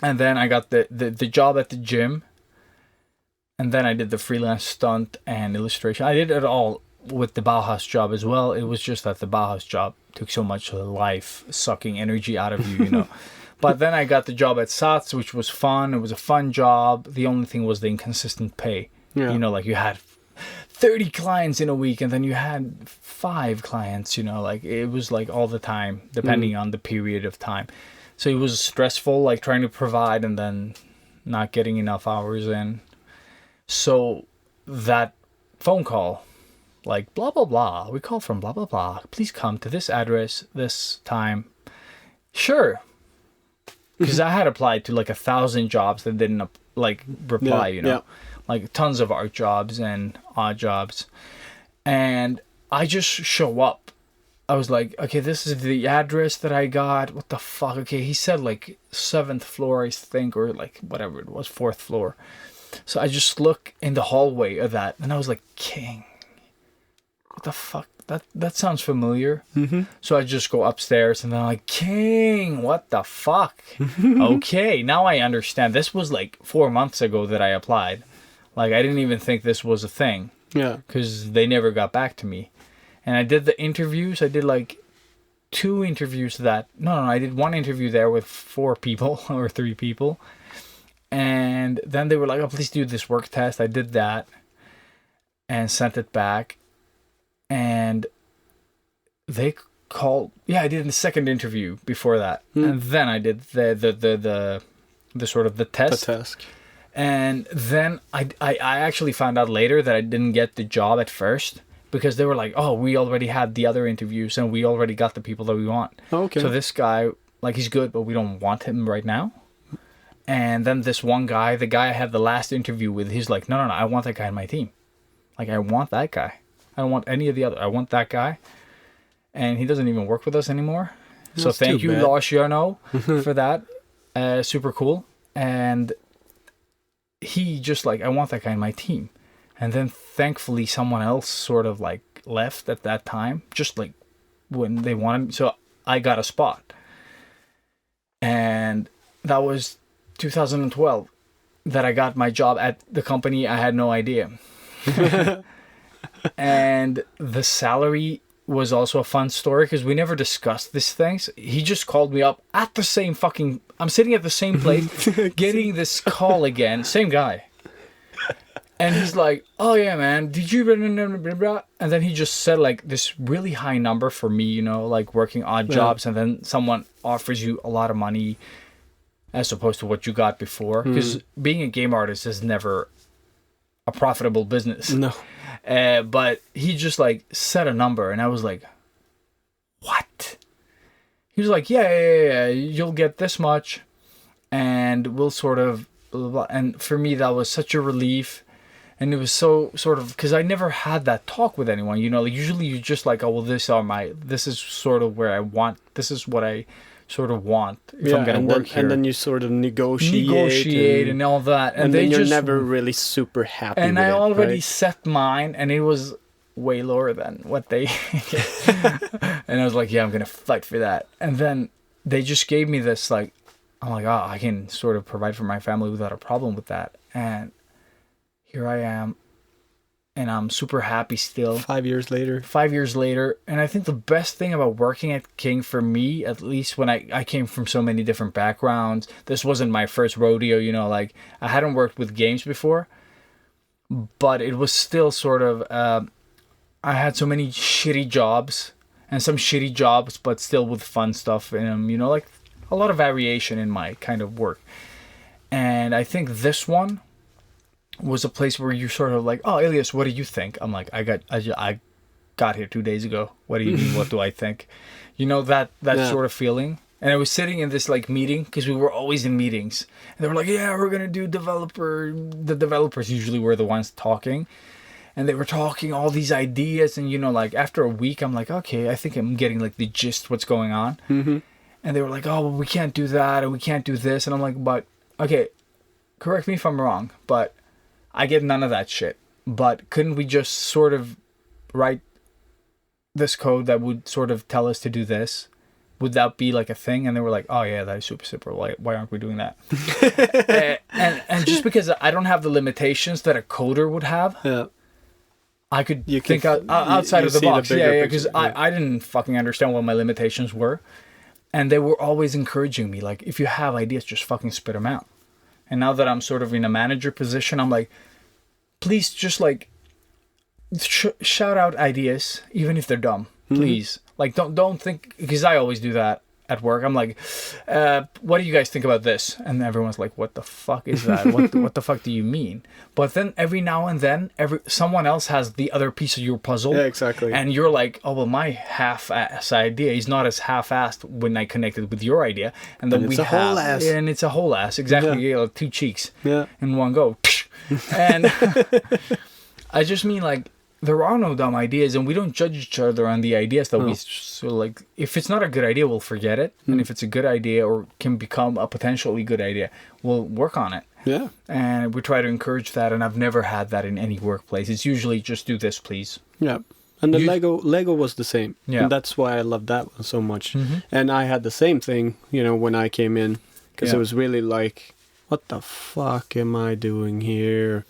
And then I got the job at the gym. And then I did the freelance stunt and illustration. I did it all with the Bauhaus job as well. It was just that the Bauhaus job took so much life sucking energy out of you, you know. But then I got the job at Sats, which was fun. It was a fun job. The only thing was the inconsistent pay. Yeah. You know, like you had 30 clients in a week and then you had 5 clients, you know, like it was like all the time, depending on the period of time. So it was stressful, like trying to provide and then not getting enough hours in. So that phone call, like blah, blah, blah, we call from blah, blah, blah. Please come to this address, this time. Sure. Because I had applied to like 1,000 jobs that didn't like reply, you know, like tons of art jobs and odd jobs. And I just show up. I was like, okay, this is the address that I got. What the fuck? Okay, he said like 7th floor, I think, or like whatever it was, 4th floor. So I just look in the hallway of that, and I was like, King, what the fuck? That sounds familiar. So I just go upstairs, and then I'm like, King, what the fuck? Okay, now I understand. This was like 4 months ago that I applied. Like, I didn't even think this was a thing. Yeah. Because they never got back to me. And I did the interviews. I did like 2 interviews that... No, I did 1 interview there with 4 people or 3 people. And then they were like, oh, please do this work test. I did that and sent it back. And they called... Yeah, I did the second interview before that. And then I did the sort of the test. The task. And then I actually found out later that I didn't get the job at first because they were like, oh, we already had the other interviews and we already got the people that we want. Okay. So this guy, like, he's good, but we don't want him right now. And then this one guy, the guy I had the last interview with, he's like, no, I want that guy in my team. Like, I want that guy. I don't want any of the other. I want that guy. And he doesn't even work with us anymore. So That's thank too you, bad. Lars Jarno, for that. Super cool. And he just like, I want that guy in my team. And then thankfully someone else sort of like left at that time, just like when they wanted me. So I got a spot. And that was 2012 that I got my job at the company. I had no idea. And the salary was also a fun story because we never discussed these things. He just called me up at the same fucking... I'm sitting at the same place, getting this call again. Same guy. And he's like, oh yeah, man, did you... And then he just said like this really high number for me, you know, like working odd jobs. And then someone offers you a lot of money as opposed to what you got before. Because being a game artist is never a profitable business. No. But he just like said a number and I was like, what? He was like, yeah, you'll get this much and we'll sort of... Blah, blah, blah. And for me, that was such a relief. And it was so sort of, because I never had that talk with anyone, you know, like usually you're just like, oh, well, this is sort of where I want, this is what I sort of want if I'm going to work here. And then you sort of negotiate and all that. And then you're never really super happy with it. And I already right? set mine and it was way lower than what they, and I was like, yeah, I'm going to fight for that. And then they just gave me this, like, I'm like, oh, I can sort of provide for my family without a problem with that. And here I am, and I'm super happy still. 5 years later. 5 years later. And I think the best thing about working at King for me, at least when I came from so many different backgrounds, this wasn't my first rodeo, you know, like I hadn't worked with games before, but it was still sort of, I had so many shitty jobs and some shitty jobs, but still with fun stuff in them, you know, like a lot of variation in my kind of work. And I think this one was a place where you're sort of like, oh, Elias, what do you think? I'm like, I got here 2 days ago. What do you mean? What do I think? You know, that sort of feeling. And I was sitting in this like meeting because we were always in meetings. And they were like, yeah, we're going to do the developers usually were the ones talking. And they were talking all these ideas. And, you know, like after a week, I'm like, okay, I think I'm getting like the gist what's going on. Mm-hmm. And they were like, oh, well, we can't do that. And we can't do this. And I'm like, but okay, correct me if I'm wrong, but I get none of that shit. But couldn't we just sort of write this code that would sort of tell us to do this? Would that be like a thing? And they were like, oh yeah, that is super simple. Why aren't we doing that? and just because I don't have the limitations that a coder would have, I could think outside of the box. Yeah, because I didn't fucking understand what my limitations were. And they were always encouraging me, like, if you have ideas, just fucking spit them out. And now that I'm sort of in a manager position, I'm like, please just like shout out ideas, even if they're dumb. Please, like don't think, because I always do that at work. I'm like, what do you guys think about this? And everyone's like, what the fuck is that? What the fuck do you mean? But then every now and then, someone else has the other piece of your puzzle. Yeah, exactly. And you're like, oh well, my half-ass idea is not as half-assed when I connected with your idea. And then it's a whole ass. And it's a whole ass. Exactly. Yeah. You know, two cheeks. Yeah. In one go. And I just mean like, there are no dumb ideas, and we don't judge each other on the ideas that we so like. If it's not a good idea, we'll forget it, and if it's a good idea or can become a potentially good idea, we'll work on it. Yeah, and we try to encourage that. And I've never had that in any workplace. It's usually just do this, please. Yeah, and the Lego was the same. Yeah, and that's why I loved that one so much. Mm-hmm. And I had the same thing, you know, when I came in, because it was really like, what the fuck am I doing here?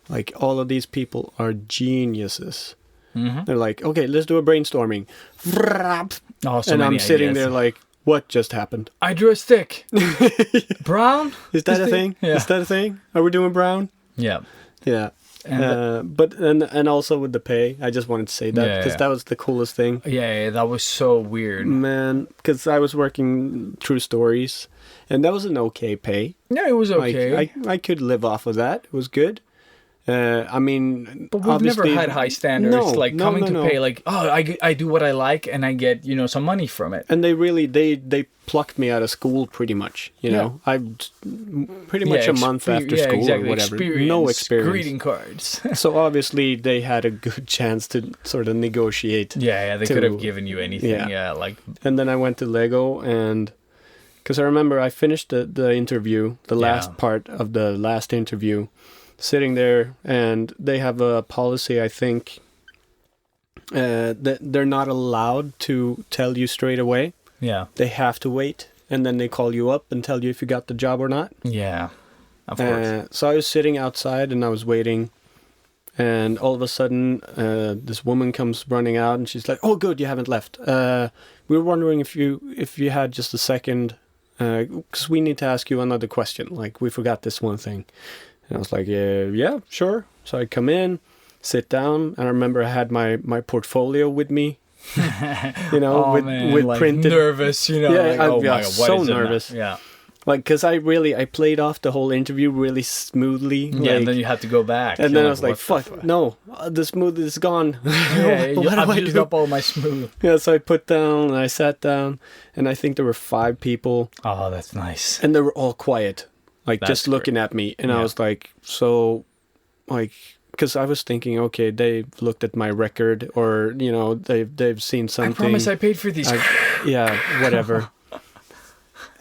Like, all of these people are geniuses. Mm-hmm. They're like, okay, let's do a brainstorming. And I'm sitting there like, what just happened? I drew a stick. Brown? Is that a thing? Yeah. Is that a thing? Are we doing brown? Yeah. Yeah. And also with the pay, I just wanted to say that because that was the coolest thing. Yeah, that was so weird. Man, because I was working True Stories, and that was an okay pay. Yeah, it was okay. Like, I could live off of that. It was good. I mean, but we've never had high standards. Coming to pay, like, oh, I do what I like and I get, you know, some money from it. And they really they plucked me out of school pretty much. You know, I pretty much a month after school or whatever. No experience. Greeting cards. So obviously they had a good chance to sort of negotiate. Yeah, they could have given you anything. Yeah, like. And then I went to Lego, and because I remember I finished the interview, the last part of the last interview. Sitting there, and they have a policy, I think, that they're not allowed to tell you straight away. Yeah. They have to wait, and then they call you up and tell you if you got the job or not. Yeah, of course. So I was sitting outside, and I was waiting, and all of a sudden, this woman comes running out, and she's like, "Oh, good, you haven't left. We were wondering if you had just a second, because we need to ask you another question. Like, we forgot this one thing." And I was like, "Yeah, sure." So I come in, sit down, and I remember I had my portfolio with me. You know, with like printed. nervous, you know. Yeah, like, I oh my was God, what so is it now? nervous. Yeah. Like, because I played off the whole interview really smoothly. Yeah, like, and then you had to go back. and You're then I was like, what the "Fuck, no, the smooth is gone." Yeah, What do I've I used do? up all my smooth. Yeah, so I put down and I sat down, and I think there were 5 people, Oh, that's nice. and they were all quiet, like That's just looking at me. And I Yeah. was like, so, like, because I was thinking, okay, they've looked at my record, or you know, they've seen I something. promise I paid for these. Yeah, whatever.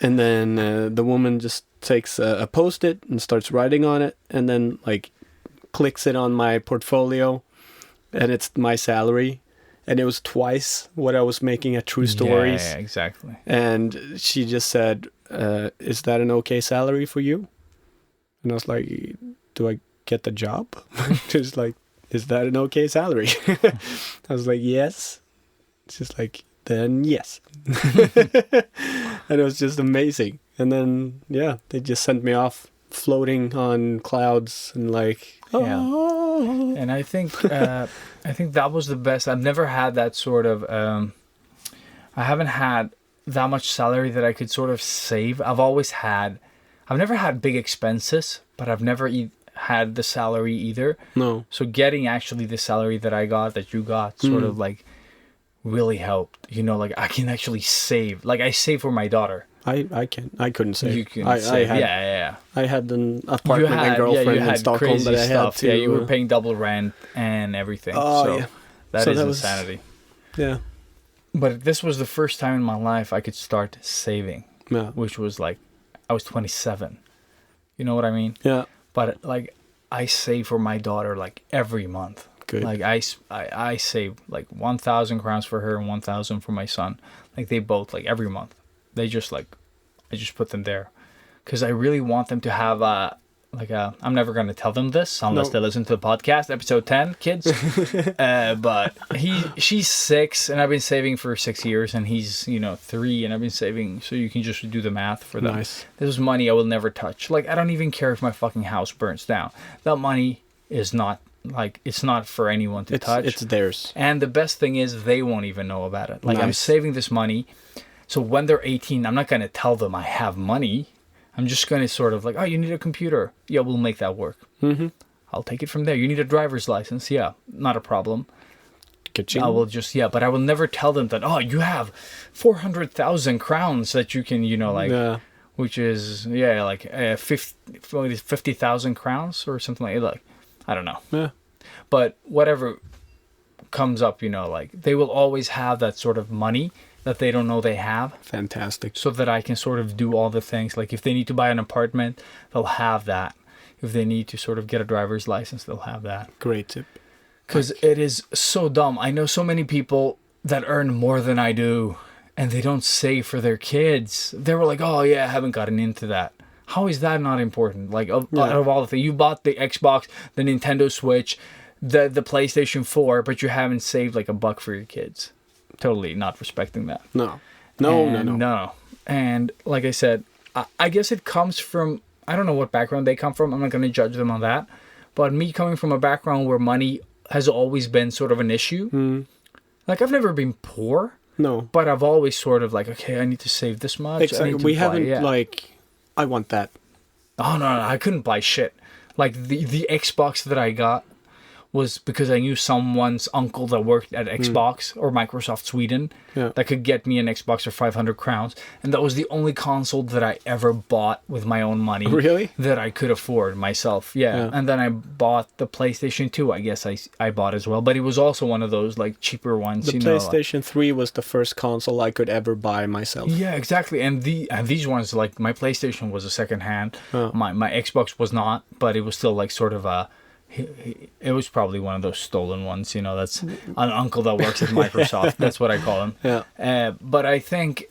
And then the woman just takes a Post-it and starts writing on it, and then like clicks it on my portfolio, and it's my salary, and it was twice what I was making at True Stories. Yeah, exactly. And she just said, "Is that an okay salary for you?" And I was like, "Do I get the job?" Just like, "Is that an okay salary?" I was like, "Yes." She's like, "Then yes." And it was just amazing. And then, yeah, they just sent me off floating on clouds and like, Yeah. "Oh." And I think that was the best. I've never had that sort of. I haven't had that much salary that I could sort of save. I've never had big expenses, but I've never had the salary either. No. So getting actually the salary that I got, that you got, sort of like really helped. You know, like I can actually save. Like I save for my daughter. I couldn't say. You can I save. had, Yeah. I had an apartment and girlfriend in Stockholm crazy that I had stuff. to. Yeah, you were paying double rent and everything. Oh, so yeah. that So is that was- insanity. Yeah. But this was the first time in my life I could start saving, Yeah. which was like, I was 27. You know what I mean? Yeah. But like, I save for my daughter like every month. Good. Like I save like 1,000 crowns for her and 1,000 for my son. Like they both, like every month. They just like, I just put them there. Because I really want them to have I'm never going to tell them this unless No. they listen to the podcast, episode 10, kids. But she's 6 and I've been saving for 6 years, and he's 3 and I've been saving. So you can just do the math for them. Nice. This is money I will never touch. Like I don't even care if my fucking house burns down. That money is not like, it's not for anyone to touch. It's theirs. And the best thing is they won't even know about it. Like I'm Nice. saving this money. So when they're 18, I'm not going to tell them I have money. I'm just going to sort of like, oh, you need a computer. Yeah, we'll make that work. Mm-hmm. I'll take it from there. You need a driver's license. Yeah, not a problem. Ka-ching. I will just, but I will never tell them that, oh, you have 400,000 crowns that you can, Yeah. which is, like 50,000 crowns or something like that. Like, I don't know. Yeah. But whatever comes up, like they will always have that sort of money that they don't know they have, Fantastic. so that I can sort of do all the things. Like if they need to buy an apartment, they'll have that. If they need to sort of get a driver's license, they'll have that. Great tip. Because it is so dumb. I know so many people that earn more than I do, and they don't save for their kids. They were like, oh yeah, I haven't gotten into that. How is that not important? Like out of all the things, you bought the Xbox, the Nintendo Switch, the PlayStation 4, but you haven't saved like $1 for your kids. Totally not respecting that. No. And like I said, I guess it comes from, I don't know what background they come from. I'm not going to judge them on that. But me coming from a background where money has always been sort of an issue. Like I've never been poor. No. But I've always sort of like, okay, I need to save this much. I Exactly. need to We buy, haven't like, I want that. Oh no, I couldn't buy shit. Like the Xbox that I got was because I knew someone's uncle that worked at Xbox or Microsoft Sweden that could get me an Xbox for 500 crowns. And that was the only console that I ever bought with my own money. Really? That I could afford myself. Yeah. And then I bought the PlayStation 2, I guess I bought as well. But it was also one of those like cheaper ones. The PlayStation 3 was the first console I could ever buy myself. Yeah, exactly. And these ones, like my PlayStation was a second hand. My Xbox was not, but it was still like sort of a... It was probably one of those stolen ones, that's an uncle that works at Microsoft. That's what I call him. Yeah. But I think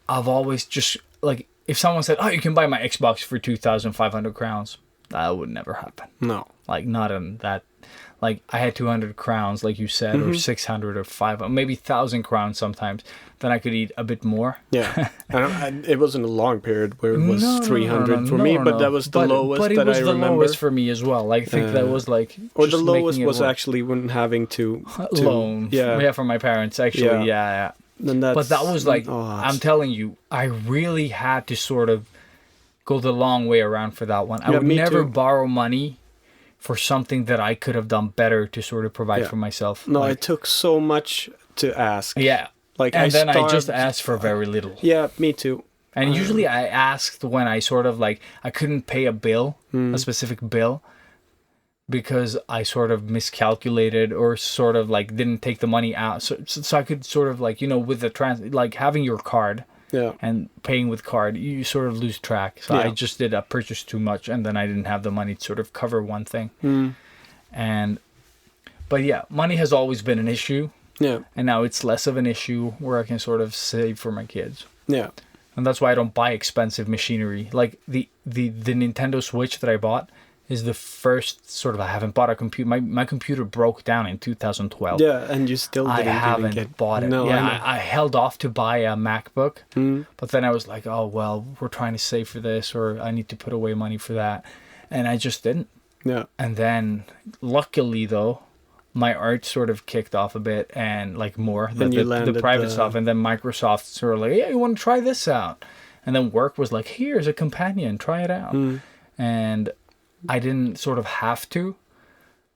I've always just, like, if someone said, oh, you can buy my Xbox for 2,500 crowns, that would never happen. No. Like, not in that, like I had 200 crowns, like you said, or 600 or 500, maybe 1,000 crowns sometimes, then I could eat a bit more. Yeah, it wasn't a long period where it was No, 300 for me, but that was the lowest but it that was I the remember. lowest for me as well. Like, I think that was like, Or the just lowest making it was work. actually when having to loan. Yeah, from my parents, actually. Yeah. And that's, But that was like, oh, I'm telling you, I really had to sort of go the long way around for that one. I Yeah, would me never too. borrow money for something that I could have done better to sort of provide Yeah. for myself. No, Like, it took so much to ask. yeah. Like And then I just starved- asked for very little. Yeah, me too. And usually I asked when I sort of like, I couldn't pay a bill, a specific bill, because I sort of miscalculated or sort of like didn't take the money out. So I could sort of like, with the like having your card Yeah. and paying with card, you sort of lose track. So I Yeah. just did a purchase too much, and then I didn't have the money to sort of cover one thing. But yeah, money has always been an issue, Yeah. and now it's less of an issue where I can sort of save for my kids. Yeah. And that's why I don't buy expensive machinery. Like the Nintendo Switch that I bought is the first sort of, I haven't bought a computer. My computer broke down in 2012. Yeah, and you still I didn't even haven't get bought it. No, Yeah, I know. I held off to buy a MacBook, but then I was like, oh, well, we're trying to save for this, or I need to put away money for that. And I just didn't. Yeah. And then, luckily, though, my art sort of kicked off a bit, and like more, And you the landed private the- stuff. And then Microsoft sort of like, yeah, you want to try this out? And then work was like, here's a companion, try it out. And I didn't sort of have to.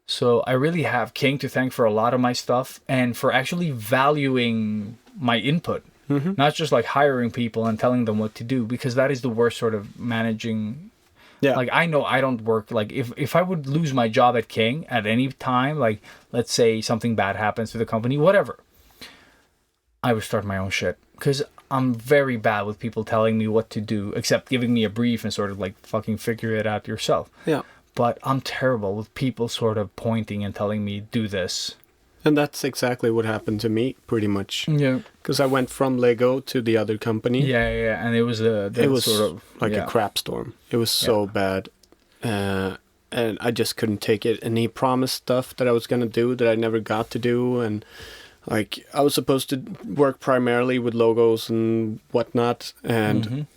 So I really have King to thank for a lot of my stuff, and for actually valuing my input. Not just like hiring people and telling them what to do, because that is the worst sort of managing. Yeah. Like, I know I don't work, like if I would lose my job at King at any time, like let's say something bad happens to the company, whatever, I would start my own shit, because I'm very bad with people telling me what to do, except giving me a brief and sort of like fucking figure it out yourself. Yeah. But I'm terrible with people sort of pointing and telling me do this. And that's exactly what happened to me, pretty much. Yeah. Because I went from Lego to the other company. Yeah, and it was It was sort of like yeah. a crap storm. It was so bad. And I just couldn't take it. And he promised stuff that I was going to do that I never got to do. And like, I was supposed to work primarily with logos and whatnot. And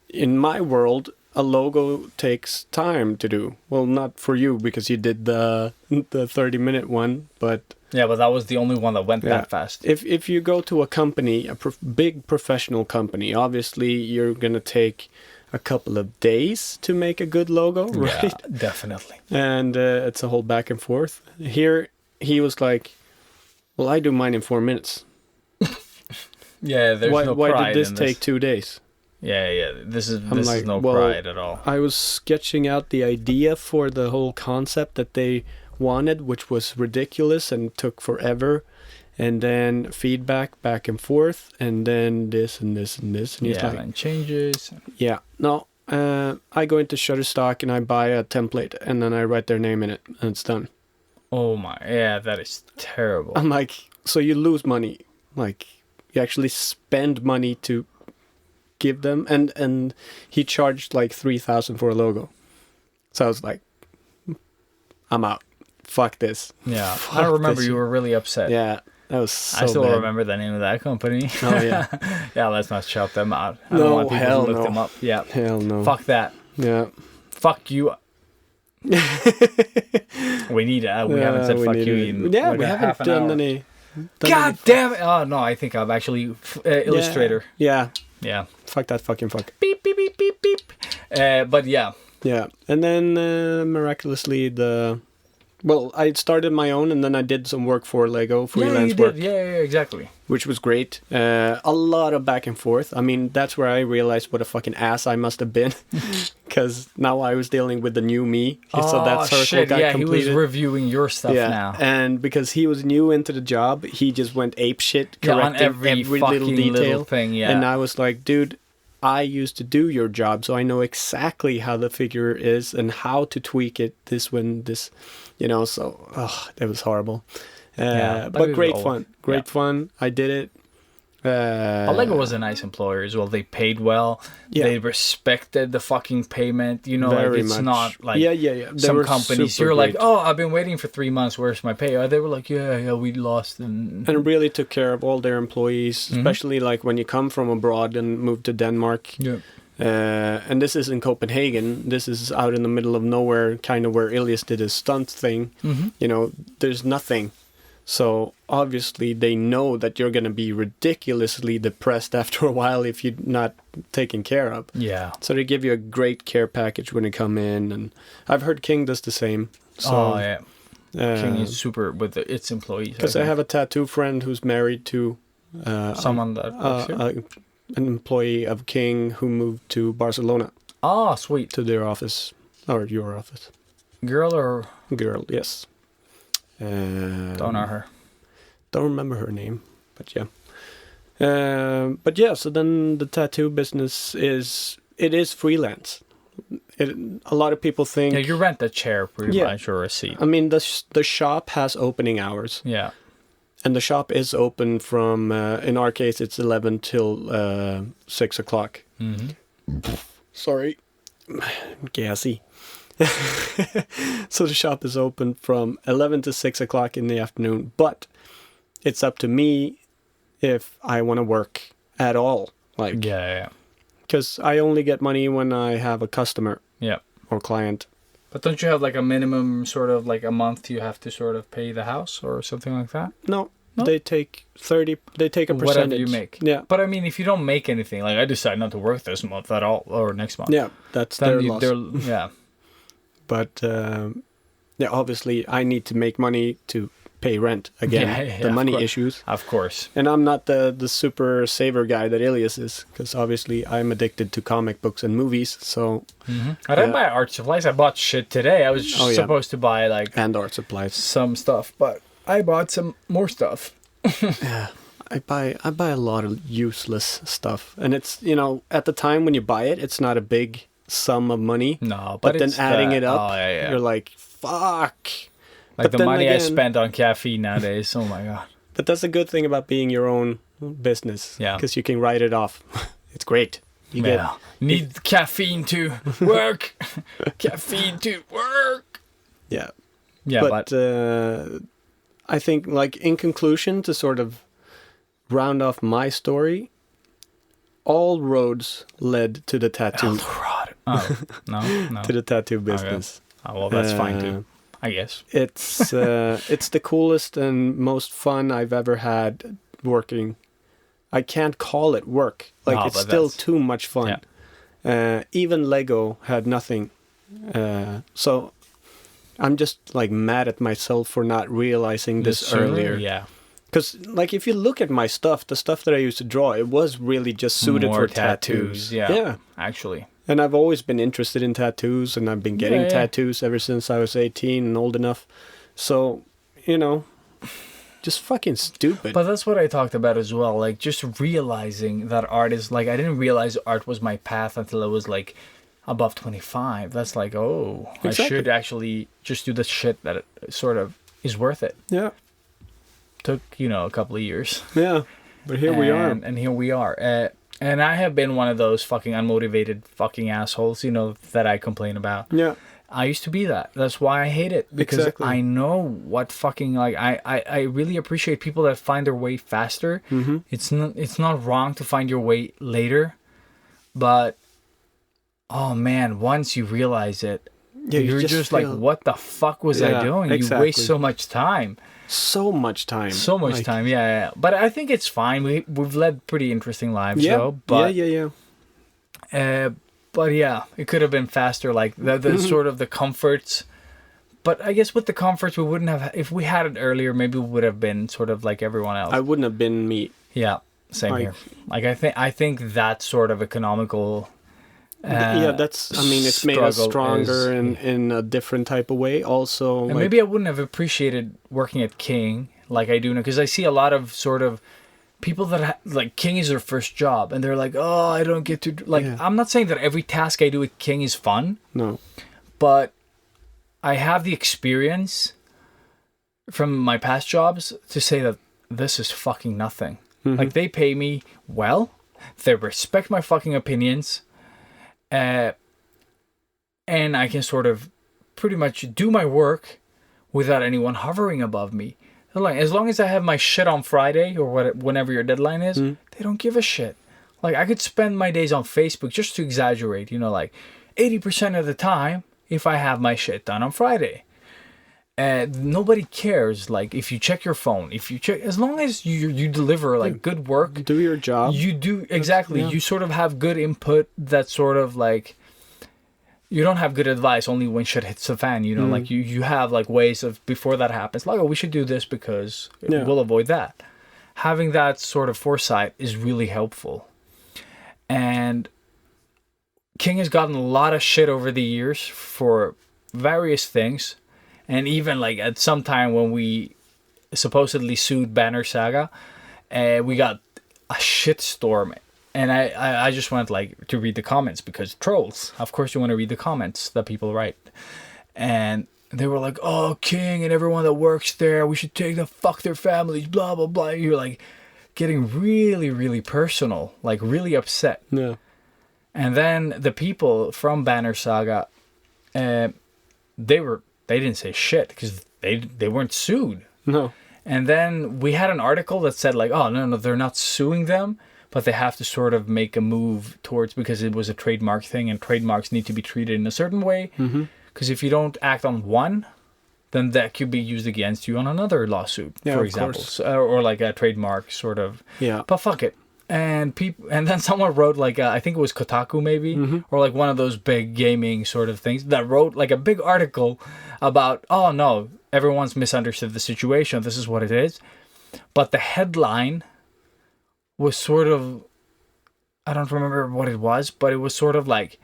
in my world, a logo takes time to do. Well, not for you, because you did the 30-minute one, but Yeah, but that was the only one that went yeah. that fast. If you go to a company, a big professional company, obviously you're gonna take a couple of days to make a good logo, right? Yeah, definitely. And it's a whole back and forth. Here, he was like, "Well, I do mine in 4 minutes. Yeah, there's Why, no why pride did this in take 2 days?" Yeah. This is like, no well, pride at all. I was sketching out the idea for the whole concept that they wanted, which was ridiculous and took forever. And then feedback back and forth, and then this and this and this. And he's Yeah, like, and changes. yeah, no, I go into Shutterstock and I buy a template, and then I write their name in it, and it's done. Oh my, yeah, that is terrible. I'm like, so you lose money. Like, you actually spend money to give them, and he charged like 3,000 for a logo. So I was like, I'm out. Fuck this. Yeah, Fuck I remember this. you were really upset. Yeah, that was so I still bad. remember the name of that company. Oh, yeah. Yeah, let's not shout them out. I No, don't want people hell to look no. them up. Yeah. Hell no. Fuck that. Yeah. Fuck you. We need to. We haven't said we fuck need you it. in Yeah, like we a haven't half an done hour. any. God damn it! Oh no, I think I'm actually Illustrator. Yeah. Yeah. Fuck that fucking fuck. Beep beep beep beep beep. But yeah. Yeah. And then miraculously well, I started my own, and then I did some work for Lego, freelance yeah, you work, did. Yeah, exactly. which was great. A lot of back and forth. I mean, that's where I realized what a fucking ass I must have been, because now I was dealing with the new me. So that circle shit! got Yeah, completed. he was reviewing your stuff Yeah, now. and because he was new into the job, he just went ape shit, Yeah, on correcting every little fucking detail. little thing, yeah. And I was like, dude, I used to do your job, so I know exactly how the figure is and how to tweak it. So that was horrible. Yeah, but it great was fun. Great fun. I did it. But Lego was a nice employer as well. They paid well. Yeah. They respected the fucking payment. You know, like Very it's much. not like They some were companies. super You're like, great. oh, I've been waiting for 3 months. Where's my pay? They were like, yeah, we lost. And really took care of all their employees, Mm-hmm. especially like when you come from abroad and move to Denmark. yeah. And this is in Copenhagen. This is out in the middle of nowhere, kind of where Ilias did his stunt thing. Mm-hmm. You know, there's nothing. So obviously they know that you're going to be ridiculously depressed after a while if you're not taken care of. Yeah. So they give you a great care package when you come in, and I've heard King does the same. So, Oh yeah. King is super with its employees. because I have a tattoo friend who's married to someone that works here. an employee of King who moved to Barcelona Oh, sweet. to their office, or your office. Girl or Girl, yes. don't know her. Don't remember her name, but yeah. So then the tattoo business is freelance. A lot of people think. Yeah, you rent a chair pretty Yeah. much or a seat. I mean, the shop has opening hours, Yeah. and the shop is open from. In our case, it's 11 till 6 o'clock. Mm-hmm. Sorry, gassy. So the shop is open from 11 to 6 o'clock in the afternoon, but it's up to me if I want to work at all. Like, Yeah. because I only get money when I have a customer Yeah. or client. But don't you have like a minimum sort of like a month you have to sort of pay the house or something like that? No, No? they take 30. They take a Whatever percentage. you make. Yeah, But I mean, if you don't make anything, like I decide not to work this month at all or next month. yeah, that's Then their you, loss. yeah. But yeah, obviously I need to make money to pay rent again. Yeah, The of money course. issues. Of course. And I'm not the super saver guy that Ilias is, because obviously I'm addicted to comic books and movies. So I didn't buy art supplies. I bought shit today. I was Oh, yeah. supposed to buy like and art supplies. some stuff, but I bought some more stuff. I buy a lot of useless stuff, and it's, you know, at the time when you buy it, it's not a big sum of money. No, but then it's adding the- it up, oh, yeah. you're like, fuck. Like but the then money I again- spent on caffeine nowadays. Oh my god. But that's a good thing about being your own business. Yeah. Because you can write it off. It's great. You get Yeah. Need caffeine to work. Caffeine to work. yeah. Yeah, but I think, like, in conclusion, to sort of round off my story, all roads led to the tattoo oh, no. to the tattoo business. Oh, well, that's fine too, I guess. It's the coolest and most fun I've ever had working. I can't call it work. Like, No, it's but still that's- too much fun. Even Lego had nothing. So I'm just like mad at myself for not realizing this Sooner, earlier. Yeah. Because, like, if you look at my stuff, the stuff that I used to draw, it was really just suited More for tattoos. Yeah. Actually. And I've always been interested in tattoos, and I've been getting Yeah. tattoos ever since I was 18 and old enough. So, you know, just fucking stupid. But that's what I talked about as well. Like, just realizing that art is like, I didn't realize art was my path until I was like above 25. That's like, oh, I Exactly. should actually just do the shit that it sort of is worth it. yeah, Took, you know, a couple of years. yeah. But here we are. And here we are. And I have been one of those fucking unmotivated fucking assholes, you know, that I complain about. Yeah, I used to be that. That's why I hate it. Because Exactly. I know what fucking, like, I really appreciate people that find their way faster. Mm-hmm. It's not wrong to find your way later. But, oh man, once you realize it, Yeah, you you're just just like, feel- what the fuck was I Yeah, doing? You exactly. waste so much time. so much time. So much Like, time, yeah. But I think it's fine. We've led pretty interesting lives, Yeah, though. But, yeah. but yeah, it could have been faster. Like the sort of the comforts. But I guess with the comforts, we wouldn't have. If we had it earlier, maybe we would have been sort of like everyone else. I wouldn't have been me. Yeah, same Like- here. Like I think that sort of economical. Yeah, that's. I mean, it's made us struggle stronger is- in a different type of way. Also, And like, maybe I wouldn't have appreciated working at King like I do now, because I see a lot of sort of people that like King is their first job, and they're like, oh, I don't get to like. Yeah. I'm not saying that every task I do at King is fun, no. but I have the experience from my past jobs to say that this is fucking nothing. Like, they pay me well. They respect my fucking opinions. And I can sort of pretty much do my work without anyone hovering above me. Like, as long as I have my shit on Friday or whenever your deadline is, they don't give a shit. Like, I could spend my days on Facebook, just to exaggerate, you know, like 80% of the time if I have my shit done on Friday. Nobody cares. Like, if you check your phone, as long as you deliver like good work, Do your job. you do exactly. Yeah. You sort of have good input. That sort of like, you don't have good advice only when shit hits the fan. You know, like you have like ways of before that happens. Like, oh, we should do this because we'll avoid that. Having that sort of foresight is really helpful. And King has gotten a lot of shit over the years for various things. And even like at some time when we supposedly sued Banner Saga, we got a shitstorm. And I just went like to read the comments because trolls. Of course you want to read the comments that people write. And they were like, oh, King and everyone that works there, we should take them, fuck their families, blah, blah, blah. You're like getting really, really personal, like really upset. Yeah. And then the people from Banner Saga, they didn't say shit because they weren't sued. No. And then we had an article that said like, oh, no, they're not suing them, but they have to sort of make a move towards, because it was a trademark thing and trademarks need to be treated in a certain way. Because if you don't act on one, then that could be used against you on another lawsuit, Yeah, for of example. course. Or like a trademark sort of. Yeah. But fuck it. And then someone wrote like, I think it was Kotaku maybe, or like one of those big gaming sort of things that wrote like a big article about, oh no, everyone's misunderstood the situation. This is what it is. But the headline was sort of, I don't remember what it was, but it was sort of like,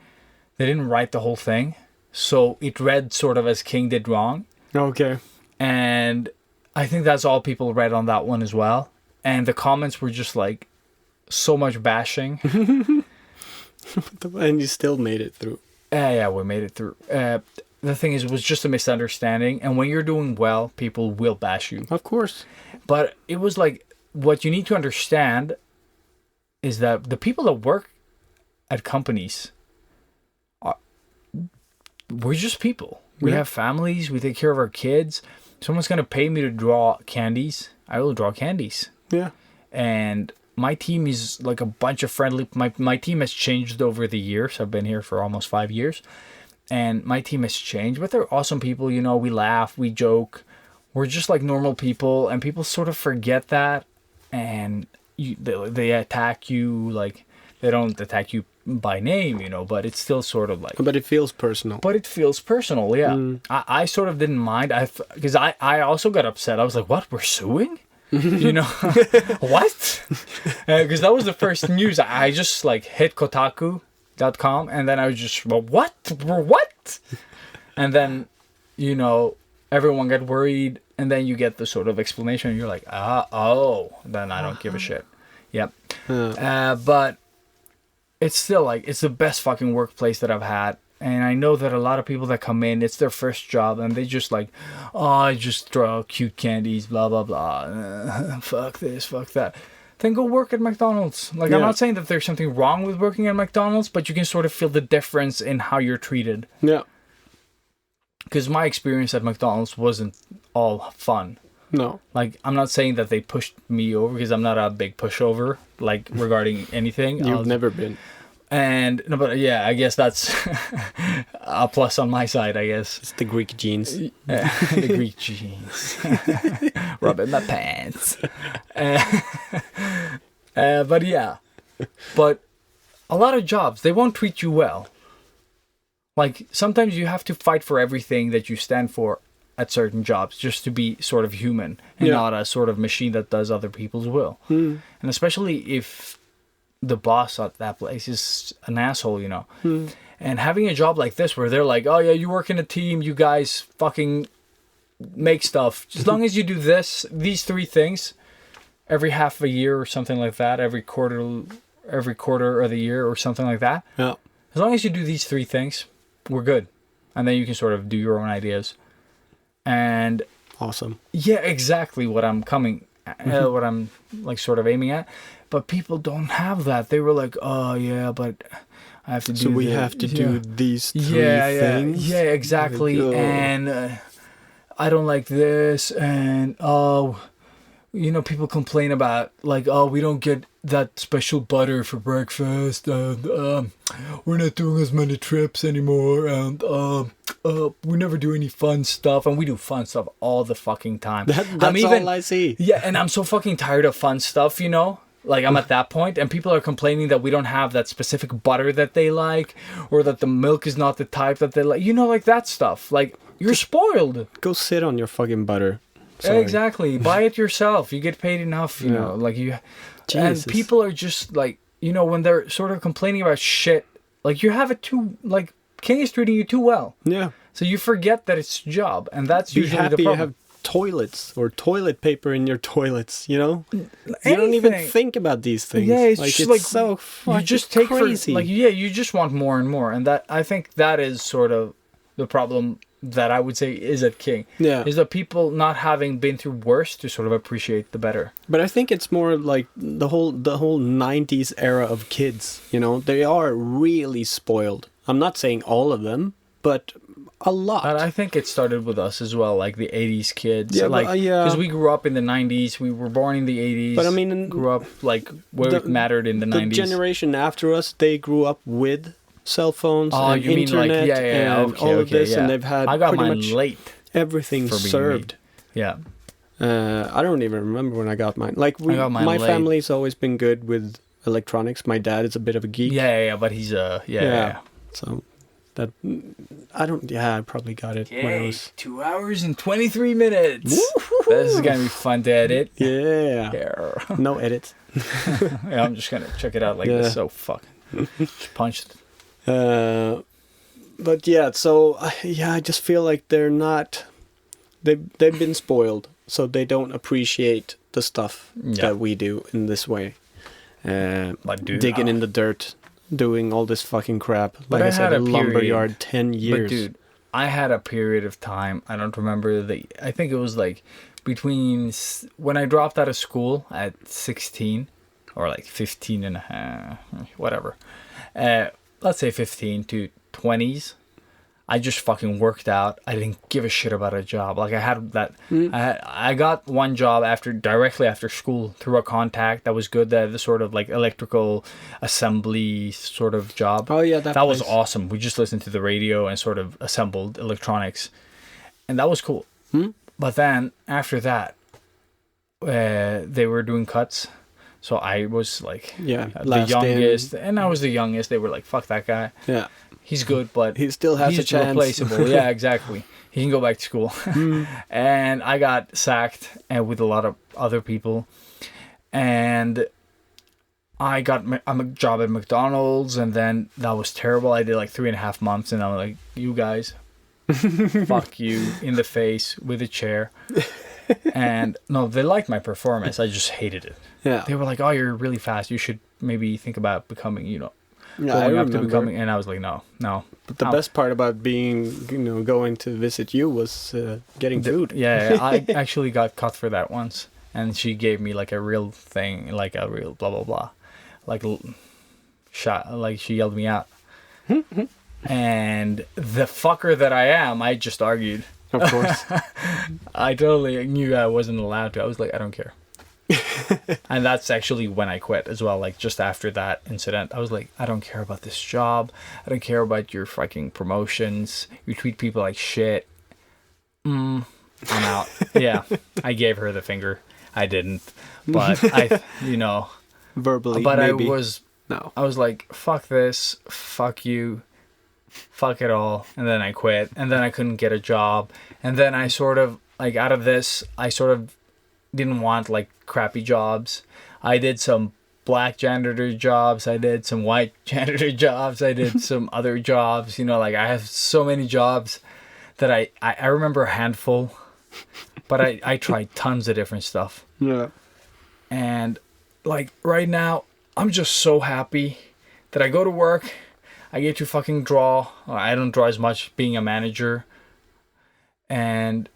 they didn't write the whole thing. So it read sort of as King did wrong. Okay. And I think that's all people read on that one as well. And the comments were just like, so much bashing. And you still made it through. Yeah, we made it through. The thing is, it was just a misunderstanding. And when you're doing well, people will bash you. Of course. But it was like, what you need to understand is that the people that work at companies, we're just people. We have families. We take care of our kids. Someone's going to pay me to draw candies. I will draw candies. Yeah. And my team is like a bunch of friendly. My team has changed over the years. I've been here for almost 5 years. And my team has changed. But they're awesome people. You know, we laugh. We joke. We're just like normal people. And people sort of forget that. And they attack you. Like, they don't attack you by name, you know. But it's still sort of like... But it feels personal. But it feels personal, yeah. I sort of didn't mind. Because I also got upset. I was like, what? We're suing? You know, what? Because that was the first news. I just like hit Kotaku.com and then I was just, well, what? What? And then, you know, everyone got worried and then you get the sort of explanation and you're like, oh, then I don't give a shit. Yep. But it's still like, it's the best fucking workplace that I've had. And I know that a lot of people that come in, it's their first job, and they just like, oh, I just draw cute candies, blah, blah, blah. Fuck this, fuck that. Then go work at McDonald's. Like, I'm not saying that there's something wrong with working at McDonald's, but you can sort of feel the difference in how you're treated. Yeah. Because my experience at McDonald's wasn't all fun. No. Like, I'm not saying that they pushed me over, because I'm not a big pushover, like, regarding anything. You've never been. And no, but yeah, I guess that's a plus on my side, I guess. It's the Greek genes. The Greek genes. Rubbing my pants. But yeah. But a lot of jobs, they won't treat you well. Like, sometimes you have to fight for everything that you stand for at certain jobs just to be sort of human and not a sort of machine that does other people's will. And especially if the boss at that place is an asshole, you know. And having a job like this where they're like, oh yeah, you work in a team, you guys fucking make stuff. As long as you do these three things every half a year or something like that, every quarter of the year or something like that. Yeah. As long as you do these three things, we're good. And then you can sort of do your own ideas. And awesome. yeah, exactly what I'm coming what I'm like sort of aiming at. But people don't have that. They were like, oh yeah, but I have to do. So we have to do these three things. Yeah, exactly. Like, oh. And I don't like this, and people complain about like, oh, we don't get that special butter for breakfast, and we're not doing as many trips anymore, and we never do any fun stuff, and we do fun stuff all the fucking time. That's all I see. Yeah, and I'm so fucking tired of fun stuff, Like, I'm at that point, and people are complaining that we don't have that specific butter that they like, or that the milk is not the type that they like. Like that stuff. Like, you're spoiled. Go sit on your fucking butter. Sorry. Exactly. Buy it yourself. You get paid enough, you know. Like, you... Jesus. And people are just, like, when they're sort of complaining about shit, like, you have it too... Like, King is treating you too well. Yeah. So you forget that it's your job, and that's Be usually happy the problem. you have toilets or toilet paper in your toilets, You Anything. don't even think about these things. Yeah, it's like, just it's like so fucking you just take crazy. you just want more and more, and that I think that is sort of the problem that I would say is at King. Yeah. Is that people not having been through worse to sort of appreciate the better. But I think it's more like the whole 90s era of kids, They are really spoiled. I'm not saying all of them, but a lot. And I think it started with us as well, like the 80s kids. Yeah, like, yeah. Because we grew up in the 90s, we were born in the 80s. But I mean, grew up like where it mattered in the 90s. The generation after us, they grew up with cell phones and you mean internet like, and all of this, and they've had I got pretty mine much late everything for being served. me. Yeah. I don't even remember when I got mine. Like I got mine my late. family's always been good with electronics. My dad is a bit of a geek. Yeah, but he's yeah. So that I probably got it when I was 2 hours and 23 minutes. This is gonna be fun to edit. yeah. No edits. Yeah, I'm just gonna check it out like this. So fuck. Punched. But yeah, so I just feel like they're not. They've been spoiled, so they don't appreciate the stuff that we do in this way. Digging in the dirt, doing all this fucking crap. Like I said, a lumberyard, 10 years. But dude, I had a period of time. I don't remember I think it was like between when I dropped out of school at 16, or like 15 and a half, whatever. Let's say 15 to 20s. I just fucking worked out. I didn't give a shit about a job. Like I had that. I got one job directly after school through a contact that was good. The sort of like electrical assembly sort of job. Oh yeah, that was awesome. We just listened to the radio and sort of assembled electronics, and that was cool. But then after that, they were doing cuts. So I was like the youngest, and I was the youngest. They were like, "Fuck that guy." Yeah. He's good, but he still has a chance. Replaceable. Yeah, exactly. He can go back to school. And I got sacked with a lot of other people. And I got a job at McDonald's, and then that was terrible. I did like 3.5 months, and I'm like, you guys, fuck you in the face with a chair. And no, they liked my performance. I just hated it. Yeah. They were like, oh, you're really fast. You should maybe think about becoming, Yeah, going up to becoming, and I was like, no. But the best part about being, going to visit you was getting food. Yeah, I actually got cut for that once, and she gave me like a real thing, like a real blah blah blah, like shot, like she yelled me out. And the fucker that I am, I just argued. Of course. I totally knew I wasn't allowed to. I was like, I don't care. And that's actually when I quit as well. Like just after that incident, I was like, I don't care about this job. I don't care about your fucking promotions. You treat people like shit. I'm out. Yeah, I gave her the finger. I didn't, but verbally. But maybe. I was like, fuck this, fuck you, fuck it all. And then I quit. And then I couldn't get a job. And then I sort of like out of this, I sort of didn't want like crappy jobs. I did some black janitor jobs. I did some white janitor jobs. I did some other jobs. Like I have so many jobs that I remember a handful, but I tried tons of different stuff. Yeah. And like right now, I'm just so happy that I go to work. I get to fucking draw. I don't draw as much being a manager. And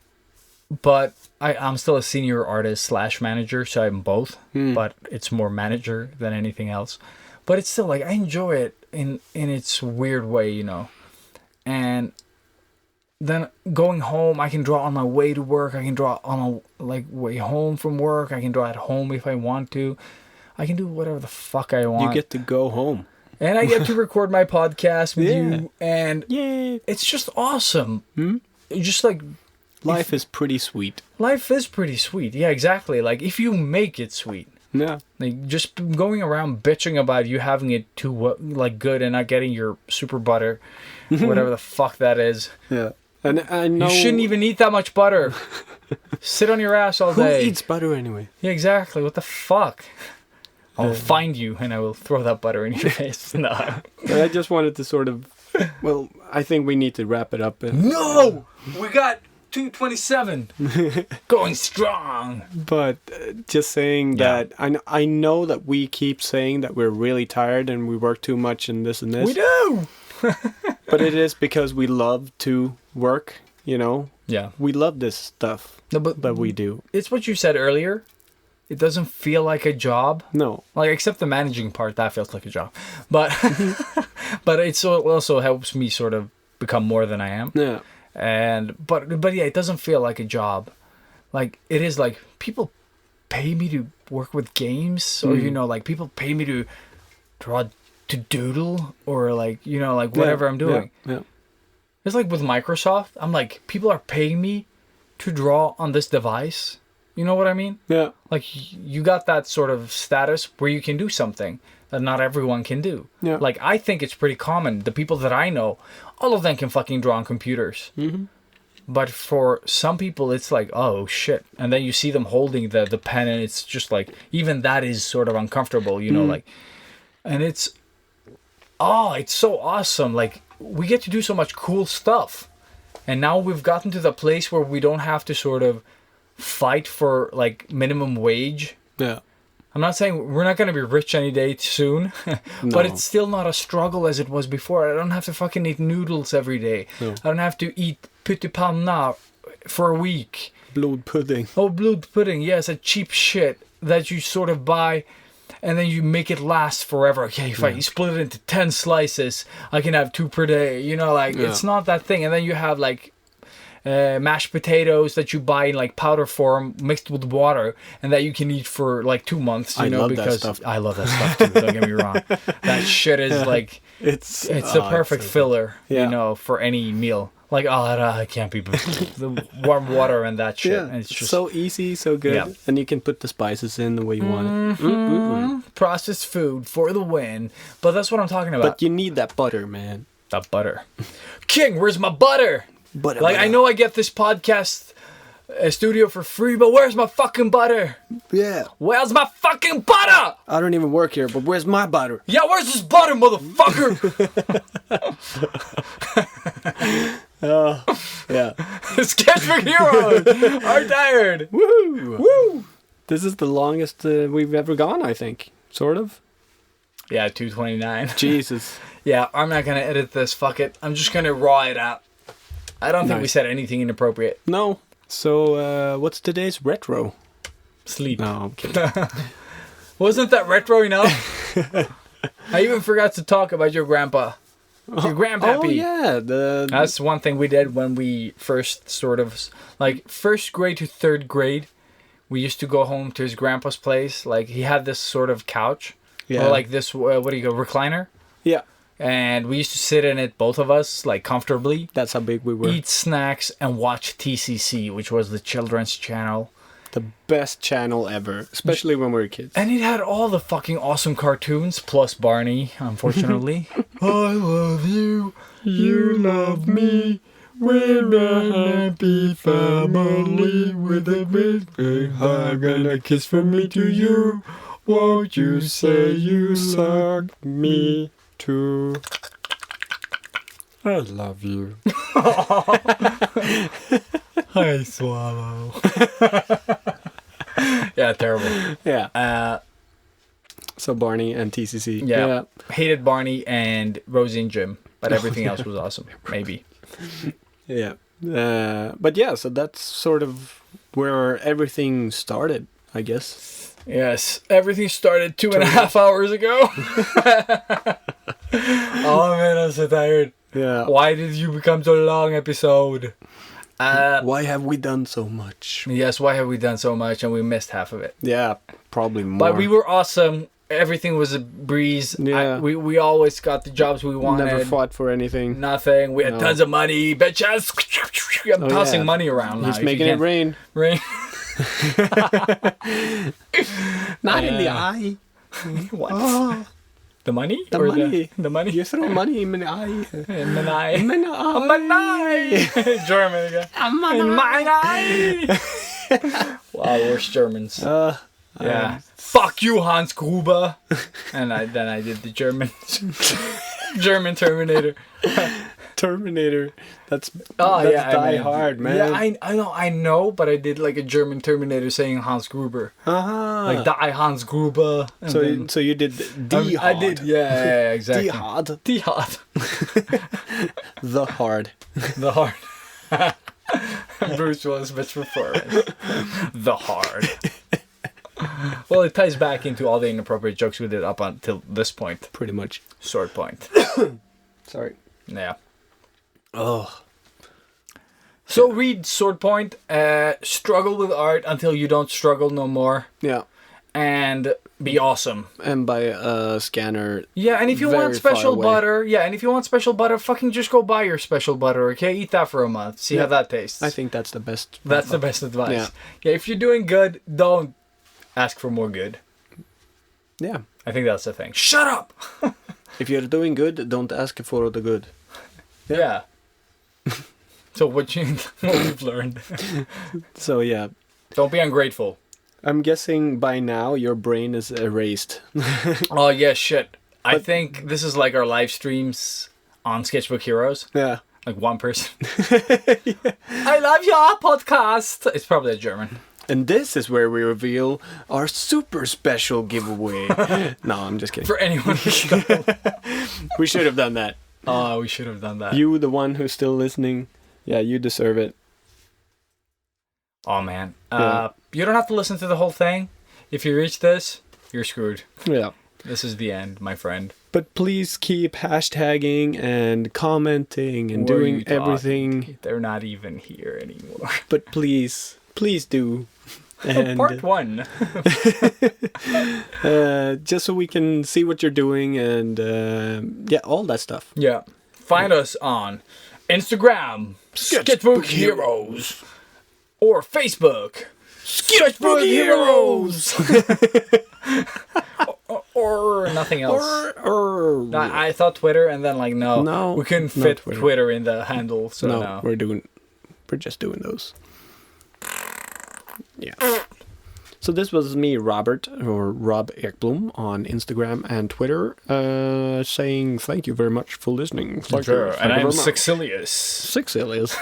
but I'm still a senior artist / manager, so I'm both. But it's more manager than anything else. But it's still like I enjoy it in its weird way, you know. And then going home, I can draw on my way to work. I can draw on my way home from work. I can draw at home if I want to. I can do whatever the fuck I want. You get to go home. And I get to record my podcast with Yeah. you. And Yay. it's just awesome. Just like Life is pretty sweet. life is pretty sweet. Yeah, exactly. Like if you make it sweet. Yeah. Like just going around bitching about you having it too like good and not getting your super butter, whatever the fuck that is. Yeah. And I know... You shouldn't even eat that much butter. Sit on your ass all Who day. eats butter anyway? Yeah, exactly. What the fuck? I'll find you and I will throw that butter in your face. No. But I just wanted to sort of... Well, I think we need to wrap it up. No! We got 227. Going strong. But just saying that... I know that we keep saying that we're really tired and we work too much and this and this. We do! But it is because we love to work, you know? Yeah. We love this stuff No, but that we do. it's what you said earlier. It doesn't feel like a job. No. Like, except the managing part, that feels like a job. But but it also helps me sort of become more than I am. Yeah. But yeah, it doesn't feel like a job. Like, it is like, people pay me to work with games, or, you know, like, people pay me to draw, to doodle, or, like, you know, like, whatever I'm doing. Yeah. It's like with Microsoft, I'm like, people are paying me to draw on this device. You know what I mean? Yeah. Like, you got that sort of status where you can do something that not everyone can do. Yeah. Like, I think it's pretty common. The people that I know, all of them can fucking draw on computers. Mm-hmm. But for some people, it's like, oh, shit. And then you see them holding the pen, and it's just like, even that is sort of uncomfortable, you know, like, and it's so awesome. Like, we get to do so much cool stuff. And now we've gotten to the place where we don't have to sort of fight for like minimum wage. Yeah. I'm not saying we're not going to be rich any day soon, but it's still not a struggle as it was before. I don't have to fucking eat noodles every day. No. I don't have to eat pyttipanna for a week. Blood pudding. Oh, blood pudding. Yes, a cheap shit that you sort of buy and then you make it last forever. Okay, if I split it into 10 slices, I can have 2 per day. You know, like, it's not that thing. And then you have like mashed potatoes that you buy in like powder form mixed with water and that you can eat for like 2 months, you know, love that because stuff. I love that stuff too, don't get me wrong. That shit is like, It's the perfect so good. filler, Yeah. you know, for any meal. Like, I can't be the warm water and that shit. Yeah. And it's just so easy, so good. Yeah. And you can put the spices in the way you want it. processed food for the win. But that's what I'm talking about. But you need that butter, man. That butter. King, where's my butter? Butter. Like, I know I get this podcast studio for free, but where's my fucking butter? Yeah. Where's my fucking butter? I don't even work here, but where's my butter? Yeah, where's this butter, motherfucker? Yeah. Sketchbook Heroes are tired. Woo! Woo! This is the longest we've ever gone, I think. Sort of. Yeah, 229. Jesus. Yeah, I'm not gonna edit this. Fuck it. I'm just gonna raw it out. I don't think we Nice. said anything inappropriate. No. So, what's today's retro? Sleep. No, I'm kidding. Wasn't that retro enough? I even forgot to talk about your grandpa. Your grandpappy. Oh, yeah. That's one thing we did when we first sort of, like, first grade to third grade. We used to go home to his grandpa's place. Like, he had this sort of couch. Yeah. Or like this, what do you go, recliner? Yeah. And we used to sit in it, both of us, like, comfortably. That's how big we were. Eat snacks and watch TCC, which was the children's channel. The best channel ever. Especially when we were kids. And it had all the fucking awesome cartoons, plus Barney, unfortunately. I love you, you love me. We're a happy family with a big hug and a kiss from me to you. Won't you say you suck me too. I love you. I swallow. Yeah, terrible. Yeah. So Barney and TCC. Yeah. Hated Barney and Rosie and Jim, but everything else was awesome. Maybe. Yeah. But yeah, so that's sort of where everything started, I guess. Yes, everything started 2.5 hours ago. Oh man, I'm so tired. Yeah. Why did you become so long, episode? Why have we done so much? Yes, why have we done so much and we missed half of it? Yeah, probably more. But we were awesome. Everything was a breeze. Yeah. We always got the jobs we wanted. Never fought for anything. Nothing. We had tons of money. Bitches. I'm tossing yeah. money around now. He's making it rain. Rain. Not in the eye. What? Oh, The money? the Or money. The money? You throw money in my eye. In my eye. In my eye. German again. In my eye. Wow, worse Germans. Yeah. Fuck you, Hans Gruber. And then I did the German Terminator. Terminator. That's Oh that's yeah, Die Hard, man. Yeah, I know, but I did like a German Terminator saying Hans Gruber, like Die Hans Gruber. And then, So you did Die I Hard. did, yeah, exactly. Die Hard. Die Hard. The Hard. The Hard. Bruce Willis, best performance. The Hard. Well, it ties back into all the inappropriate jokes we did up until this point. Pretty much. Sword point. Sorry. Yeah. Oh. So read Sword Point, struggle with art until you don't struggle no more, Yeah. and be awesome. And buy a scanner. Yeah, and if you Very want far special away. butter, fucking just go buy your special butter, okay? Eat that for a month. See how that tastes. I think that's the best. that's the best advice. Yeah. Yeah, if you're doing good, don't ask for more good. Yeah. I think that's the thing. Shut up! If you're doing good, don't ask for the good. Yeah. So what we've learned. So yeah. Don't be ungrateful. I'm guessing by now your brain is erased. Oh yeah, shit. I think this is like our live streams on Sketchbook Heroes. Yeah. Like one person. I love your podcast. It's probably a German. And this is where we reveal our super special giveaway. No, I'm just kidding. For anyone who's still... We should have done that. Oh, we should have done that. You, the one who's still listening, yeah, you deserve it. Oh man. Yeah. You don't have to listen to the whole thing. If you reach this, you're screwed. Yeah. This is the end, my friend. But please keep hashtagging and commenting and What are doing you talking? everything. They're not even here anymore. But please do. And Part 1. just so we can see what you're doing and yeah, all that stuff. Yeah. Find us on Instagram, Sketchbook Heroes, or Facebook, Sketchbook Heroes, or nothing else. Or I thought Twitter, and then like no, we couldn't not fit Twitter. Twitter in the handle, so no. We're just doing those. Yeah. So this was me, Robert, or Rob Ekblom, on Instagram and Twitter, saying thank you very much for listening. Thank you. Thank And you I'm very much. Sexilius, Six alias.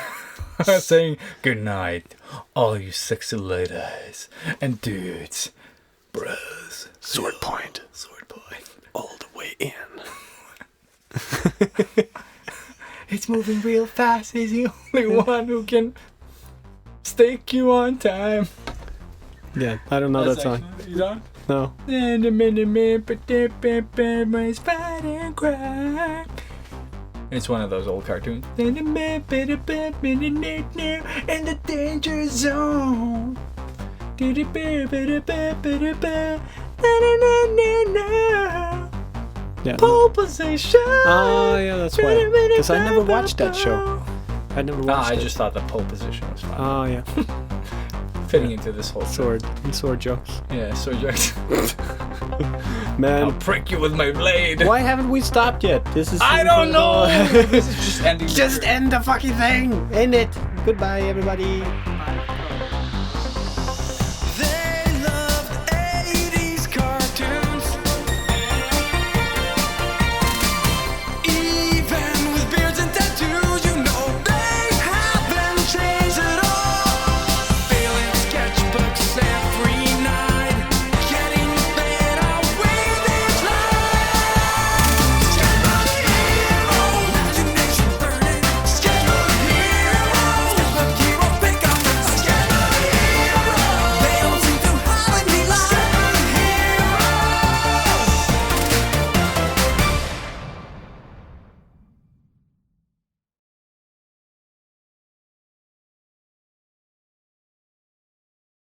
saying good night, all you sexy ladies and dudes, bros. Sword point. Sword point. All the way in. It's moving real fast. He's the only one who can stake you on time. Yeah, I don't know that song. You don't? No. And the minute is fighting crime. It's one of those old cartoons. In the danger zone. Yeah. Pole position. Oh, yeah, that's why. Because I never watched that show. I never watched I it. just thought the pole position was fun. Oh, yeah. Fitting into this whole Sword jokes. Yeah, sword jokes. I'll Man, prick you with my blade. why haven't we stopped yet? This is. I don't know. This is just ending. Just end the fucking thing. End it. Goodbye, everybody.